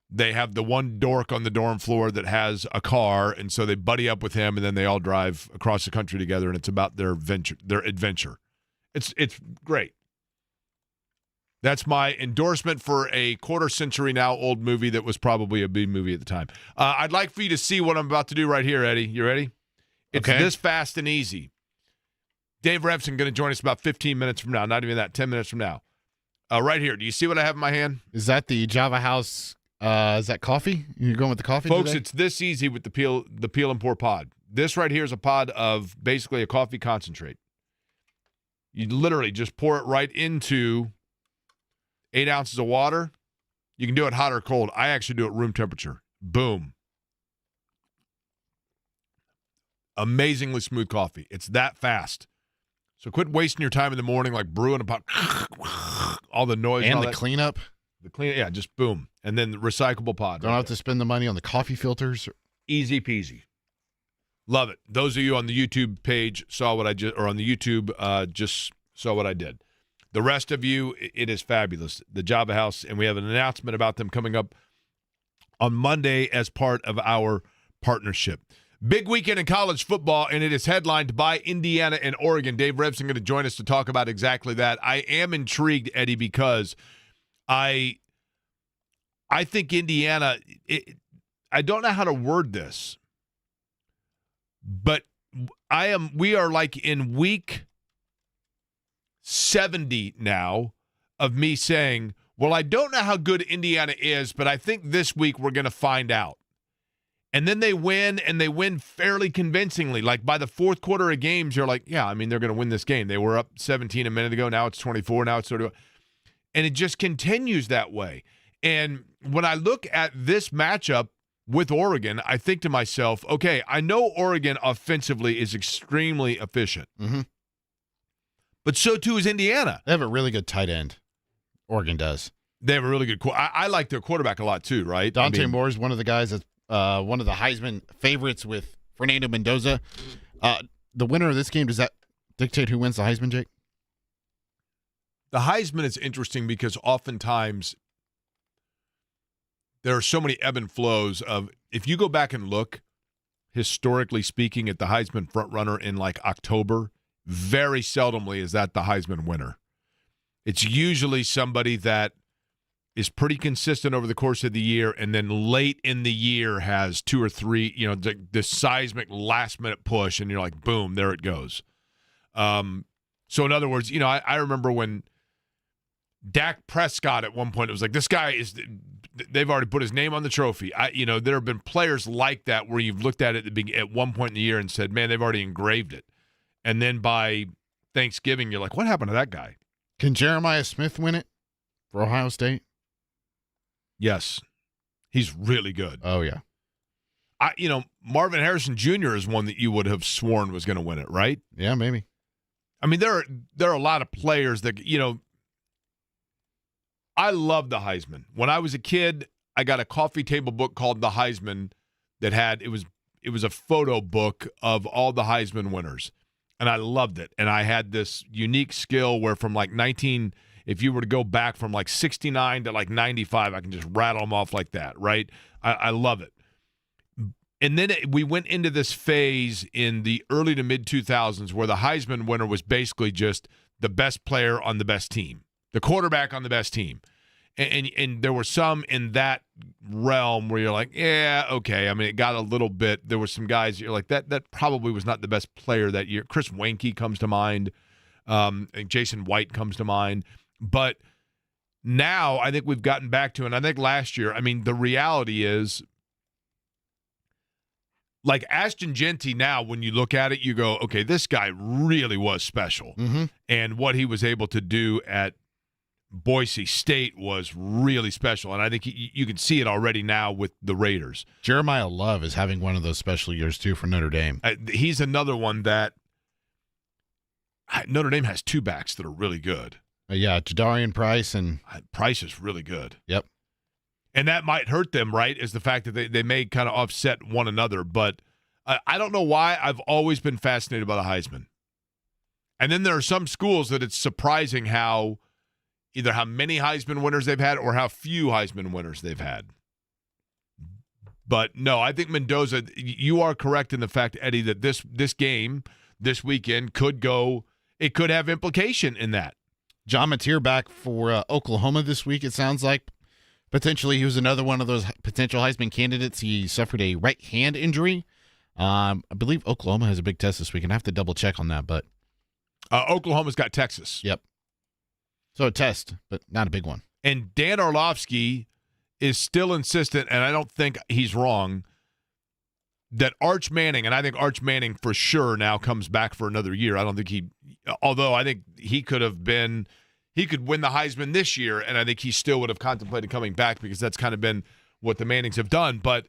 Speaker 1: they have the one dork on the dorm floor that has a car, and so they buddy up with him, and then they all drive across the country together, and it's about their adventure. It's great. That's my endorsement for a quarter-century now old movie that was probably a B movie at the time. I'd like for you to see what I'm about to do right here, Eddie. You ready? It's this fast and easy. Dave Revsine going to join us about 15 minutes from now. Not even that, 10 minutes from now. Right here. Do you see what I have in my hand?
Speaker 2: Is that the Java House? Is that coffee? You're going with the coffee
Speaker 1: Folks,
Speaker 2: today?
Speaker 1: it's this easy with the peel and pour pod. This right here is a pod of basically a coffee concentrate. You literally just pour it right into 8 ounces of water. You can do it hot or cold. I actually do it room temperature. Boom. Amazingly smooth coffee. It's that fast. So quit wasting your time in the morning like brewing a pot. All the noise.
Speaker 2: And
Speaker 1: all
Speaker 2: the
Speaker 1: that.
Speaker 2: cleanup.
Speaker 1: Yeah, just boom. And then the recyclable pod.
Speaker 2: Don't have to spend the money on the coffee filters.
Speaker 1: Easy peasy. Love it. Those of you on the YouTube page saw what I just, or on the YouTube just saw what I did. The rest of you, it is fabulous. The Java House, and we have an announcement about them coming up on Monday as part of our partnership. Big weekend in college football, and it is headlined by Indiana and Oregon. Dave Revsine going to join us to talk about exactly that. I am intrigued, Eddie, because I think Indiana, I don't know how to word this, but we are like in week 70 now of me saying, well, I don't know how good Indiana is, but I think this week we're going to find out. And then they win, and they win fairly convincingly. Like by the fourth quarter of games, you're like, yeah, I mean, they're going to win this game. They were up 17 a minute ago. Now it's 24. Now it's sort of, and it just continues that way. And when I look at this matchup with Oregon, I think to myself, okay, I know Oregon offensively is extremely efficient.
Speaker 2: Mm-hmm.
Speaker 1: But so too is Indiana.
Speaker 2: They have a really good tight end. Oregon does.
Speaker 1: They have a really good I like their quarterback a lot too, right?
Speaker 2: Dante Moore is one of the guys that's one of the Heisman favorites with Fernando Mendoza. The winner of this game, does that dictate who wins the Heisman, Jake?
Speaker 1: The Heisman is interesting because oftentimes there are so many ebb and flows of, if you go back and look, historically speaking, at the Heisman frontrunner in like October, very seldomly is that the Heisman winner. It's usually somebody that is pretty consistent over the course of the year, and then late in the year has 2 or 3, the seismic last-minute push, and you're like, boom, there it goes. So in other words, I remember when Dak Prescott at one point, it was like, this guy they've already put his name on the trophy. There have been players like that where you've looked at it at one point in the year and said, man, they've already engraved it. And then by Thanksgiving, you're like, what happened to that guy?
Speaker 2: Can Jeremiah Smith win it for Ohio State?
Speaker 1: Yes. He's really good.
Speaker 2: Oh, yeah.
Speaker 1: Marvin Harrison Jr. is one that you would have sworn was going to win it, right?
Speaker 2: Yeah, maybe.
Speaker 1: I mean, there are a lot of players that, I love the Heisman. When I was a kid, I got a coffee table book called The Heisman that had, it was a photo book of all the Heisman winners. And I loved it. And I had this unique skill where from like if you were to go back from like 69 to like 95, I can just rattle them off like that, right? I love it. And then we went into this phase in the early to mid-2000s where the Heisman winner was basically just the best player on the best team, the quarterback on the best team. And there were some in that realm where you're like, yeah, okay. I mean, it got a little bit. There were some guys you're like, that probably was not the best player that year. Chris Weinke comes to mind. And Jason White comes to mind. But now I think we've gotten back to, and I think last year, I mean, the reality is, like Ashton Genty now, when you look at it, you go, okay, this guy really was special.
Speaker 2: Mm-hmm.
Speaker 1: And what he was able to do at Boise State was really special. And I think you can see it already now with the Raiders.
Speaker 2: Jeremiah Love is having one of those special years, too, for Notre Dame.
Speaker 1: He's another one that Notre Dame has two backs that are really good.
Speaker 2: Yeah, Jadarian Price and
Speaker 1: Price is really good.
Speaker 2: Yep.
Speaker 1: And that might hurt them, right, is the fact that they may kind of offset one another. But I don't know why I've always been fascinated by the Heisman. And then there are some schools that it's surprising how either how many Heisman winners they've had or how few Heisman winners they've had. But, no, I think Mendoza, you are correct in the fact, Eddie, that this game, this weekend, could go – it could have implication in that.
Speaker 2: John Mateer back for Oklahoma this week, it sounds like. Potentially, he was another one of those potential Heisman candidates. He suffered a right hand injury. I believe Oklahoma has a big test this week, and I have to double check on that. But
Speaker 1: Oklahoma's got Texas.
Speaker 2: Yep. So a test, but not a big one.
Speaker 1: And Dan Orlovsky is still insistent, and I don't think he's wrong, that Arch Manning, and I think Arch Manning for sure now comes back for another year. I don't think although I think he could win the Heisman this year, and I think he still would have contemplated coming back because that's kind of been what the Mannings have done. But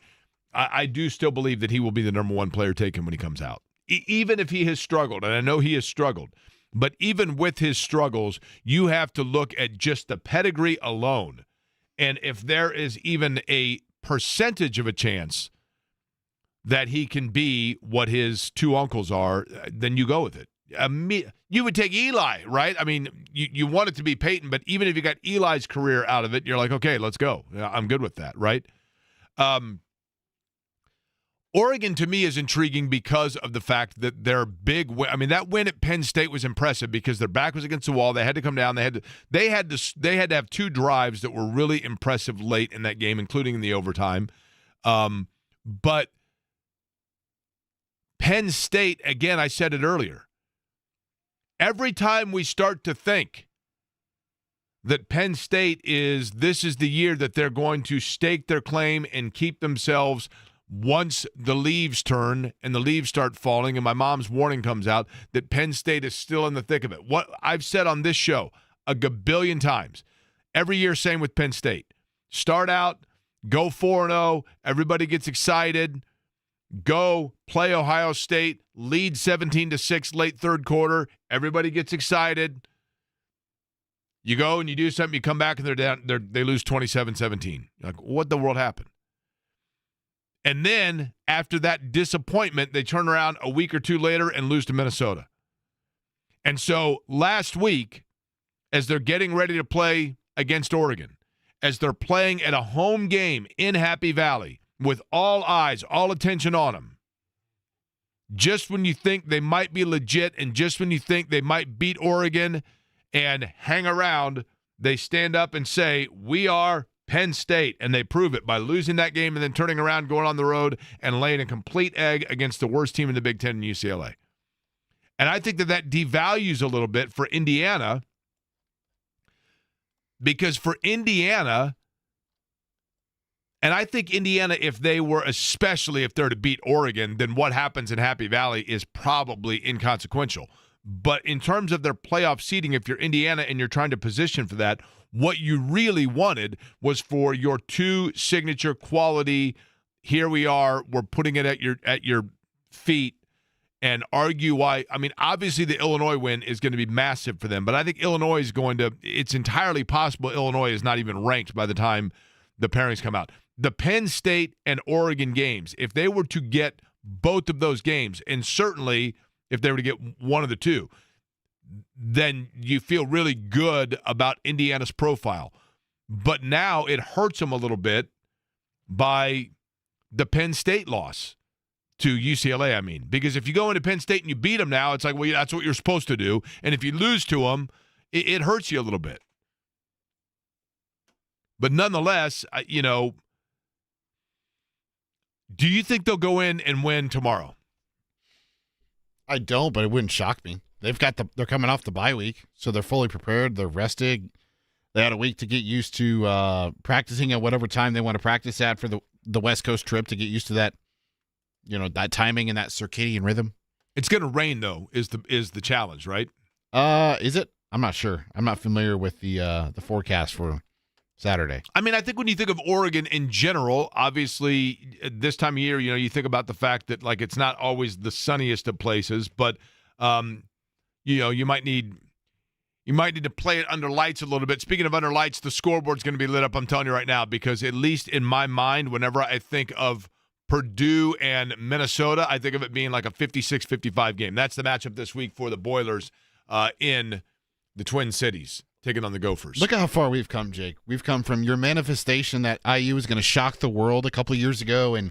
Speaker 1: I do still believe that he will be the number one player taken when he comes out. Even if he has struggled, and I know he has struggled, but even with his struggles, you have to look at just the pedigree alone. And if there is even a percentage of a chance that he can be what his two uncles are, then you go with it. You would take Eli, right? I mean, you want it to be Peyton, but even if you got Eli's career out of it, you're like, okay, let's go. I'm good with that, right? Oregon, to me, is intriguing because of the fact that their big win. I mean, that win at Penn State was impressive because their back was against the wall. They had to come down. They had to have two drives that were really impressive late in that game, including in the overtime. But Penn State, again, I said it earlier, every time we start to think that Penn State this is the year that they're going to stake their claim and keep themselves once the leaves turn and the leaves start falling and my mom's warning comes out that Penn State is still in the thick of it. What I've said on this show a gabillion times, every year, same with Penn State. Start out, go 4-0, everybody gets excited, go play Ohio State, lead 17-6 late third quarter, everybody gets excited. You go and you do something, you come back and they're down, they lose 27-17. You're like, what the world happened? And then, after that disappointment, they turn around a week or two later and lose to Minnesota. And so, last week, as they're getting ready to play against Oregon, as they're playing at a home game in Happy Valley, with all eyes, all attention on them, just when you think they might be legit and just when you think they might beat Oregon and hang around, they stand up and say, we are Penn State, and they prove it by losing that game and then turning around, going on the road, and laying a complete egg against the worst team in the Big Ten in UCLA. And I think that devalues a little bit for Indiana, because for Indiana, and I think Indiana, especially if they're to beat Oregon, then what happens in Happy Valley is probably inconsequential. But in terms of their playoff seeding, if you're Indiana and you're trying to position for that, what you really wanted was for your two signature quality, here we are, we're putting it at your feet, and argue why. I mean, obviously the Illinois win is going to be massive for them, but I think Illinois is it's entirely possible Illinois is not even ranked by the time the pairings come out. The Penn State and Oregon games, if they were to get both of those games, and certainly if they were to get one of the two, then you feel really good about Indiana's profile. But now it hurts them a little bit by the Penn State loss to UCLA, I mean. Because if you go into Penn State and you beat them now, it's like, well, that's what you're supposed to do. And if you lose to them, it hurts you a little bit. But nonetheless, do you think they'll go in and win tomorrow?
Speaker 2: I don't, but it wouldn't shock me. They're coming off the bye week, so they're fully prepared. They're rested. They had a week to get used to practicing at whatever time they want to practice at for the West Coast trip, to get used to that, that timing and that circadian rhythm.
Speaker 1: It's going to rain, though, is the challenge, right?
Speaker 2: Is it? I'm not sure. I'm not familiar with the forecast for Saturday.
Speaker 1: I mean, I think when you think of Oregon in general, obviously this time of year, you think about the fact that it's not always the sunniest of places, but you might need to play it under lights a little bit. Speaking of under lights, the scoreboard's going to be lit up, I'm telling you right now, because at least in my mind, whenever I think of Purdue and Minnesota, I think of it being like a 56-55 game. That's the matchup this week for the Boilers in the Twin Cities, taking on the Gophers.
Speaker 2: Look at how far we've come, Jake. We've come from your manifestation that IU was going to shock the world a couple of years ago and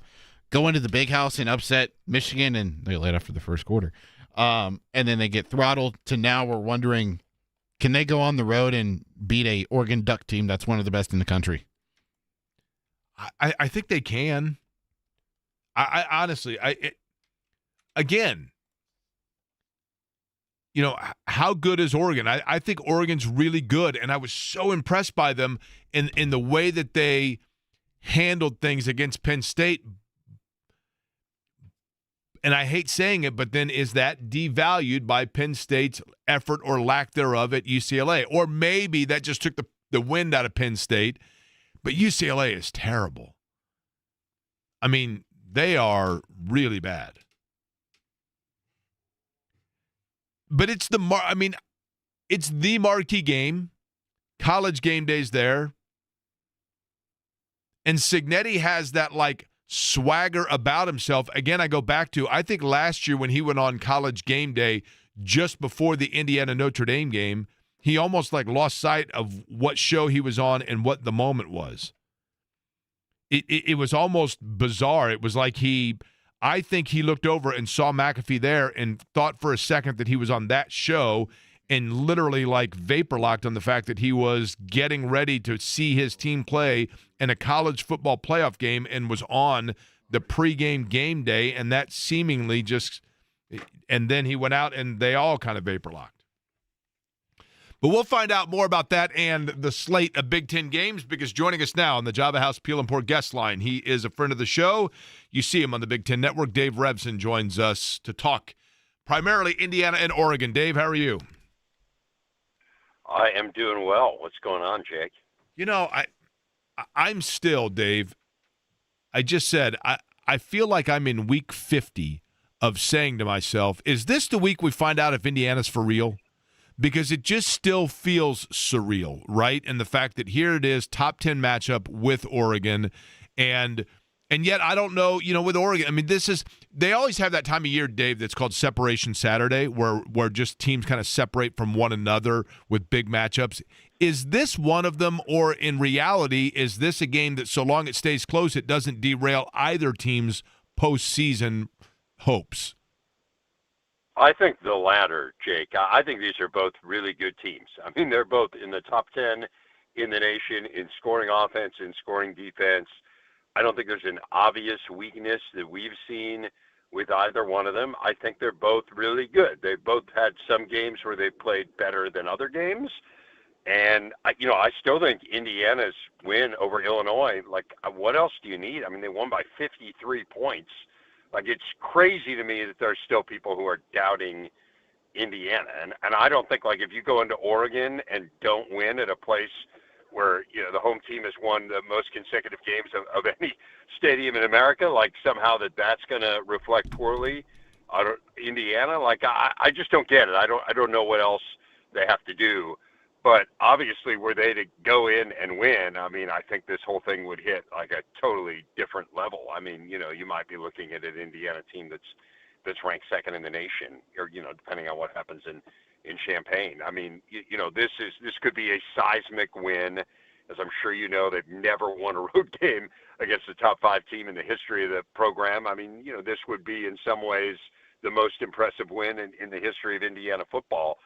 Speaker 2: go into the Big House and upset Michigan, and they led after the first quarter. And then they get throttled, to now we're wondering, can they go on the road and beat a Oregon Duck team that's one of the best in the country?
Speaker 1: I think they can. I honestly, how good is Oregon? I think Oregon's really good, and I was so impressed by them in the way that they handled things against Penn State. And I hate saying it, but then is that devalued by Penn State's effort or lack thereof at UCLA? Or maybe that just took the wind out of Penn State. But UCLA is terrible. I mean, they are really bad. But it's the marquee game. College game day's there. And Cignetti has that, swagger about himself. Again, I go back to, I think last year when he went on College game day just before the Indiana-Notre Dame game, he almost lost sight of what show he was on and what the moment was. It was almost bizarre. It was like I think he looked over and saw McAfee there and thought for a second that he was on that show, and literally vapor locked on the fact that he was getting ready to see his team play in a college football playoff game and was on the pregame game day, and that seemingly and then he went out and they all kind of vapor locked. But we'll find out more about that and the slate of Big Ten games, because joining us now on the Java House Peel and Pour guest line, he is a friend of the show. You see him on the Big Ten Network. Dave Revsine joins us to talk primarily Indiana and Oregon. Dave, how are you?
Speaker 6: I am doing well. What's going on, Jake?
Speaker 1: I'm still, Dave, I just said, I feel like I'm in week 50 of saying to myself, is this the week we find out if Indiana's for real? Because it just still feels surreal, right? And the fact that here it is, top 10 matchup with Oregon, and yet I don't know, with Oregon, I mean, they always have that time of year, Dave, that's called Separation Saturday, where just teams kind of separate from one another with big matchups. Is this one of them, or in reality, is this a game that so long it stays close, it doesn't derail either team's postseason hopes?
Speaker 6: I think the latter, Jake. I think these are both really good teams. I mean, they're both in the top 10 in the nation in scoring offense and scoring defense. I don't think there's an obvious weakness that we've seen with either one of them. I think they're both really good. They've both had some games where they played better than other games. And, I still think Indiana's win over Illinois, what else do you need? I mean, they won by 53 points. It's crazy to me that there's still people who are doubting Indiana. And I don't think, if you go into Oregon and don't win at a place where, the home team has won the most consecutive games of any stadium in America, somehow that's going to reflect poorly on Indiana. I just don't get it. I don't know what else they have to do. But obviously, were they to go in and win, I mean, I think this whole thing would hit a totally different level. I mean, you might be looking at an Indiana team that's ranked second in the nation, or depending on what happens in Champaign. I mean, this could be a seismic win, as I'm sure you know. They've never won a road game against the top 5 team in the history of the program. I mean, this would be in some ways the most impressive win in the history of Indiana football.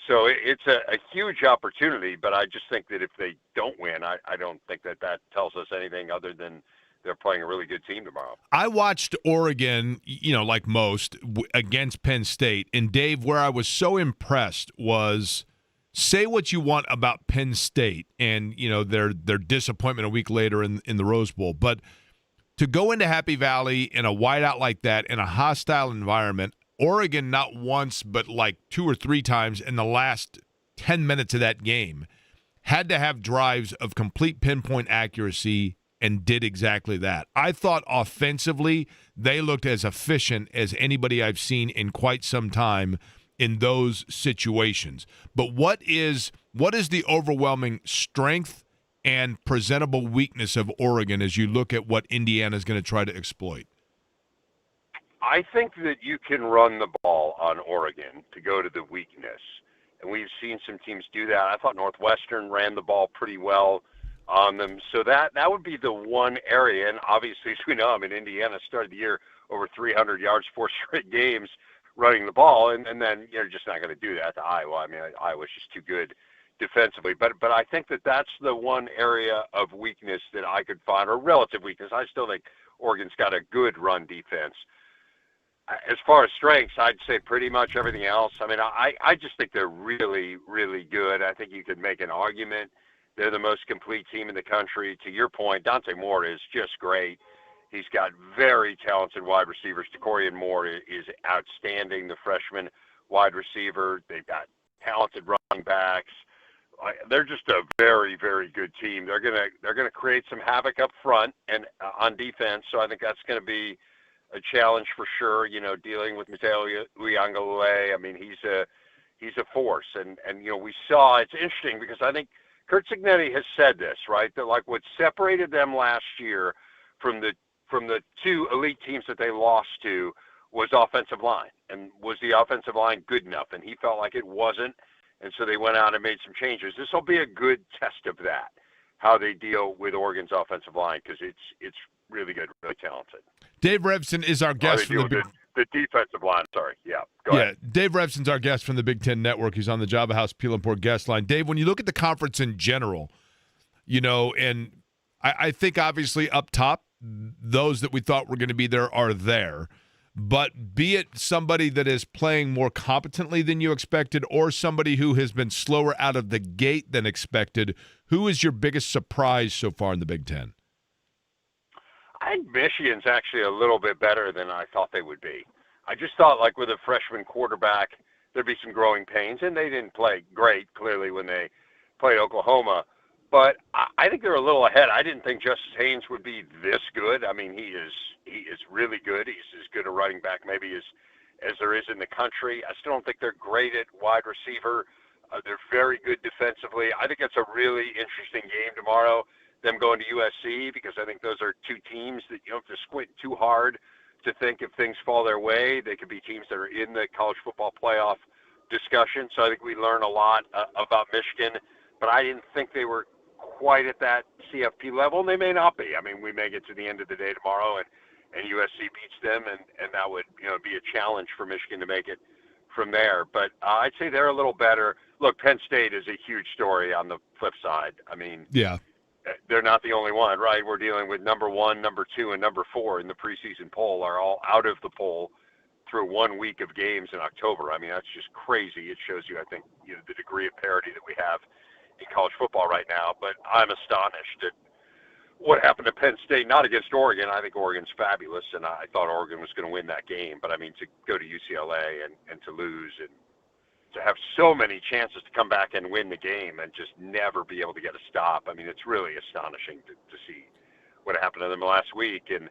Speaker 6: So it's a huge opportunity, but I just think that if they don't win, I don't think that tells us anything other than they're playing a really good team tomorrow.
Speaker 1: I watched Oregon, like most, against Penn State. And, Dave, where I was so impressed was, say what you want about Penn State and, their disappointment a week later in the Rose Bowl. But to go into Happy Valley in a whiteout like that, in a hostile environment, Oregon not once but like 2 or 3 times in the last 10 minutes of that game had to have drives of complete pinpoint accuracy and did exactly that. I thought offensively they looked as efficient as anybody I've seen in quite some time in those situations. But what is the overwhelming strength and presentable weakness of Oregon as you look at what Indiana is going to try to exploit?
Speaker 6: I think that you can run the ball on Oregon to go to the weakness. And we've seen some teams do that. I thought Northwestern ran the ball pretty well on them. So that would be the one area. And obviously, as we know, Indiana started the year over 300 yards, 4 straight games running the ball. And then you're just not going to do that to Iowa. Iowa's just too good defensively. But I think that's the one area of weakness that I could find, or relative weakness. I still think Oregon's got a good run defense. As far as strengths, I'd say pretty much everything else. I just think they're really, really good. I think you could make an argument they're the most complete team in the country. To your point, Dante Moore is just great. He's got very talented wide receivers. DeCourcy Moore is outstanding, the freshman wide receiver. They've got talented running backs. They're just a very, very good team. They're gonna create some havoc up front and on defense. So I think that's going to be a challenge for sure. Dealing with Mateo Uiagalelei. He's a force, and we saw. It's interesting because I think Curt Cignetti has said this, right? That like what separated them last year from the 2 elite teams that they lost to was offensive line, and was the offensive line good enough? And he felt like it wasn't, and so they went out and made some changes. This will be a good test of that, how they deal with Oregon's offensive line, because it's really good, really talented.
Speaker 1: Dave Revsine is our guest from
Speaker 6: the defensive line. Sorry, go ahead.
Speaker 1: Dave Revsine's our guest from the Big Ten Network. He's on the Java House Peel and Pour guest line. Dave, when you look at the conference in general, and I think obviously up top, those that we thought were going to be there are there. But be it somebody that is playing more competently than you expected or somebody who has been slower out of the gate than expected, who is your biggest surprise so far in the Big Ten?
Speaker 6: I think Michigan's actually a little bit better than I thought they would be. I just thought, like, with a freshman quarterback, there'd be some growing pains, and they didn't play great, clearly, when they played Oklahoma. But I think they're a little ahead. I didn't think Justice Haynes would be this good. He is really good. He's as good a running back maybe as there is in the country. I still don't think they're great at wide receiver. They're very good defensively. I think it's a really interesting game tomorrow, them going to USC, because I think those are 2 teams that you don't have to squint too hard to think if things fall their way. They could be teams that are in the college football playoff discussion. So I think we learn a lot about Michigan, but I didn't think they were quite at that CFP level, and they may not be. We may get to the end of the day tomorrow and USC beats them, and that would be a challenge for Michigan to make it from there. But I'd say they're a little better. Look, Penn State is a huge story on the flip side.
Speaker 1: Yeah.
Speaker 6: They're not the only one, right? We're dealing with number 1, number 2, and number 4 in the preseason poll are all out of the poll through 1 week of games in October. That's just crazy. It shows you, I think, the degree of parity that we have in college football right now. But I'm astonished at what happened to Penn State, not against Oregon. I think Oregon's fabulous, and I thought Oregon was going to win that game. But, to go to UCLA and to lose and to have so many chances to come back and win the game and just never be able to get a stop. It's really astonishing to see what happened to them last week. And,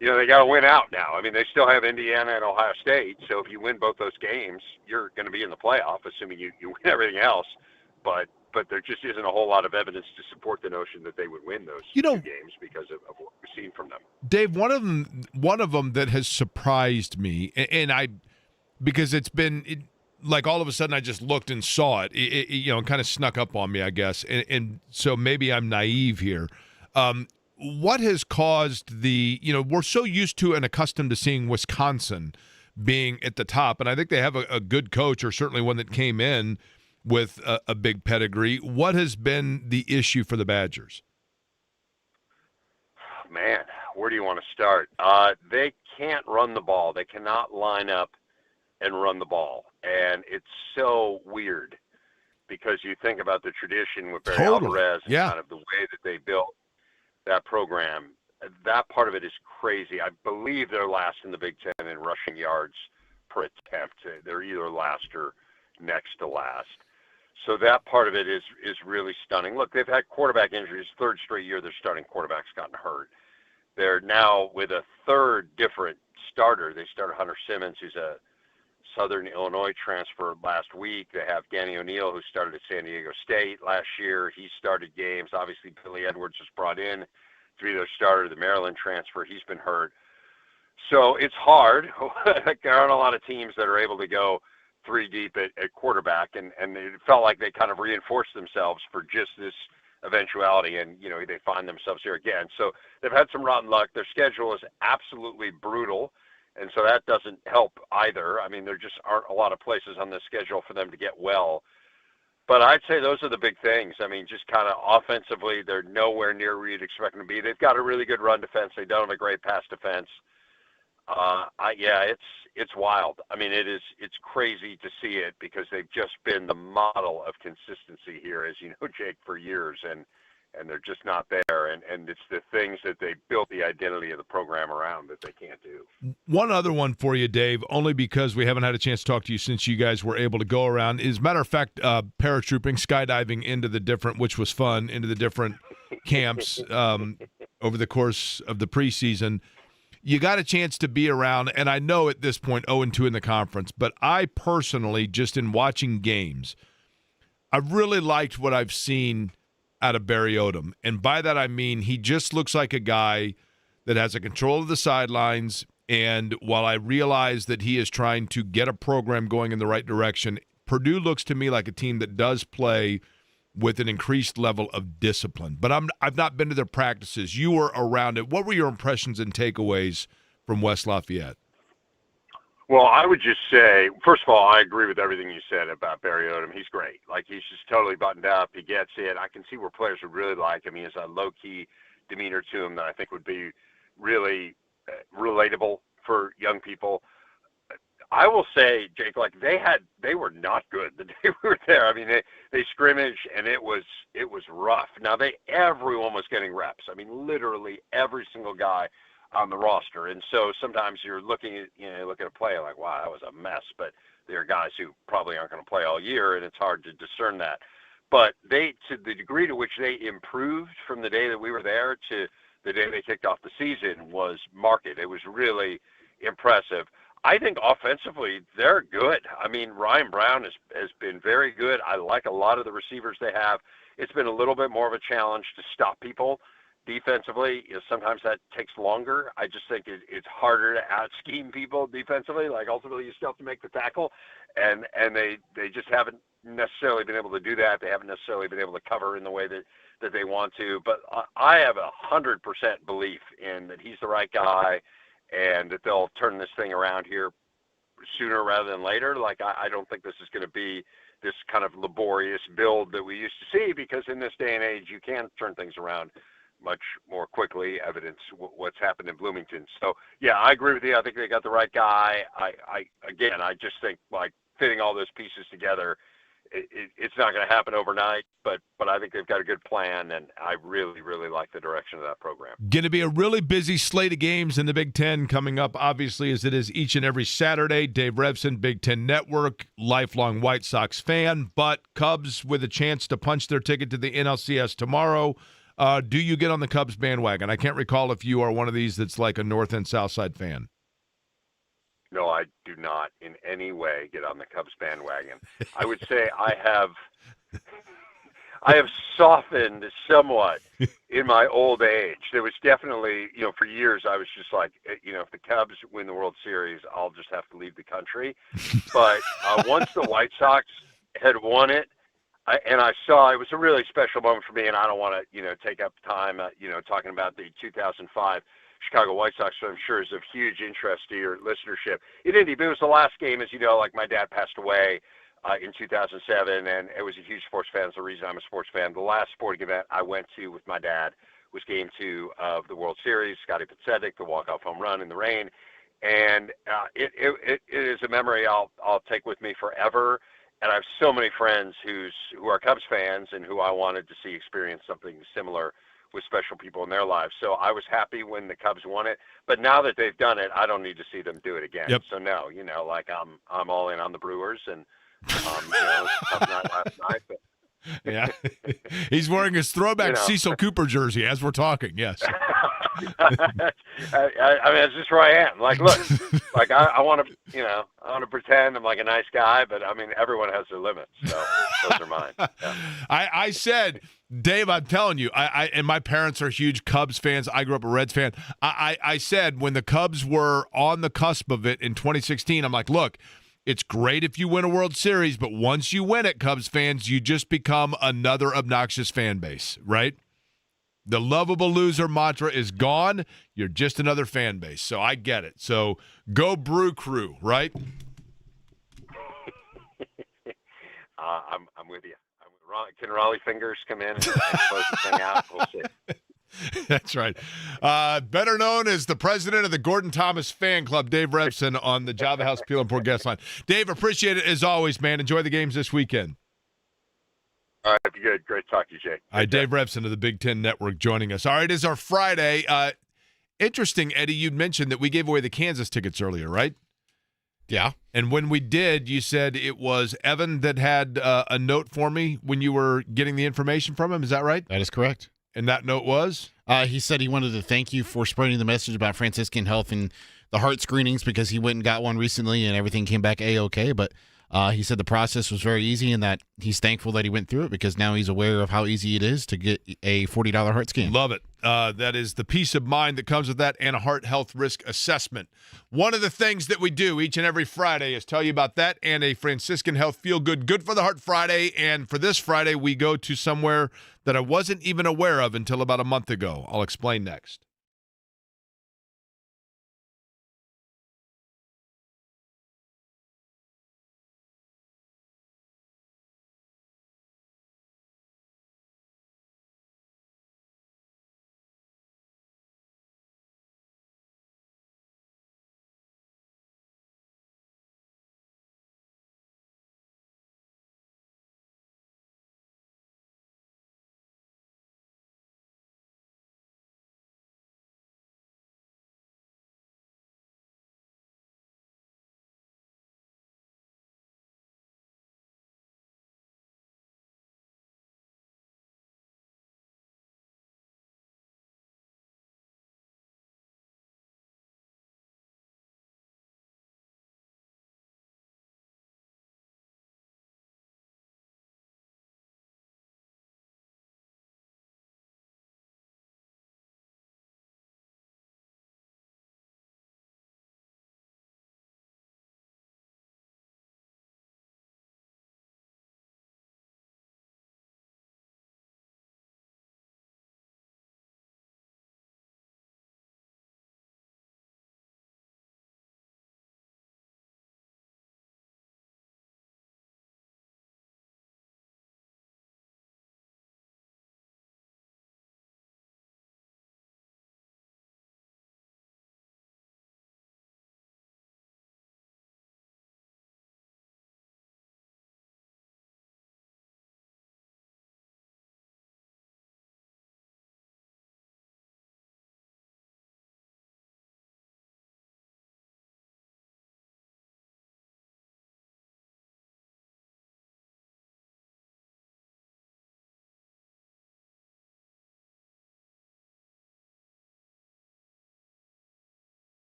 Speaker 6: they got to win out now. They still have Indiana and Ohio State. So if you win both those games, you're going to be in the playoff, assuming you win everything else. But there just isn't a whole lot of evidence to support the notion that they would win those 2 games because of what we've seen from them.
Speaker 1: Dave, one of them that has surprised me, and because it's been like all of a sudden I just looked and saw it. It kind of snuck up on me, I guess. And so maybe I'm naive here. What has caused we're so used to and accustomed to seeing Wisconsin being at the top, and I think they have a good coach, or certainly one that came in with a big pedigree. What has been the issue for the Badgers?
Speaker 6: Man, where do you want to start? They can't run the ball. They cannot line up and run the ball. And it's so weird because you think about the tradition with Barry Alvarez and kind of the way that they built that program. That part of it is crazy. I believe they're last in the Big Ten in rushing yards per attempt. They're either last or next to last. So that part of it is really stunning. Look, they've had quarterback injuries. Third straight year their starting quarterback's gotten hurt. They're now with a third different starter. They started Hunter Simmons, who's a Southern Illinois transfer last week. They have Danny O'Neal, who started at San Diego State last year. He started games. Obviously, Billy Edwards was brought in to be their starter, the Maryland transfer. He's been hurt. So it's hard. There aren't a lot of teams that are able to go three deep at quarterback, and it felt like they kind of reinforced themselves for just this eventuality, and they find themselves here again. So they've had some rotten luck. Their schedule is absolutely brutal, and so that doesn't help either. I mean, there just aren't a lot of places on the schedule for them to get well. But I'd say those are the big things. I mean, just kind of offensively, they're nowhere near where you'd expect them to be. They've got a really good run defense. They don't have a great pass defense. It's wild. I mean, it's crazy to see it because they've just been the model of consistency here, as you know, Jake, for years, and they're just not there. And it's the things that they built the identity of the program around that they can't do.
Speaker 1: One other one for you, Dave, only because we haven't had a chance to talk to you since you guys were able to go around. As a matter of fact, paratrooping, skydiving into the different camps over the course of the preseason. You got a chance to be around, and I know at this point 0-2 in the conference, but I personally, just in watching games, I've really liked what I've seen out of Barry Odom. And by that I mean he just looks like a guy that has a control of the sidelines, and while I realize that he is trying to get a program going in the right direction, Purdue looks to me like a team that does play with an increased level of discipline. But I've not been to their practices. You were around it. What were your impressions and takeaways from West Lafayette?
Speaker 6: Well, I would just say, first of all, I agree with everything you said about Barry Odom. He's great. Like, he's just totally buttoned up. He gets it. I can see where players would really like him. He has a low-key demeanor to him that I think would be really relatable for young people. I will say, Jake, like they were not good the day we were there. I mean, they scrimmaged and it was rough. Now everyone was getting reps. I mean, literally every single guy on the roster. And so sometimes you're looking at a play like, wow, that was a mess. But there are guys who probably aren't going to play all year, and it's hard to discern that. But to the degree to which they improved from the day that we were there to the day they kicked off the season was marked. It was really impressive. I think offensively, they're good. I mean, Ryan Brown has been very good. I like a lot of the receivers they have. It's been a little bit more of a challenge to stop people defensively. Sometimes that takes longer. I just think it's harder to out-scheme people defensively. Like, ultimately, you still have to make the tackle, and they just haven't necessarily been able to do that. They haven't necessarily been able to cover in the way that they want to. But I have 100% belief in that he's the right guy, and that they'll turn this thing around here sooner rather than later. Like, I don't think this is going to be this kind of laborious build that we used to see, because in this day and age, you can turn things around much more quickly, evidence what's happened in Bloomington. So, yeah, I agree with you. I think they got the right guy. I just think, like, fitting all those pieces together, it's not going to happen overnight, but I think they've got a good plan, and I really, really like the direction of that program.
Speaker 1: Going to be a really busy slate of games in the Big Ten coming up, obviously, as it is each and every Saturday. Dave Revsine, Big Ten Network, lifelong White Sox fan, but Cubs with a chance to punch their ticket to the NLCS tomorrow. Do you get on the Cubs bandwagon? I can't recall if you are one of these that's like a North and South Side fan.
Speaker 6: No, I do not in any way get on the Cubs bandwagon. I would say I I have softened somewhat in my old age. There was definitely, for years I was just like, if the Cubs win the World Series, I'll just have to leave the country. But once the White Sox had won it, I saw it was a really special moment for me, and I don't want to, take up time, talking about the 2005 Chicago White Sox, so I'm sure is of huge interest to your listenership. It Indy, but it was the last game, as you know, like my dad passed away in 2007, and it was a huge sports fan. That's the reason I'm a sports fan. The last sporting event I went to with my dad was Game 2 of the World Series, Scotty Pitsedek, the walk-off home run in the rain, and it is a memory I'll take with me forever. And I have so many friends who are Cubs fans and who I wanted to see experience something similar with special people in their lives. So I was happy when the Cubs won it, but now that they've done it, I don't need to see them do it again.
Speaker 1: Yep.
Speaker 6: So no, I'm all in on the Brewers, and it was a tough night last night, but
Speaker 1: Yeah. He's wearing his throwback Cecil Cooper jersey as we're talking. Yes.
Speaker 6: I mean, it's just where I am. Like, look, like I want to pretend I'm like a nice guy, but I mean, everyone has their limits. So those are mine. Yeah.
Speaker 1: I said, Dave, I'm telling you, and my parents are huge Cubs fans. I grew up a Reds fan. I said when the Cubs were on the cusp of it in 2016, I'm like, look, it's great if you win a World Series, but once you win it, Cubs fans, you just become another obnoxious fan base, right? The lovable loser mantra is gone. You're just another fan base. So I get it. So go Brew Crew, right?
Speaker 6: I'm with you. Can Raleigh Fingers come in and close the thing out? We'll see.
Speaker 1: That's right. Better known as the president of the Gordon Thomas fan club, Dave Revsine, on the Java House Peel and Pour guest line. Dave, appreciate it as always, man. Enjoy the games this weekend.
Speaker 6: All right, good. Great to talk to you, Jake.
Speaker 1: All right, Dave Revsine of the Big Ten Network joining us. All right, it is our Friday. Interesting, Eddie, you'd mentioned that we gave away the Kansas tickets earlier, right?
Speaker 2: Yeah.
Speaker 1: And when we did, you said it was Evan that had a note for me when you were getting the information from him. Is that right?
Speaker 2: That is correct.
Speaker 1: And that note was?
Speaker 2: He said he wanted to thank you for spreading the message about Franciscan health and the heart screenings because he went and got one recently and everything came back A-OK. But he said the process was very easy and that he's thankful that he went through it because now he's aware of how easy it is to get a $40 heart scan.
Speaker 1: Love it. That is the peace of mind that comes with that and a heart health risk assessment. One of the things that we do each and every Friday is tell you about that and a Franciscan Health Feel Good, Good for the Heart Friday. And for this Friday, we go to somewhere that I wasn't even aware of until about a month ago. I'll explain next.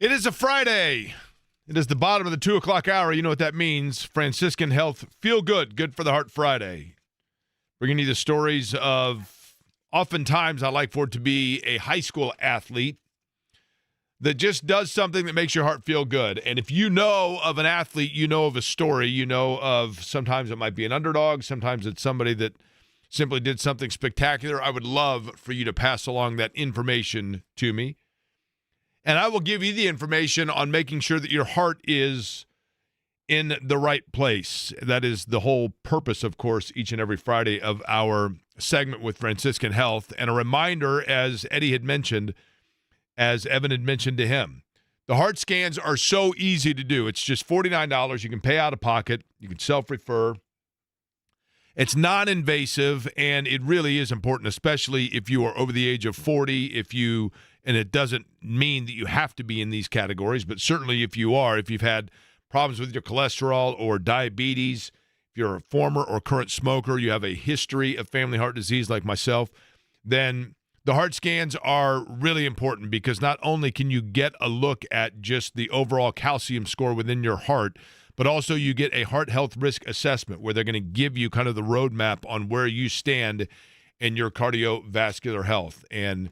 Speaker 1: It is a Friday. It is the bottom of the 2 o'clock hour. You know what that means. Franciscan Health Feel Good, Good for the Heart Friday. Bringing you the stories of, oftentimes I like for it to be a high school athlete that just does something that makes your heart feel good. And if you know of an athlete, you know of a story, you know of, sometimes it might be an underdog, sometimes it's somebody that simply did something spectacular. I would love for you to pass along that information to me. And I will give you the information on making sure that your heart is in the right place. That is the whole purpose, of course, each and every Friday of our segment with Franciscan Health. And a reminder, as Eddie had mentioned, as Evan had mentioned to him, the heart scans are so easy to do. It's just $49. You can pay out of pocket. You can self-refer. It's non-invasive, and it really is important, especially if you are over the age of 40, and it doesn't mean that you have to be in these categories, but certainly if you are, if you've had problems with your cholesterol or diabetes, if you're a former or current smoker, you have a history of family heart disease like myself, then the heart scans are really important, because not only can you get a look at just the overall calcium score within your heart, but also you get a heart health risk assessment where they're going to give you kind of the roadmap on where you stand in your cardiovascular health. And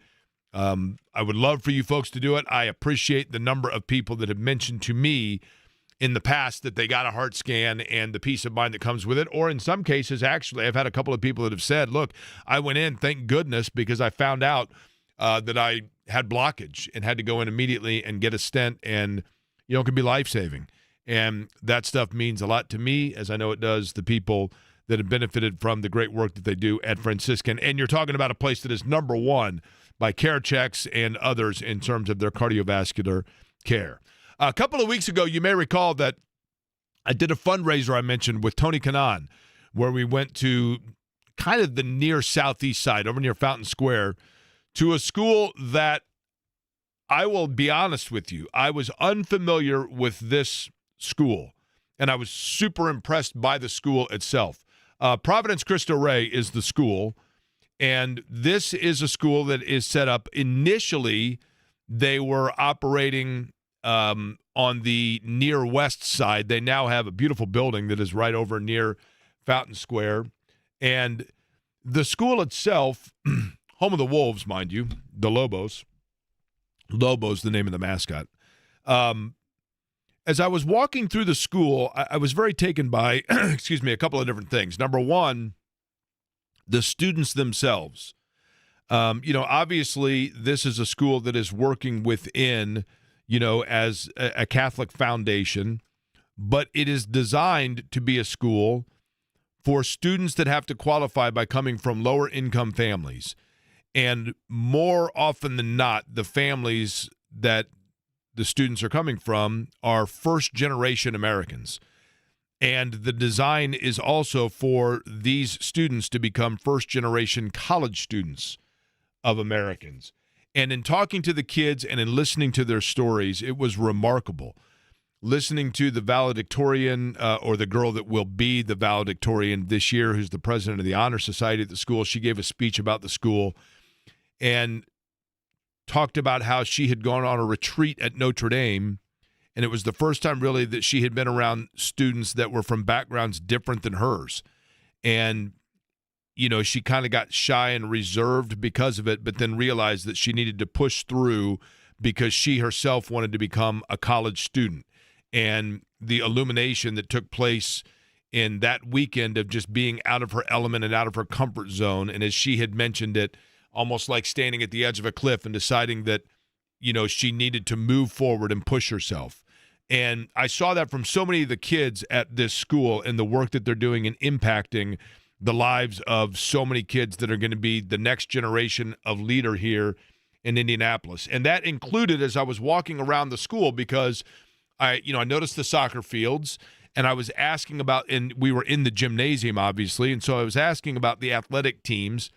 Speaker 1: I would love for you folks to do it. I appreciate the number of people that have mentioned to me in the past that they got a heart scan and the peace of mind that comes with it. Or in some cases, actually, I've had a couple of people that have said, look, I went in, thank goodness, because I found out that I had blockage and had to go in immediately and get a stent, and, it can be life-saving. And that stuff means a lot to me, as I know it does the people that have benefited from the great work that they do at Franciscan. And you're talking about a place that is number one by CareChex and others in terms of their cardiovascular care. A couple of weeks ago, you may recall that I did a fundraiser I mentioned with Tony Kanaan, where we went to kind of the near southeast side, over near Fountain Square, to a school that, I will be honest with you, I was unfamiliar with this school, and I was super impressed by the school itself. Providence Cristo Rey is the school, and this is a school that is set up. Initially, they were operating on the near west side. They now have a beautiful building that is right over near Fountain Square. And the school itself, home of the Wolves, mind you, the Lobos. Lobo's the name of the mascot. As I was walking through the school, I was very taken by, a couple of different things. Number one, the students themselves. Obviously, this is a school that is working within, as a Catholic foundation, but it is designed to be a school for students that have to qualify by coming from lower income families. And more often than not, the families that the students are coming from are first-generation Americans. And the design is also for these students to become first-generation college students of Americans. And in talking to the kids and in listening to their stories, it was remarkable. Listening to the valedictorian, or the girl that will be the valedictorian this year, who's the president of the Honor Society at the school, she gave a speech about the school and talked about how she had gone on a retreat at Notre Dame, and it was the first time really that she had been around students that were from backgrounds different than hers. And she kind of got shy and reserved because of it, but then realized that she needed to push through because she herself wanted to become a college student. And the illumination that took place in that weekend of just being out of her element and out of her comfort zone, and as she had mentioned it, almost like standing at the edge of a cliff and deciding that, she needed to move forward and push herself. And I saw that from so many of the kids at this school and the work that they're doing and impacting the lives of so many kids that are going to be the next generation of leader here in Indianapolis. And that included, as I was walking around the school, because I noticed the soccer fields, and I was asking about, and we were in the gymnasium, obviously, and so I was asking about the athletic teams,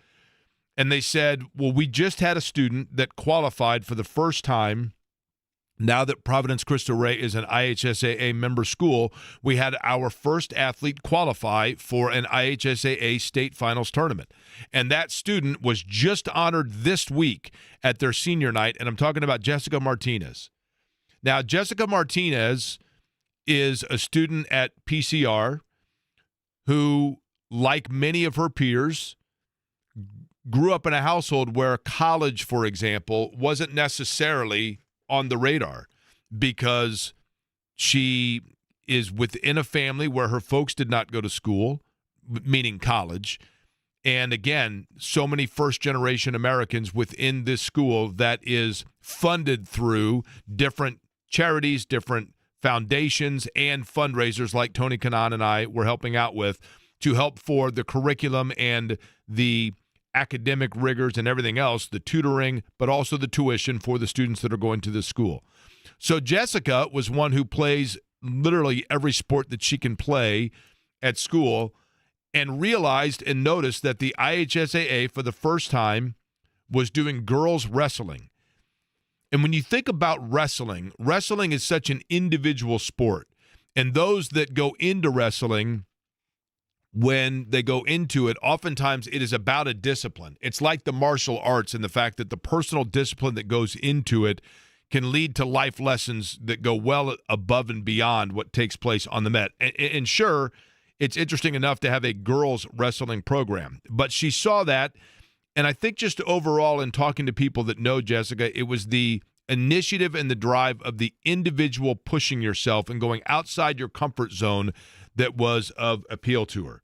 Speaker 1: and they said, well, we just had a student that qualified for the first time. Now that Providence Cristo Rey is an IHSAA member school, we had our first athlete qualify for an IHSAA state finals tournament. And that student was just honored this week at their senior night, and I'm talking about Jessica Martinez. Now, Jessica Martinez is a student at PCR who, like many of her peers, grew up in a household where college, for example, wasn't necessarily on the radar because she is within a family where her folks did not go to school, meaning college. And again, so many first-generation Americans within this school that is funded through different charities, different foundations, and fundraisers like Tony Kanaan and I were helping out with to help for the curriculum and the academic rigors and everything else, the tutoring, but also the tuition for the students that are going to this school. So Jessica was one who plays literally every sport that she can play at school and realized and noticed that the IHSAA for the first time was doing girls wrestling. And when you think about wrestling, wrestling is such an individual sport. And those that go into wrestling, when they go into it, oftentimes it is about a discipline. It's like the martial arts and the fact that the personal discipline that goes into it can lead to life lessons that go well above and beyond what takes place on the mat. And sure, it's interesting enough to have a girls wrestling program, but she saw that. And I think just overall in talking to people that know Jessica, it was the initiative and the drive of the individual pushing yourself and going outside your comfort zone that was of appeal to her.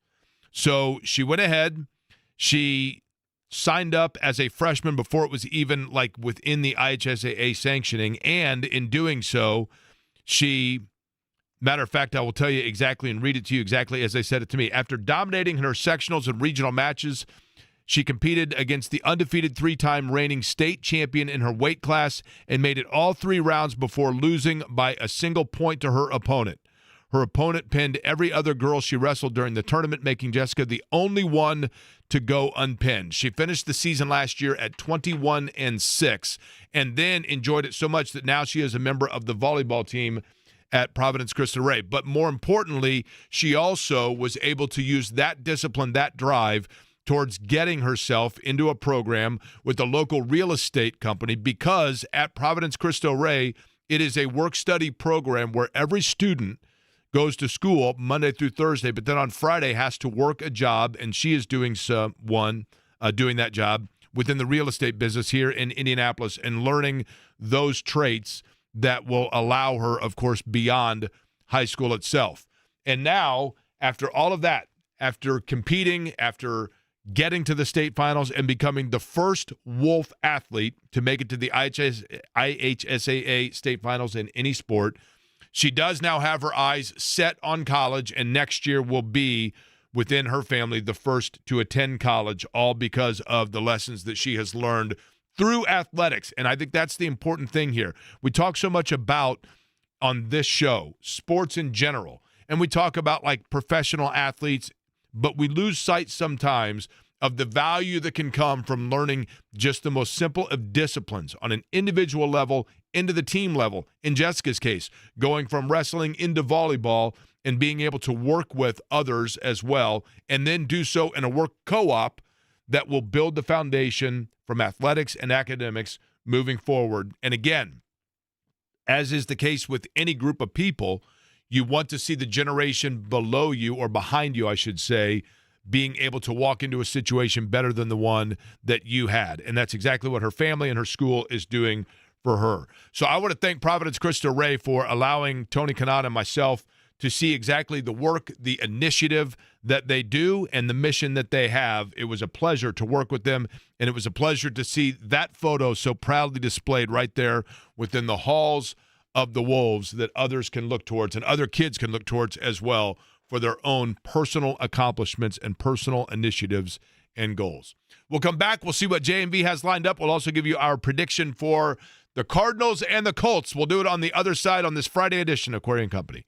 Speaker 1: So she went ahead, she signed up as a freshman before it was even like within the IHSAA sanctioning, and in doing so, she, matter of fact, I will tell you exactly and read it to you exactly as they said it to me. After dominating in her sectionals and regional matches, she competed against the undefeated three-time reigning state champion in her weight class and made it all 3 rounds before losing by a single point to her opponent. Her opponent pinned every other girl she wrestled during the tournament, making Jessica the only one to go unpinned. She finished the season last year at 21-6 and then enjoyed it so much that now she is a member of the volleyball team at Providence Cristo Rey. But more importantly, she also was able to use that discipline, that drive, towards getting herself into a program with the local real estate company, because at Providence Cristo Rey, it is a work-study program where every student goes to school Monday through Thursday, but then on Friday has to work a job, and she is doing doing that job within the real estate business here in Indianapolis and learning those traits that will allow her, of course, beyond high school itself. And now, after all of that, after competing, after getting to the state finals and becoming the first Wolf athlete to make it to the IHSAA state finals in any sport, she does now have her eyes set on college, and next year will be, within her family, the first to attend college, all because of the lessons that she has learned through athletics. And I think that's the important thing here. We talk so much about, on this show, sports in general, and we talk about like professional athletes, but we lose sight sometimes of the value that can come from learning just the most simple of disciplines on an individual level into the team level. In Jessica's case, going from wrestling into volleyball and being able to work with others as well, and then do so in a work co-op that will build the foundation from athletics and academics moving forward. And again, as is the case with any group of people, you want to see the generation below you, or behind you, I should say, being able to walk into a situation better than the one that you had. And that's exactly what her family and her school is doing for her. So I want to thank Providence Cristo Rey for allowing Tony Kanaan and myself to see exactly the work, the initiative that they do, and the mission that they have. It was a pleasure to work with them, and it was a pleasure to see that photo so proudly displayed right there within the halls of the Wolves that others can look towards and other kids can look towards as well for their own personal accomplishments and personal initiatives and goals. We'll come back. We'll see what J&V has lined up. We'll also give you our prediction for the Cardinals and the Colts. We'll do it on the other side on this Friday edition of Query and Company.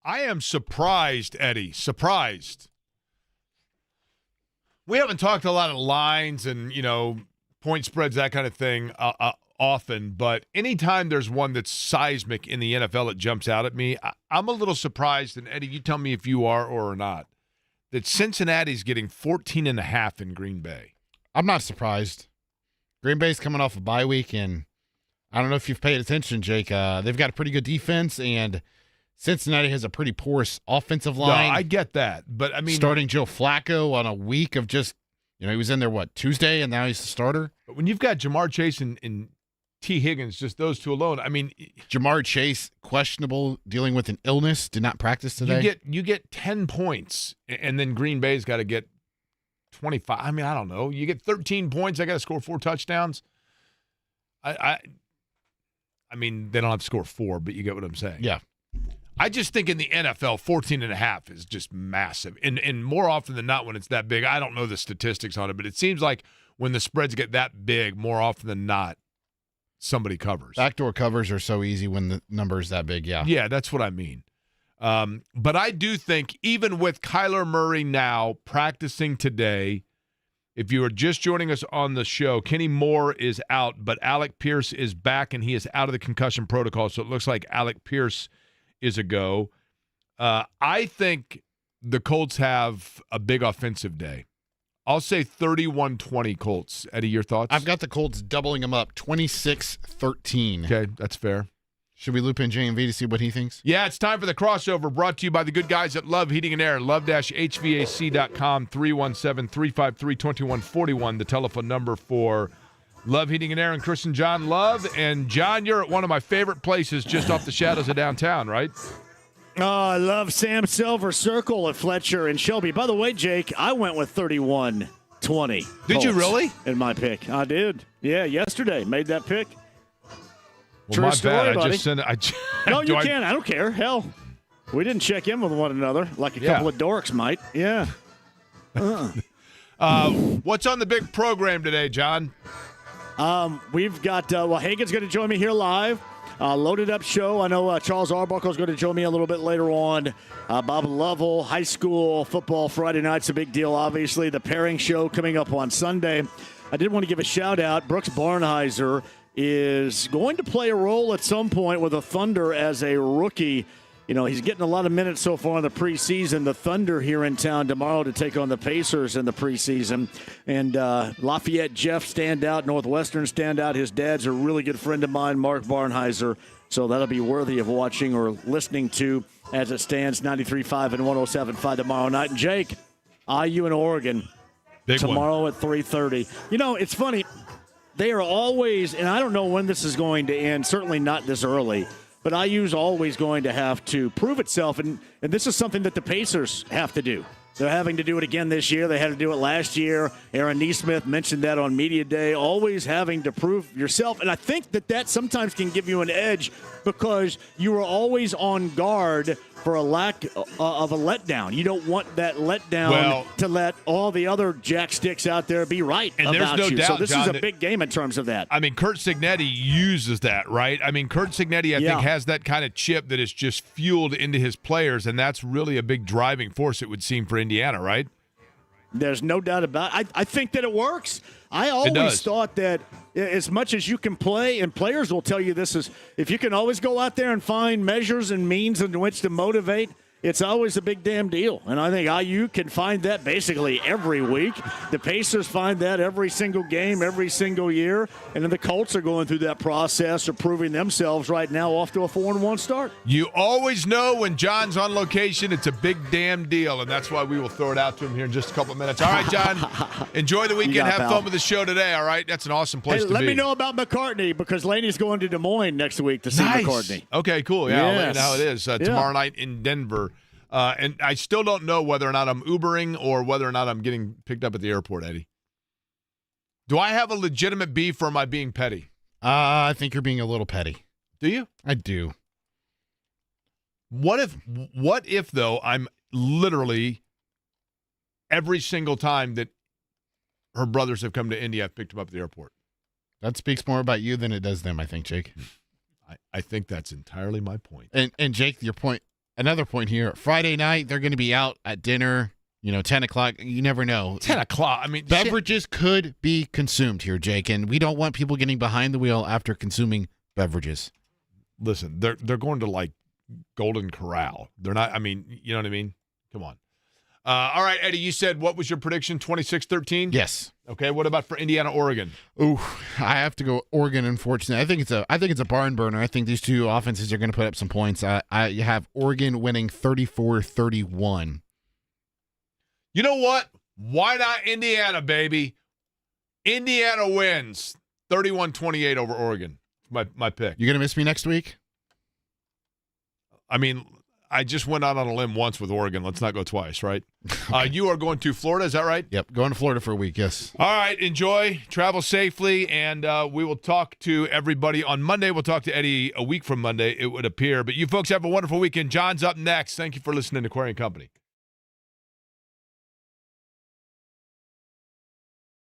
Speaker 1: I am surprised, Eddie. Surprised. We haven't talked a lot of lines and, point spreads, that kind of thing often, but anytime there's one that's seismic in the NFL, it jumps out at me. I'm a little surprised, and Eddie, you tell me if you are or not, that Cincinnati's getting 14.5 in Green Bay.
Speaker 2: I'm not surprised. Green Bay's coming off a bye week, and I don't know if you've paid attention, Jake. They've got a pretty good defense, and Cincinnati has a pretty porous offensive line.
Speaker 1: No, I get that, but I mean,
Speaker 2: starting Joe Flacco on a week of just, he was in there, Tuesday, and now he's the starter?
Speaker 1: But when you've got Jamar Chase and T. Higgins, just those two alone, I mean.
Speaker 2: Jamar Chase, questionable, dealing with an illness, did not practice today.
Speaker 1: You get 10 points, and then Green Bay's got to get 25. I mean, I don't know. You get 13 points, I got to score 4 touchdowns. I mean, they don't have to score 4, but you get what I'm saying.
Speaker 2: Yeah.
Speaker 1: I just think in the NFL, 14.5 is just massive. And more often than not when it's that big, I don't know the statistics on it, but it seems like when the spreads get that big, more often than not, somebody covers.
Speaker 2: Backdoor covers are so easy when the number is that big, yeah.
Speaker 1: Yeah, that's what I mean. But I do think even with Kyler Murray now practicing today, if you are just joining us on the show, Kenny Moore is out, but Alec Pierce is back, and he is out of the concussion protocol, so it looks like Alec Pierce is a go. I think the Colts have a big offensive day. I'll say 31-20 Colts. Eddie, your thoughts?
Speaker 2: I've got the Colts doubling them up, 26-13.
Speaker 1: Okay, that's fair.
Speaker 2: Should we loop in JMV to see what he thinks?
Speaker 1: Yeah, it's time for the crossover, brought to you by the good guys at Love Heating and Air, love-hvac.com, 317-353-2141, the telephone number for Love Heating and Air and Chris and John Love. And, John, you're at one of my favorite places just off the shadows of downtown, right?
Speaker 7: Oh, I love Sam Silver Circle at Fletcher and Shelby. By the way, Jake, I went with 31-20.
Speaker 1: Did you really?
Speaker 7: In my pick. I did. Yeah, yesterday. Made that pick.
Speaker 1: Well,
Speaker 7: True
Speaker 1: my
Speaker 7: story,
Speaker 1: bad.
Speaker 7: buddy.
Speaker 1: I just sent it.
Speaker 7: No, you can't. I don't care. Hell, we didn't check in with one another like a couple of dorks might. Yeah.
Speaker 1: What's on the big program today, John?
Speaker 7: We've got, Hagen's going to join me here live. Loaded up show. I know Charles Arbuckle is going to join me a little bit later on. Bob Lovell, high school football Friday night's a big deal, obviously. The pairing show coming up on Sunday. I did want to give a shout out. Brooks Barnheiser is going to play a role at some point with the Thunder as a rookie. He's getting a lot of minutes so far in the preseason. The Thunder here in town tomorrow to take on the Pacers in the preseason. And Lafayette Jeff stand out, Northwestern stand out. His dad's a really good friend of mine, Mark Barnheiser. So that'll be worthy of watching or listening to as it stands, 93.5 and 107.5 tomorrow night. And Jake, IU and Oregon
Speaker 1: Big
Speaker 7: tomorrow
Speaker 1: one.
Speaker 7: at 3:30. It's funny. They are always, and I don't know when this is going to end, certainly not this early, but IU's always going to have to prove itself, and this is something that the Pacers have to do. They're having to do it again this year. They had to do it last year. Aaron Nesmith mentioned that on Media Day, always having to prove yourself. And I think that sometimes can give you an edge because you are always on guard for a lack of a letdown. You don't want that letdown to let all the other jacksticks out there be right
Speaker 1: and
Speaker 7: about
Speaker 1: there's no
Speaker 7: you.
Speaker 1: doubt,
Speaker 7: So this
Speaker 1: John,
Speaker 7: is a big game in terms of that.
Speaker 1: I mean, Curt Cignetti uses that, right? I mean, Curt Cignetti, I think, has that kind of chip that is just fueled into his players, and that's really a big driving force, it would seem, for Indiana, right?
Speaker 7: There's no doubt about it. I think that it works. I always thought that as much as you can play, and players will tell you this, is if you can always go out there and find measures and means in which to motivate, it's always a big damn deal. And I think IU can find that basically every week. The Pacers find that every single game, every single year. And then the Colts are going through that process of proving themselves right now off to a 4-1 start.
Speaker 1: You always know when John's on location, it's a big damn deal. And that's why we will throw it out to him here in just a couple of minutes. All right, John, enjoy the weekend. Have fun with the show today, all right? That's an awesome place to be.
Speaker 7: Let me know about McCartney because Laney's going to Des Moines next week to see McCartney.
Speaker 1: Okay, cool. Yeah, I'll let you know how it is tomorrow night in Denver. And I still don't know whether or not I'm Ubering or whether or not I'm getting picked up at the airport, Eddie. Do I have a legitimate beef or am I being petty?
Speaker 2: I think you're being a little petty.
Speaker 1: Do you?
Speaker 2: I do.
Speaker 1: What if though, I'm literally every single time that her brothers have come to India, I've picked them up at the airport?
Speaker 2: That speaks more about you than it does them, I think, Jake.
Speaker 1: I think that's entirely my point.
Speaker 2: And Jake, your point, another point here. Friday night, they're going to be out at dinner, 10 o'clock. You never know.
Speaker 1: 10 o'clock. I mean,
Speaker 2: beverages could be consumed here, Jake, and we don't want people getting behind the wheel after consuming beverages.
Speaker 1: Listen, they're going to like Golden Corral. They're not, I mean, you know what I mean? Come on. All right, Eddie, you said what was your prediction? 26-13?
Speaker 2: Yes.
Speaker 1: Okay, what about for Indiana, Oregon?
Speaker 2: Ooh, I have to go Oregon, unfortunately. I think it's a barn burner. I think these two offenses are going to put up some points. I have Oregon winning 34-31.
Speaker 1: You know what? Why not Indiana, baby? Indiana wins 31-28 over Oregon. My pick.
Speaker 2: You going to miss me next week?
Speaker 1: I mean, I just went out on a limb once with Oregon. Let's not go twice, right? Okay. You are going to Florida, is that right?
Speaker 2: Yep, going to Florida for a week, yes.
Speaker 1: All right, enjoy, travel safely, and we will talk to everybody on Monday. We'll talk to Eddie a week from Monday, it would appear. But you folks have a wonderful weekend. John's up next. Thank you for listening to Query & Company.